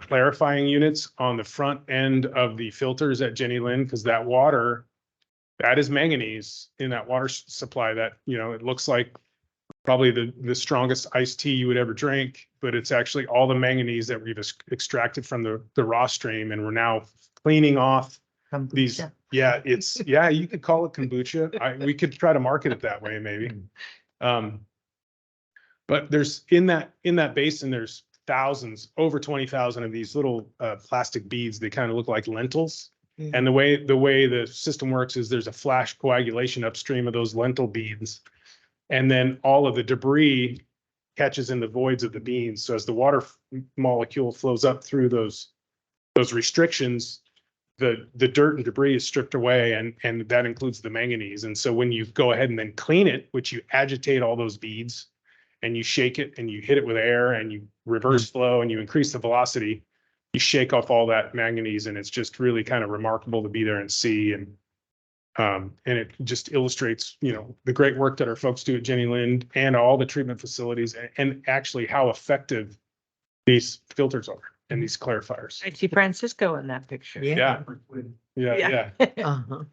S14: clarifying units on the front end of the filters at Jenny Lind, because that water, that is manganese in that water supply. That, you know, it looks like probably the strongest iced tea you would ever drink, but it's actually all the manganese that we've extracted from the raw stream, and we're now cleaning off these. Yeah, you could call it kombucha. We could try to market it that way maybe. But there's in that basin, there's thousands, over 20,000 of these little plastic beads. They kind of look like lentils. Mm-hmm. And the way the system works is there's a flash coagulation upstream of those lentil beads. And then all of the debris catches in the voids of the beans. So as the water molecule flows up through those restrictions, the dirt and debris is stripped away, and that includes the manganese. And so when you go ahead and then clean it, which you agitate all those beads, and you shake it and you hit it with air and you reverse flow and you increase the velocity, you shake off all that manganese, and it's just really kind of remarkable to be there and see. And it just illustrates, you know, the great work that our folks do at Jenny Lind and all the treatment facilities, and actually how effective these filters are and these clarifiers.
S12: I see Francisco in that picture.
S14: Yeah.
S12: Uh-huh.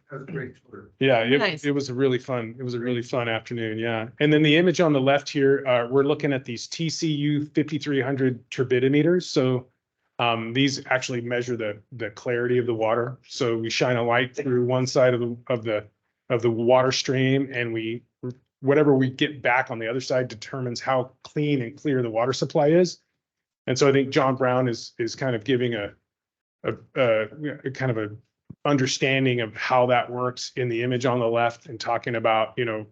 S14: Yeah,
S12: Nice.
S14: it was a really fun afternoon. Yeah. And then the image on the left here, we're looking at these TCU 5300 turbidimeters. So these actually measure the clarity of the water. So we shine a light through one side of the water stream, and whatever we get back on the other side determines how clean and clear the water supply is. And so I think John Brown is kind of giving a kind of a understanding of how that works in the image on the left, and talking about, you know,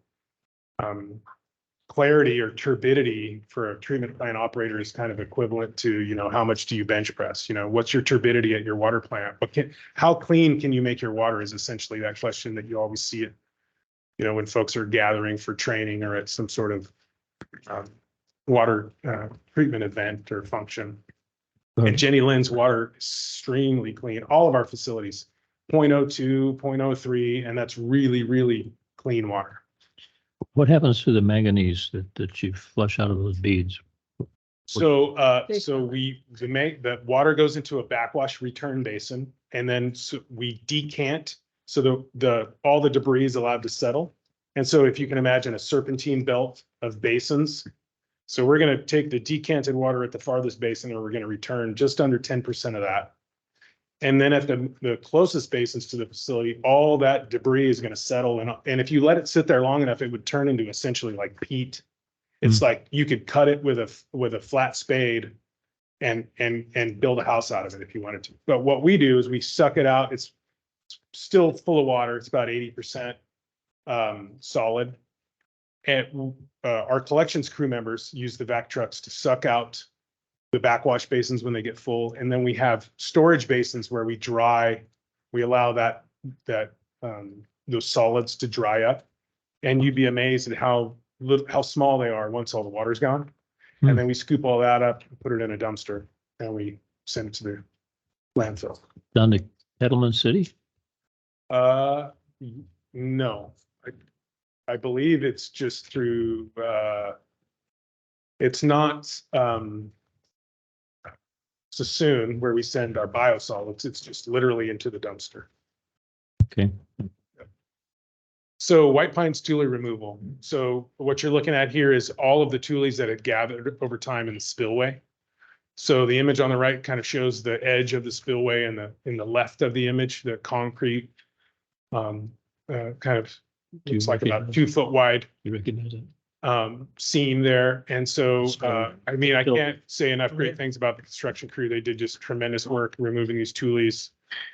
S14: clarity or turbidity for a treatment plant operator is kind of equivalent to, you know, how much do you bench press? You know, what's your turbidity at your water plant? How clean can you make your water is essentially that question that you always see it, you know, when folks are gathering for training or at some sort of water treatment event or function. And Jenny Lind's water is extremely clean. All of our facilities, 0.02, 0.03, and that's really, really clean water.
S7: What happens to the manganese that you flush out of those beads?
S14: So the water goes into a backwash return basin, and then we decant. So all the debris is allowed to settle. And so if you can imagine a serpentine belt of basins, so we're going to take the decanted water at the farthest basin, and we're going to return just under 10% of that. And then at the closest basins to the facility, all that debris is going to settle. And if you let it sit there long enough, it would turn into essentially like peat. It's like you could cut it with a flat spade and build a house out of it if you wanted to. But what we do is we suck it out. It's still full of water. It's about 80% solid. And our collections crew members use the vac trucks to suck out the backwash basins when they get full. And then we have storage basins where we allow those solids to dry up. And you'd be amazed at how small they are once all the water's gone. And then we scoop all that up, put it in a dumpster, and we send it to the landfill.
S7: Down to Kettleman City?
S14: No. I believe it's just through, it's not Sassoon where we send our biosolids. It's just literally into the dumpster.
S7: Okay.
S14: So white pine tule removal. So what you're looking at here is all of the tules that had gathered over time in the spillway. So the image on the right kind of shows the edge of the spillway, and in the left of the image, the concrete kind of looks like about 2 foot wide
S7: You recognize it?
S14: seam there. And so, I mean, I
S7: Still-
S14: can't say enough great things about the construction crew. They did just tremendous work removing these tules,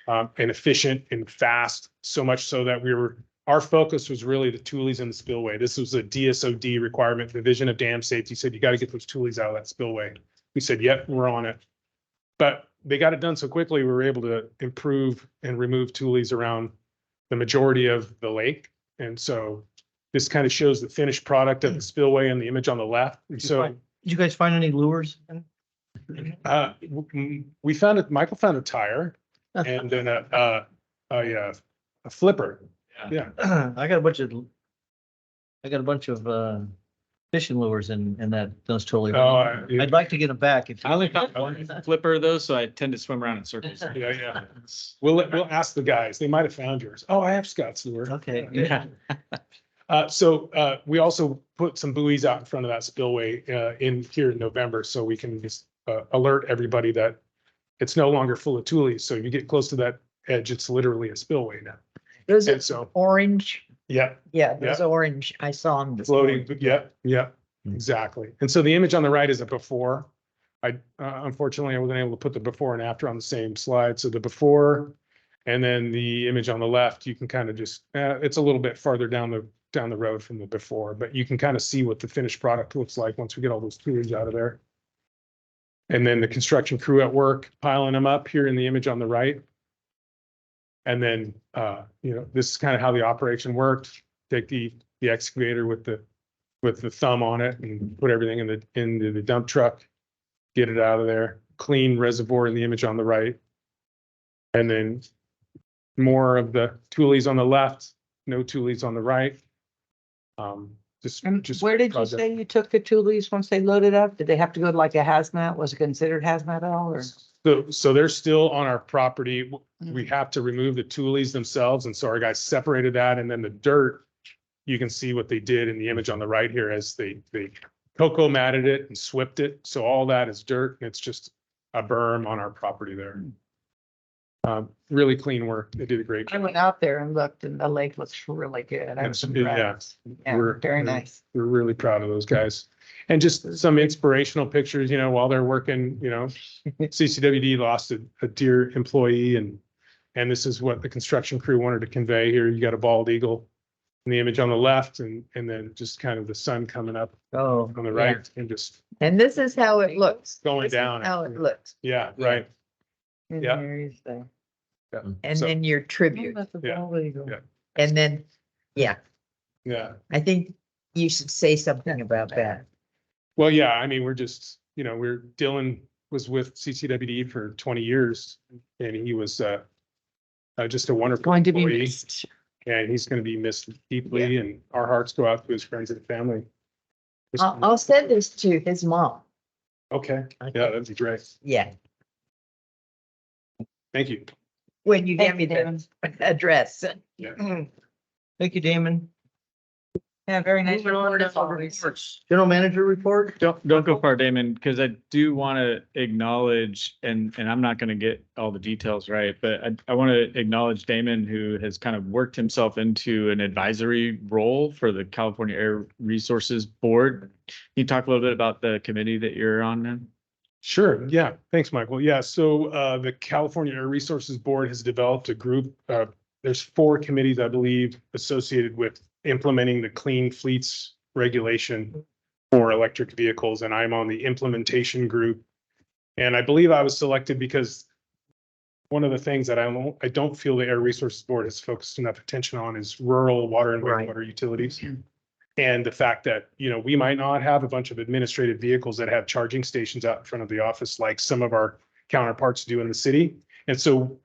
S14: and efficient and fast, so much so that our focus was really the tules in the spillway. This was a DSOD requirement. Division of Dam Safety said, you got to get those tules out of that spillway. We said, yep, we're on it. But they got it done so quickly, we were able to improve and remove tules around the majority of the lake. And so this kind of shows the finished product of the spillway in the image on the left. And so
S1: Did you guys find any lures?
S14: we found it, Michael found a tire and then a flipper. Yeah.
S1: I got a bunch of fishing lures in those totally.
S14: Oh, yeah.
S1: I'd like to get them back. If
S5: I only found one flipper though, so I tend to swim around in circles.
S14: Yeah. We'll ask the guys. They might have found yours. Oh, I have Scott's lure.
S1: Okay.
S5: Yeah.
S14: So we also put some buoys out in front of that spillway in here in November, so we can just alert everybody that it's no longer full of tules. So if you get close to that edge, it's literally a spillway now.
S12: Those
S14: And
S12: are
S14: so,
S12: orange.
S14: yeah,
S12: Yeah, those orange. I saw them.
S14: floating, yeah, exactly. And so the image on the right is a before. Unfortunately, I wasn't able to put the before and after on the same slide. So the before, and then the image on the left, you can kind of just, it's a little bit farther down the road from the before, but you can kind of see what the finished product looks like once we get all those tules out of there. And then the construction crew at work piling them up here in the image on the right. And then, this is kind of how the operation worked. Take the excavator with the thumb on it and put everything into the dump truck, get it out of there, clean reservoir in the image on the right. And then more of the tules on the left, no tules on the right.
S4: And
S14: Just
S4: where did you
S14: project.
S4: say you took the tules once they loaded up? Did they have to go to like a hazmat? Was it considered hazmat at all or?
S14: So they're still on our property. We have to remove the tules themselves. And so our guys separated that, and then the dirt, you can see what they did in the image on the right here as they cocoa matted it and swept it. So all that is dirt, and it's just a berm on our property there. Really clean work. They did a great
S4: I
S14: job.
S4: went out there and looked and the lake looks really good. I was impressed. Yeah, very nice.
S14: We're really proud of those guys. And just some inspirational pictures, while they're working, CCWD lost a dear employee, and this is what the construction crew wanted to convey here. You got a bald eagle in the image on the left, and then just kind of the sun coming up on the right, and just
S12: And this is how it looks.
S14: going
S12: This is
S14: down.
S12: How it looks.
S14: Yeah, right.
S12: And
S14: Yeah.
S12: there is the-
S14: Yeah.
S12: And
S14: So,
S12: then your tribute.
S14: Yeah. Yeah.
S12: And then, yeah,
S14: yeah.
S12: I think you should say something about that.
S14: Well, yeah, I mean, we're just, Dylan was with CCWD for 20 years, and he was just a wonderful
S4: Going to be
S14: employee.
S4: missed.
S14: And he's going to be missed deeply, and our hearts go out to his friends and family.
S12: I'll send this to his mom.
S14: Okay, yeah, that'd be great.
S12: Yeah,
S14: Thank you.
S12: when you give
S4: Thank
S12: me
S4: you, Damon.
S12: the address.
S1: Thank you, Damon.
S4: Yeah, very nice.
S1: Moving on
S4: report
S1: to
S4: as always.
S1: General manager report.
S5: Don't go far, Damon, because I do want to acknowledge, and I'm not going to get all the details right, but I want to acknowledge Damon, who has kind of worked himself into an advisory role for the California Air Resources Board. Can you talk a little bit about the committee that you're on, man?
S14: Sure. Yeah. Thanks, Michael. Yeah. So the California Air Resources Board has developed a group. There's 4 committees, I believe, associated with implementing the Clean Fleets regulation for electric vehicles. And I'm on the implementation group. And I believe I was selected because one of the things that I don't feel the Air Resources Board has focused enough attention on is rural water and wastewater utilities. And the fact that, we might not have a bunch of administrative vehicles that have charging stations out in front of the office like some of our counterparts do in the city. And so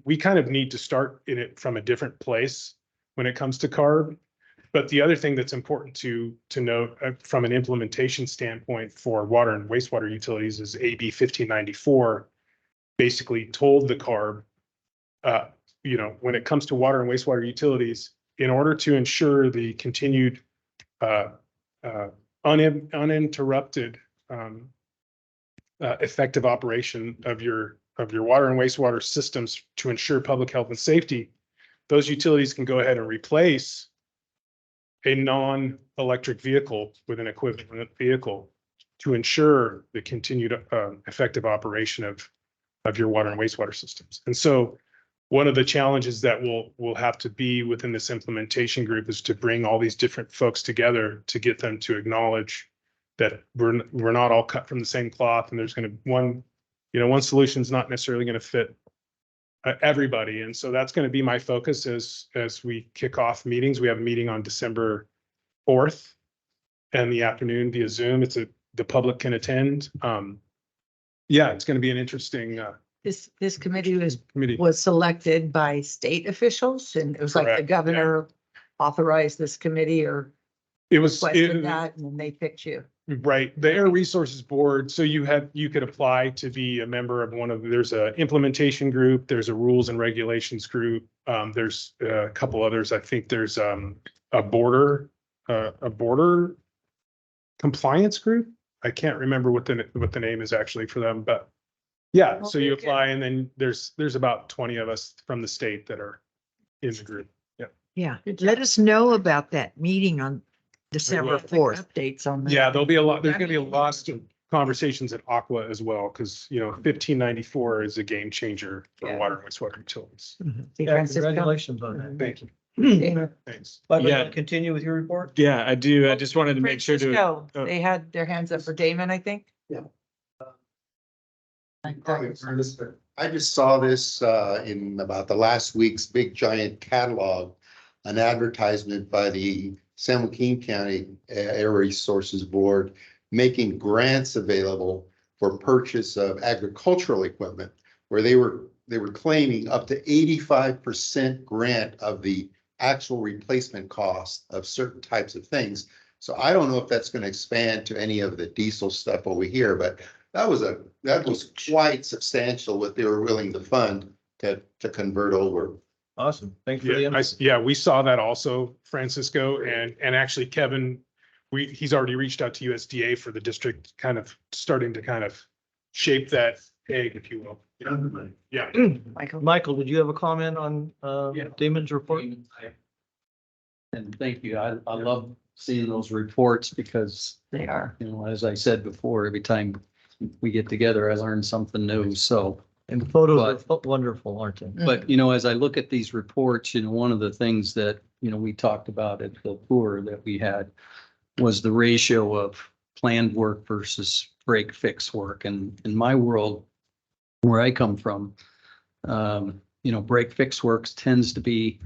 S14: we kind of need to start in it from a different place when it comes to CARB. But the other thing that's important to note from an implementation standpoint for water and wastewater utilities is AB 1594 basically told the CARB, when it comes to water and wastewater utilities, in order to ensure the continued uninterrupted effective operation of your water and wastewater systems to ensure public health and safety, those utilities can go ahead and replace a non-electric vehicle with an equivalent vehicle to ensure the continued effective operation of your water and wastewater systems. And so one of the challenges that will have to be within this implementation group is to bring all these different folks together to get them to acknowledge that we're not all cut from the same cloth, and there's going to one solution is not necessarily going to fit everybody. And so that's going to be my focus as we kick off meetings. We have a meeting on December 4th in the afternoon via Zoom. The public can attend. Yeah, it's going to be an interesting
S12: This committee
S14: committee.
S12: was selected by state officials, and it was like the
S14: Correct, yeah.
S12: governor authorized this committee or
S14: It was
S12: requested that, and then they picked you.
S14: right. The Air Resources Board. So you could apply to be a member of there's a implementation group, there's a rules and regulations group. There's a couple others. I think there's a border compliance group. I can't remember what the name is actually for them, but yeah, so you apply, and then there's about 20 of us from the state that are in the group. Yeah.
S12: Yeah, let us know about that meeting on December 4th. Updates on that.
S14: Yeah, there's gonna be a lot of conversations at Aqua as well, because 1594 is a game changer for water and wastewater utilities.
S9: Congratulations on that.
S14: Thank you. Thanks.
S1: Yeah. Continue with your report.
S5: Yeah, I do. I just wanted to make sure to.
S12: Francisco,
S5: oh.
S12: they had their hands up for Damon, I think.
S11: I just saw this in about the last week's big giant catalog, an advertisement by the San Joaquin County Air Resources Board making grants available for purchase of agricultural equipment, where they were claiming up to 85% grant of the actual replacement cost of certain types of things. So I don't know if that's going to expand to any of the diesel stuff over here, but that was quite substantial what they were willing to fund to convert over.
S1: Awesome. Thanks for the
S14: Yeah,
S1: info.
S14: we saw that also, Francisco, and actually Kevin, he's already reached out to USDA for the district, starting to shape that egg, if you will. Yeah.
S1: Michael, did you have a comment on Damon's report?
S18: And thank you. I love seeing those reports because
S12: They are.
S18: as I said before, every time we get together, I learn something new. So,
S1: And the photos are wonderful, aren't they?
S18: but as I look at these reports, one of the things that, we talked about at the tour that we had was the ratio of planned work versus break fix work. And in my world, where I come from, break fix works tends to be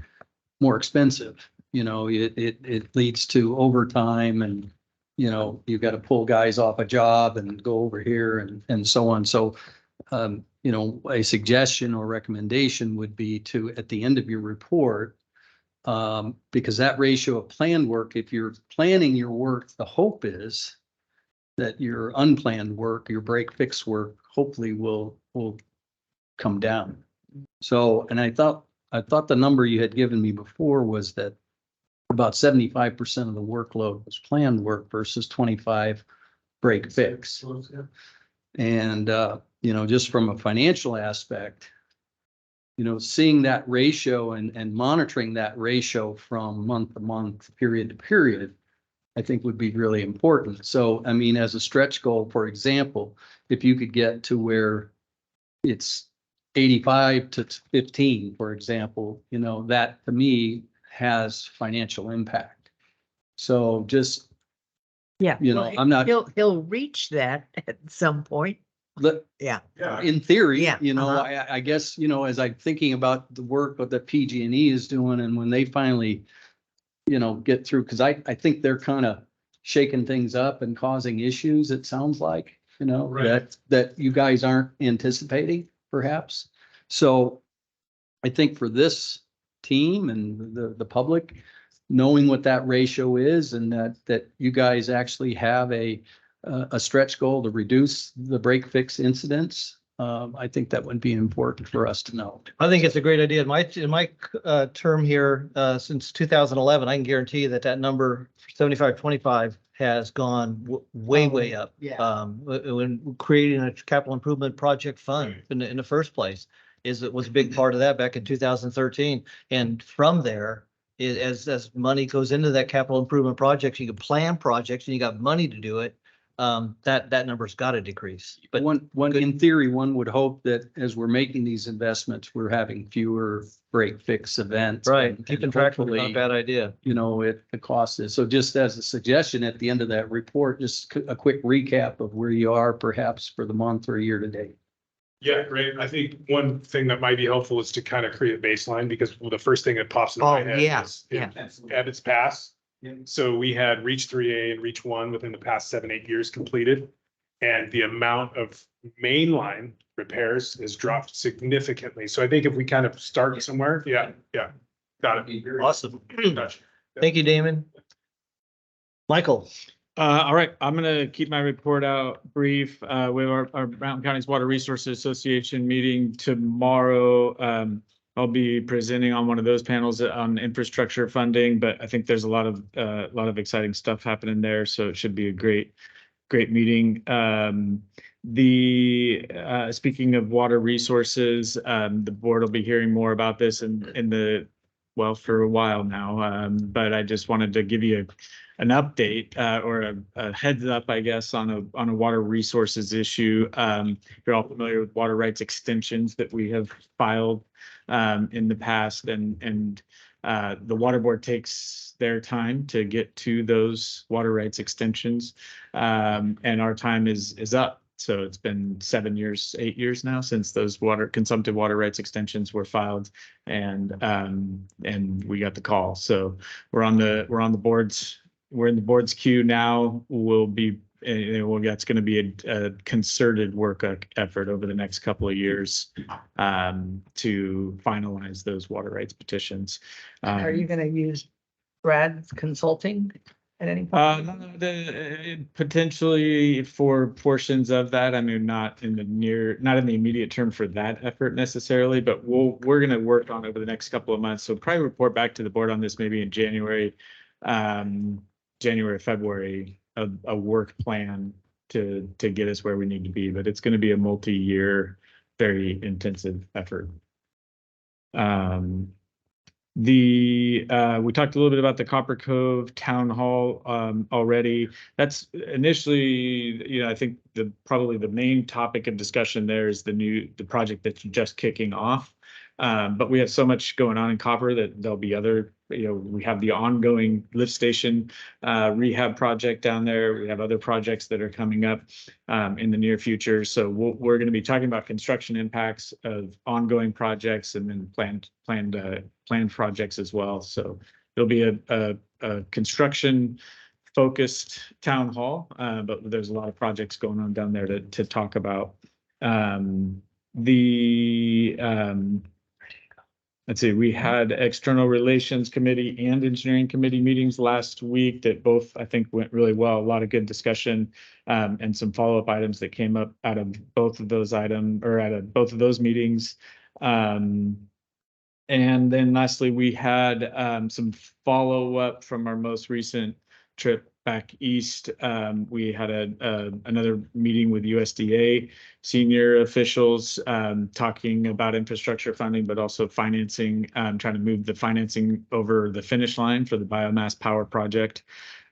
S18: more expensive. It leads to overtime, and you've got to pull guys off a job and go over here and so on. So, a suggestion or recommendation would be to, at the end of your report, because that ratio of planned work, if you're planning your work, the hope is that your unplanned work, your break fix work, hopefully will come down. So, and I thought the number you had given me before was that about 75% of the workload was planned work versus 25 break fix. And, just from a financial aspect, seeing that ratio and monitoring that ratio from month to month, period to period, I think would be really important. So, as a stretch goal, for example, if you could get to where it's 85 to 15, for example, that to me has financial impact. So just,
S12: Yeah.
S18: I'm not.
S12: He'll reach that at some point. Yeah.
S18: In theory,
S12: Yeah,
S18: I guess, as I'm thinking about the work that PG&E is doing, and when they finally, get through, because I think they're kind of shaking things up and causing issues, it sounds like, that you guys aren't anticipating, perhaps. So I think for this team and the public, knowing what that ratio is, and that you guys actually have a stretch goal to reduce the break fix incidents, I think that would be important for us to know.
S1: I think it's a great idea. In my term here, since 2011, I can guarantee you that that number 75-25 has gone way up.
S4: Yeah.
S1: When creating a capital improvement project fund in the first place it was a big part of that back in 2013. And from there, as money goes into that capital improvement projects, you can plan projects and you got money to do it. That number's got to decrease. But
S18: In theory, one would hope that as we're making these investments, we're having fewer break fix events.
S1: right,
S18: and
S1: keeping track of it, not a
S18: hopefully,
S1: bad idea.
S18: you know, the cost is. So just as a suggestion at the end of that report, just a quick recap of where you are perhaps for the month or year to date.
S14: Yeah, great. I think one thing that might be helpful is to kind of create a baseline, because the first thing that pops into my
S12: Oh,
S14: head
S12: yeah,
S14: is
S12: yeah.
S14: Abbott's Pass. So we had Reach 3A and Reach 1 within the past 7-8 years completed. And the amount of mainline repairs has dropped significantly. So I think if we kind of start somewhere, yeah, got it.
S1: Awesome.
S14: Gotcha.
S1: Thank you, Damon. Michael.
S5: All right, I'm gonna keep my report out brief. We have our Mountain Counties Water Resources Association meeting tomorrow. I'll be presenting on one of those panels on infrastructure funding, but I think there's a lot of exciting stuff happening there, so it should be a great meeting. Speaking of water resources, the board will be hearing more about this for a while now. But I just wanted to give you an update or a heads up, I guess, on a water resources issue. You're all familiar with water rights extensions that we have filed in the past, and the water board takes their time to get to those water rights extensions, and our time is up. So it's been 8 years now since those consumptive water rights extensions were filed, and we got the call. So we're in the board's queue now. That's going to be a concerted work effort over the next couple of years to finalize those water rights petitions.
S12: Are you going to use Brad's consulting at any point?
S5: Potentially for portions of that. I mean, not in the immediate term for that effort necessarily, but we're going to work on over the next couple of months. So probably report back to the board on this maybe in January, February, a work plan to get us where we need to be. But it's going to be a multi-year, very intensive effort. We talked a little bit about the Copper Cove Town Hall already. That's initially, I think probably the main topic of discussion there is the project that's just kicking off. But we have so much going on in Copper that there'll be other, we have the ongoing lift station rehab project down there. We have other projects that are coming up in the near future. So we're going to be talking about construction impacts of ongoing projects and then planned projects as well. So there'll be a construction focused town hall, but there's a lot of projects going on down there to talk about. Let's see, we had External Relations Committee and Engineering Committee meetings last week that both, I think, went really well. A lot of good discussion and some follow-up items that came up out of both of those meetings. And then lastly, we had some follow-up from our most recent trip back east. We had another meeting with USDA senior officials talking about infrastructure funding, but also financing, trying to move the financing over the finish line for the biomass power project.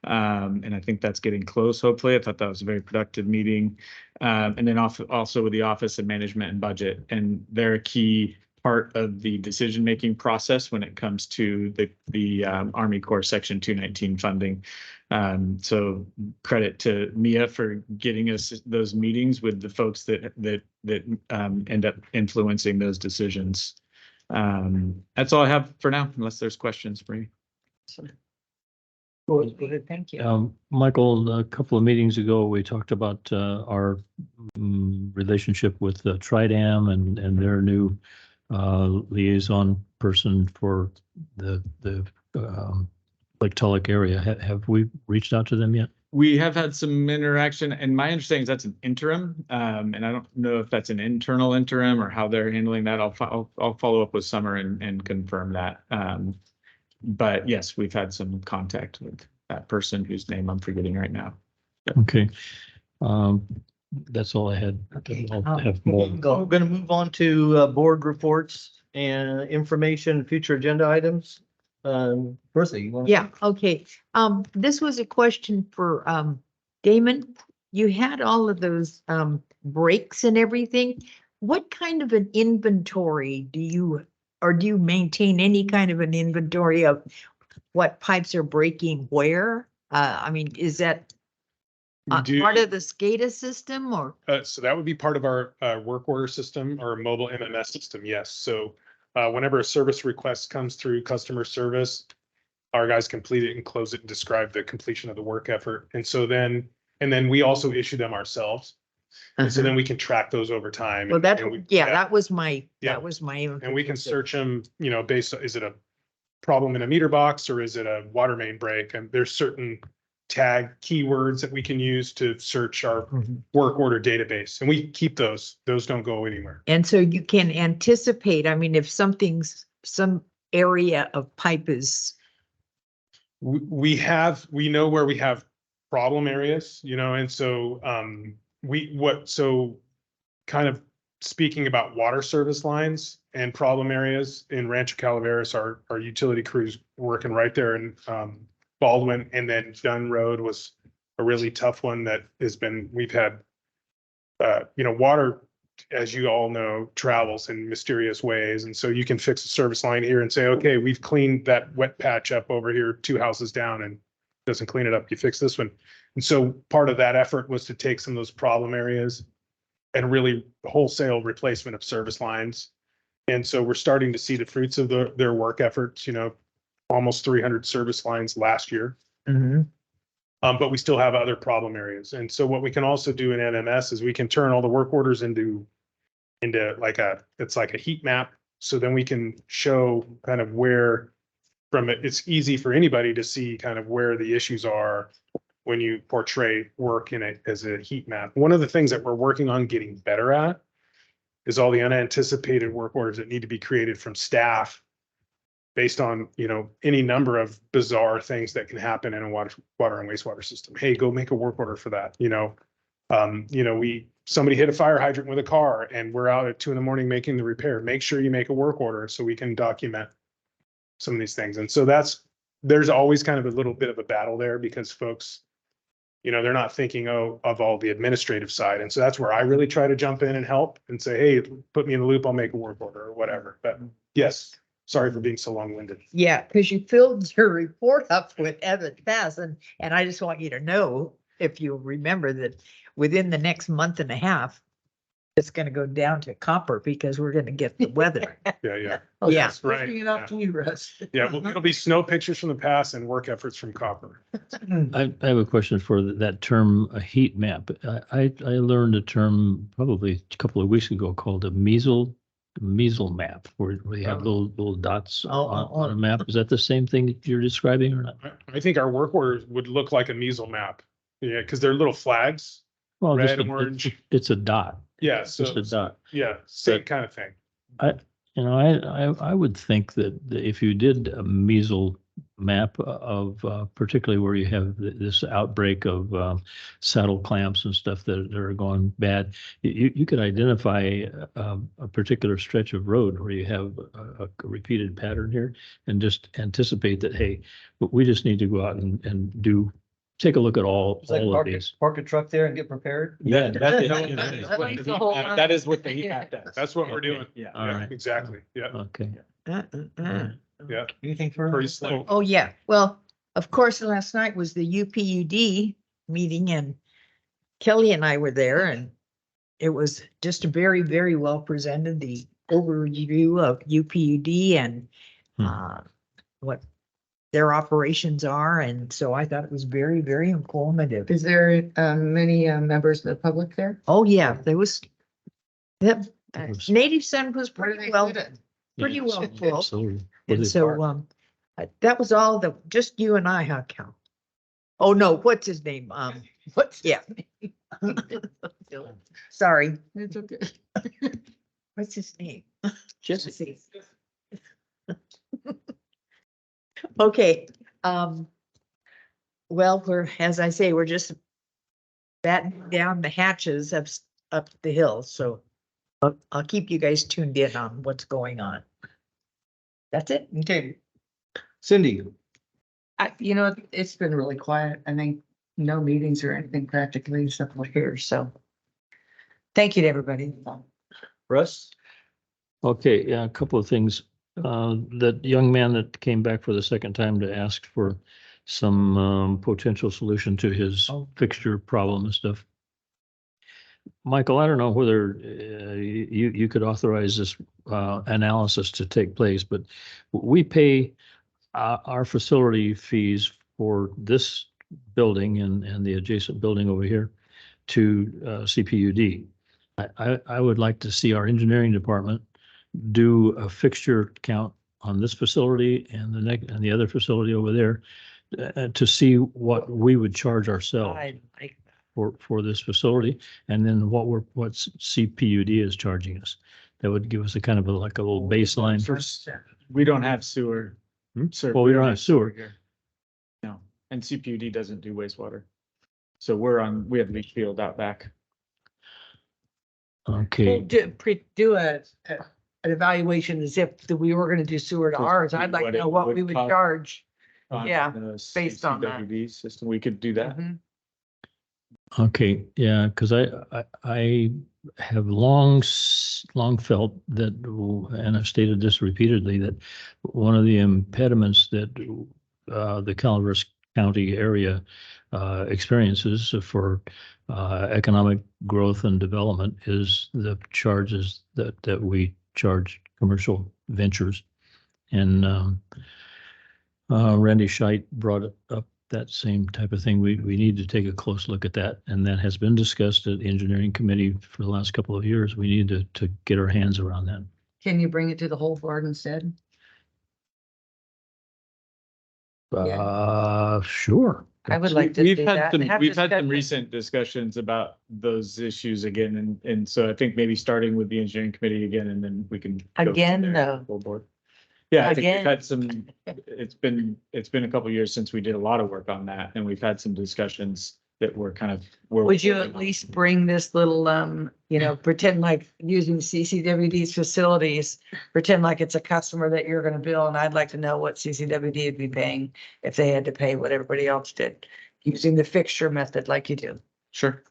S5: And I think that's getting close, hopefully. I thought that was a very productive meeting. And then also with the Office of Management and Budget, and they're a key part of the decision-making process when it comes to the Army Corps Section 219 funding. So credit to Mia for getting us those meetings with the folks that end up influencing those decisions. That's all I have for now, unless there's questions for me.
S12: Go ahead, thank you.
S7: Michael, a couple of meetings ago, we talked about our relationship with Tridam and their new liaison person for the Lake Tulloch area. Have we reached out to them yet?
S5: We have had some interaction, and my understanding is that's an interim. And I don't know if that's an internal interim or how they're handling that. I'll follow up with Summer and confirm that. But yes, we've had some contact with that person whose name I'm forgetting right now.
S7: Okay. That's all I had.
S12: Okay,
S7: I'll have more.
S1: We're going to move on to board reports and information, future agenda items. Bertha, you want?
S12: Yeah, okay. This was a question for, Damon. You had all of those, breaks and everything. What kind of an inventory do you, or do you maintain any kind of an inventory of what pipes are breaking where? I mean, is that
S14: We do.
S12: part of the SCADA system or?
S14: So that would be part of our work order system or mobile MMS system, yes. So whenever a service request comes through customer service, our guys complete it and close it and describe the completion of the work effort. And then we also issue them ourselves. And so then we can track those over time.
S12: Well, that,
S14: and we-
S12: that was my,
S14: Yeah.
S12: that was my.
S14: And we can search them, based on, is it a problem in a meter box or is it a water main break? And there's certain tag keywords that we can use to search our work order database. And we keep those don't go anywhere.
S12: And so you can anticipate, I mean, if some area of pipe is,
S14: We know where we have problem areas, and so kind of speaking about water service lines and problem areas in Rancho Calaveras, our utility crews working right there in Baldwin, and then Dunn Road was a really tough one that we've had, water, as you all know, travels in mysterious ways. And so you can fix a service line here and say, okay, we've cleaned that wet patch up over here 2 houses down, and doesn't clean it up. You fix this one. And so part of that effort was to take some of those problem areas and really wholesale replacement of service lines. And so we're starting to see the fruits of their work efforts, almost 300 service lines last year. But we still have other problem areas. And so what we can also do in NMS is we can turn all the work orders into it's like a heat map. So then we can show kind of where it's easy for anybody to see kind of where the issues are when you portray work in it as a heat map. One of the things that we're working on getting better at is all the unanticipated work orders that need to be created from staff based on, any number of bizarre things that can happen in a water and wastewater system. Hey, go make a work order for that. Somebody hit a fire hydrant with a car and we're out at 2 a.m. making the repair. Make sure you make a work order so we can document some of these things. And so there's always kind of a little bit of a battle there because folks, they're not thinking of all the administrative side. And so that's where I really try to jump in and help and say, hey, put me in the loop. I'll make a work order or whatever. But yes. Sorry for being so long-winded.
S12: yeah, because you filled your report up with Evan Pass, and I just want you to know, if you remember, that within the next month and a half, it's gonna go down to copper because we're gonna get the weather.
S14: Yeah.
S12: Yeah.
S14: That's right.
S4: Pushing it up to you, Russ.
S14: Yeah, well, it'll be snow pictures from the past and work efforts from copper.
S7: I have a question for that term, a heat map. I learned a term probably a couple of weeks ago called a measle map, where you have little dots on a map. Is that the same thing that you're describing or not?
S14: I think our work orders would look like a measle map. Yeah, because they're little flags.
S7: Well,
S14: red, orange.
S7: It's a dot.
S14: Yeah,
S7: It's just a dot.
S14: Yeah, same kind of thing.
S7: I would think that if you did a measle map of particularly where you have this outbreak of saddle clamps and stuff that are going bad, you could identify a particular stretch of road where you have a repeated pattern here and just anticipate that, hey, we just need to go out and take a look at all of these.
S1: Park a truck there and get prepared.
S5: Yeah, that
S12: is
S5: what the heat map does.
S14: That's what we're doing.
S5: Yeah.
S7: All right.
S14: Exactly. Yeah.
S7: Okay.
S14: Yeah.
S1: Anything further?
S14: Pretty slick.
S12: Oh, yeah. Well, of course, last night was the UPUD meeting and Kelly and I were there and it was just a very, very well presented, the overview of UPUD and what their operations are. And so I thought it was very, very informative.
S4: Is there many members of the public there?
S12: Oh, yeah, there was, that
S7: was-
S12: Native Son was
S4: Where do
S12: pretty
S4: they
S12: well,
S4: fit in?
S12: pretty well full.
S7: Absolutely.
S12: And so, that was all just you and I, huh, Cal? Oh, no, what's his name? Yeah. Sorry.
S4: It's okay.
S12: What's his name?
S18: Jesse.
S12: Okay, well, as I say, we're just battening down the hatches up the hill, so I'll keep you guys tuned in on what's going on. That's it.
S1: Okay. Cindy,
S4: It's been really quiet. I think no meetings or anything practically except for here, so. Thank you to everybody.
S1: Russ?
S7: Okay, yeah, a couple of things. That young man that came back for the second time to ask for some potential solution to his fixture problem and stuff. Michael, I don't know whether you could authorize this analysis to take place, but we pay our facility fees for this building and the adjacent building over here to CPUD. I would like to see our engineering department do a fixture count on this facility and the other facility over there to see what we would charge ourselves for this facility, and then what CPUD is charging us. That would give us a kind of like a little baseline.
S5: We don't have sewer. Sir,
S7: Well, we don't have sewer.
S5: here. No, and CPUD doesn't do wastewater. So we have leach field out back.
S7: Okay.
S12: Do an evaluation as if we were gonna do sewer to ours. I'd like to know what we would charge. Yeah, based on that.
S5: CCWD system, we could do that.
S12: Mhm.
S7: Okay, yeah, because I have long felt that, and I've stated this repeatedly, that one of the impediments that the Calaveras County area experiences for economic growth and development is the charges that we charge commercial ventures. And Randy Scheit brought up that same type of thing. We need to take a close look at that, and that has been discussed at the engineering committee for the last couple of years. We need to get our hands around that.
S4: Can you bring it to the whole board instead?
S7: Sure.
S4: I would like to
S5: We've
S4: see
S5: had
S4: that.
S5: some,
S4: Have
S5: we've had some
S4: discussion.
S5: recent discussions about those issues again, and so I think maybe starting with the engineering committee again, and then we can. go from
S12: Again,
S5: there to
S12: no.
S5: the full board. Yeah, I think we've
S12: Again.
S5: had some, it's been a couple of years since we did a lot of work on that, and we've had some discussions that were kind of.
S12: Would you at least bring this little, pretend like using CCWD's facilities, pretend like it's a customer that you're gonna bill, and I'd like to know what CCWD would be paying if they had to pay what everybody else did, using the fixture method like you do.
S5: Sure,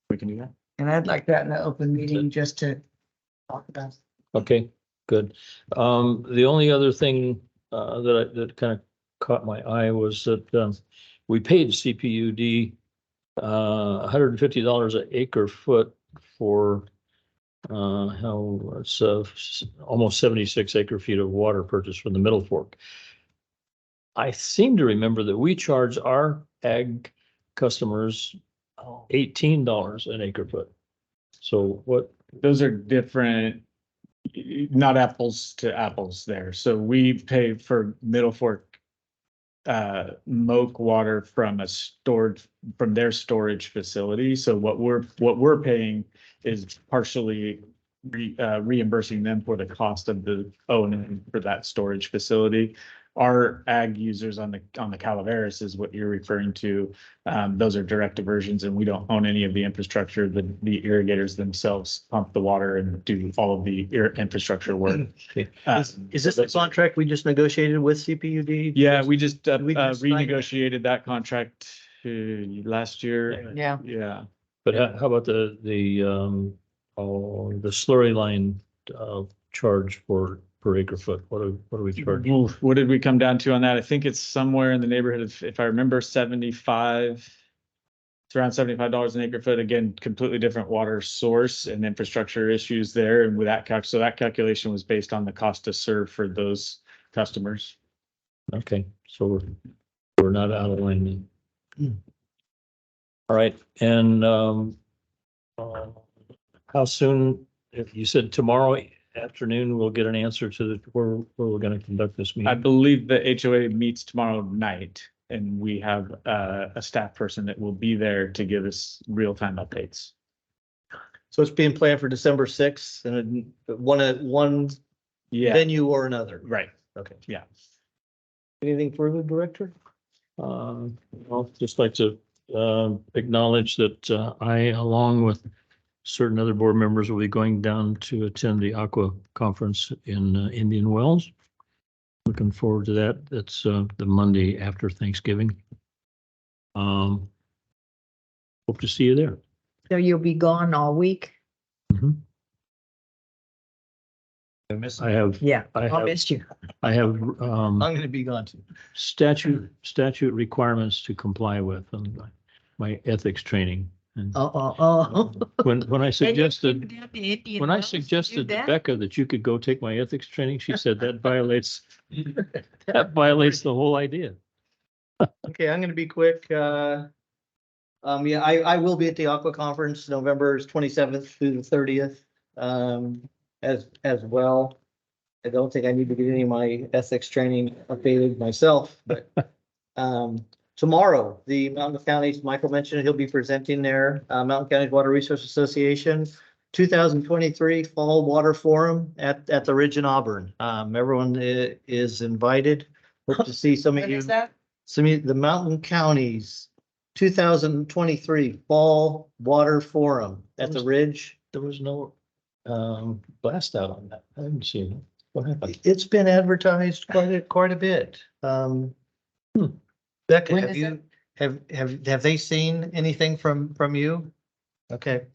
S5: we can do that.
S4: And I'd like that in an open meeting just to talk about.
S7: Okay, good. The only other thing that kind of caught my eye was that we paid CPUD $150 an acre foot for it's almost 76 acre feet of water purchased from the Middle Fork. I seem to remember that we charge our ag customers $18 an acre foot. So what?
S5: Those are different, not apples to apples there. So we pay for Middle Fork Moke water from their storage facility. So what we're paying is partially reimbursing them for the cost of the O&M for that storage facility. Our ag users on the Calaveras is what you're referring to. Those are direct diversions, and we don't own any of the infrastructure. The irrigators themselves pump the water and do all of the infrastructure work.
S1: Is this the contract we just negotiated with CPUD?
S5: Yeah, we just
S1: We just signed it?
S5: renegotiated that contract last year.
S12: Yeah.
S5: Yeah.
S7: But how about the slurry line charge per acre foot? What do we charge?
S5: Oof, what did we come down to on that? I think it's somewhere in the neighborhood of, if I remember, 75. It's around $75 an acre foot. Again, completely different water source and infrastructure issues there. And with that so that calculation was based on the cost to serve for those customers.
S7: Okay, so we're not out of line then. All right, and how soon, if you said tomorrow afternoon, we'll get an answer to where we're going to conduct this
S5: I
S7: meeting?
S5: believe the HOA meets tomorrow night. And we have a staff person that will be there to give us real-time updates.
S1: So it's being planned for December 6th and one
S5: Yeah,
S1: venue or another.
S5: right.
S1: Okay.
S5: Yeah.
S1: Anything further, Director?
S7: I'll just like to acknowledge that I, along with certain other board members, will be going down to attend the Aqua Conference in Indian Wells. Looking forward to that. That's the Monday after Thanksgiving. Hope to see you there.
S12: So you'll be gone all week?
S7: Mhm. I have,
S12: Yeah,
S7: I
S12: I
S7: have,
S12: missed you.
S7: I have
S1: I'm gonna be gone too.
S7: statute requirements to comply with and my ethics training. And
S12: Oh.
S7: when I suggested, when I
S12: to
S7: suggested to
S12: that?
S7: Becca that you could go take my ethics training, she said that violates the whole idea.
S1: Okay, I'm gonna be quick. Yeah, I will be at the Aqua Conference, November 27th through the 30th, as well. I don't think I need to get any of my ethics training updated myself, but, tomorrow, the Mountain Counties, Michael mentioned he'll be presenting there, Mountain Counties Water Resource Association, 2023 Fall Water Forum at the Ridge in Auburn. Everyone is invited. Hope to see some of
S4: When
S1: you.
S4: is that?
S1: Some of the Mountain Counties, 2023 Fall Water Forum at the Ridge.
S7: There was no blast out on that. I haven't seen it. What happened?
S1: It's been advertised quite a bit. Becca,
S4: When
S1: have
S4: is
S1: you, have they seen anything from you? Okay,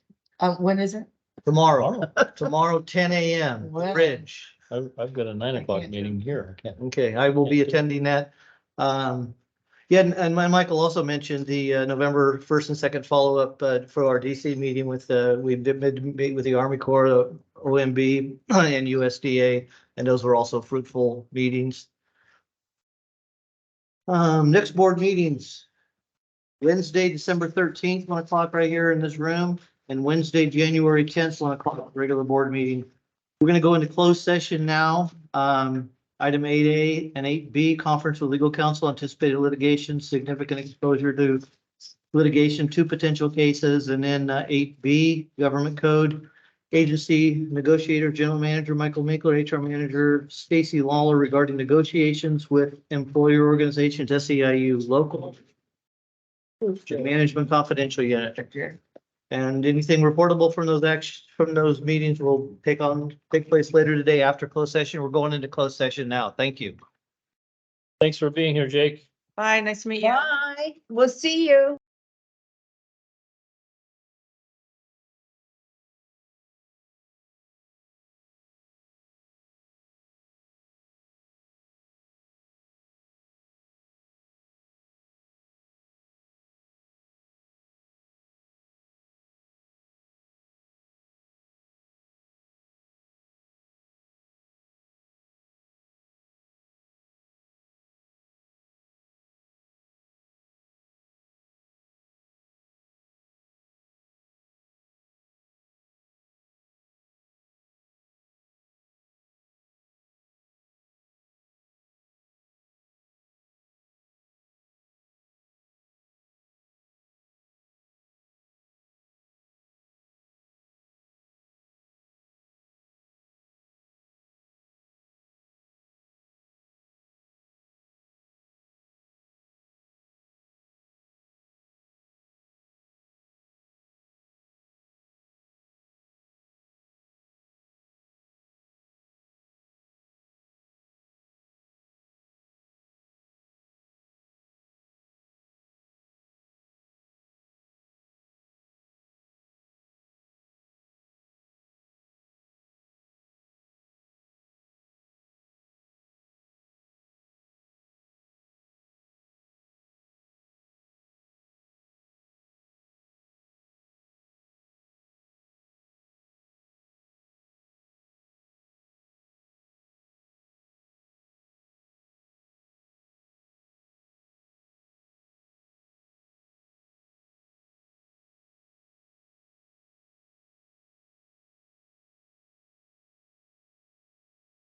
S4: When is it?
S1: tomorrow, 10 a.m.
S4: Wow.
S1: Ridge.
S7: I've got a 9 o'clock
S4: can't
S7: meeting here. I can't.
S1: Okay, I will be attending that. Yeah, and Michael also mentioned the November 1st and 2nd follow-up for our DC meeting with we did meet with the Army Corps, OMB and USDA, and those were also fruitful meetings. Next board meetings, Wednesday, December 13th, 1 o'clock right here in this room, and Wednesday, January 10th, 1 o'clock, regular board meeting. We're gonna go into closed session now. Item 8A and 8B, conference with legal counsel, anticipated litigation, significant exposure to litigation, 2 potential cases, and then 8B, government code, agency negotiator, general manager Michael Minkler, HR manager Stacy Lawler regarding negotiations with employer organizations, SEIU local management confidential unit. And anything reportable from those meetings will take place later today after closed session. We're going into closed session now. Thank you.
S7: Thanks for being here, Jake.
S2: Bye, nice to meet you.
S12: Bye. We'll see you.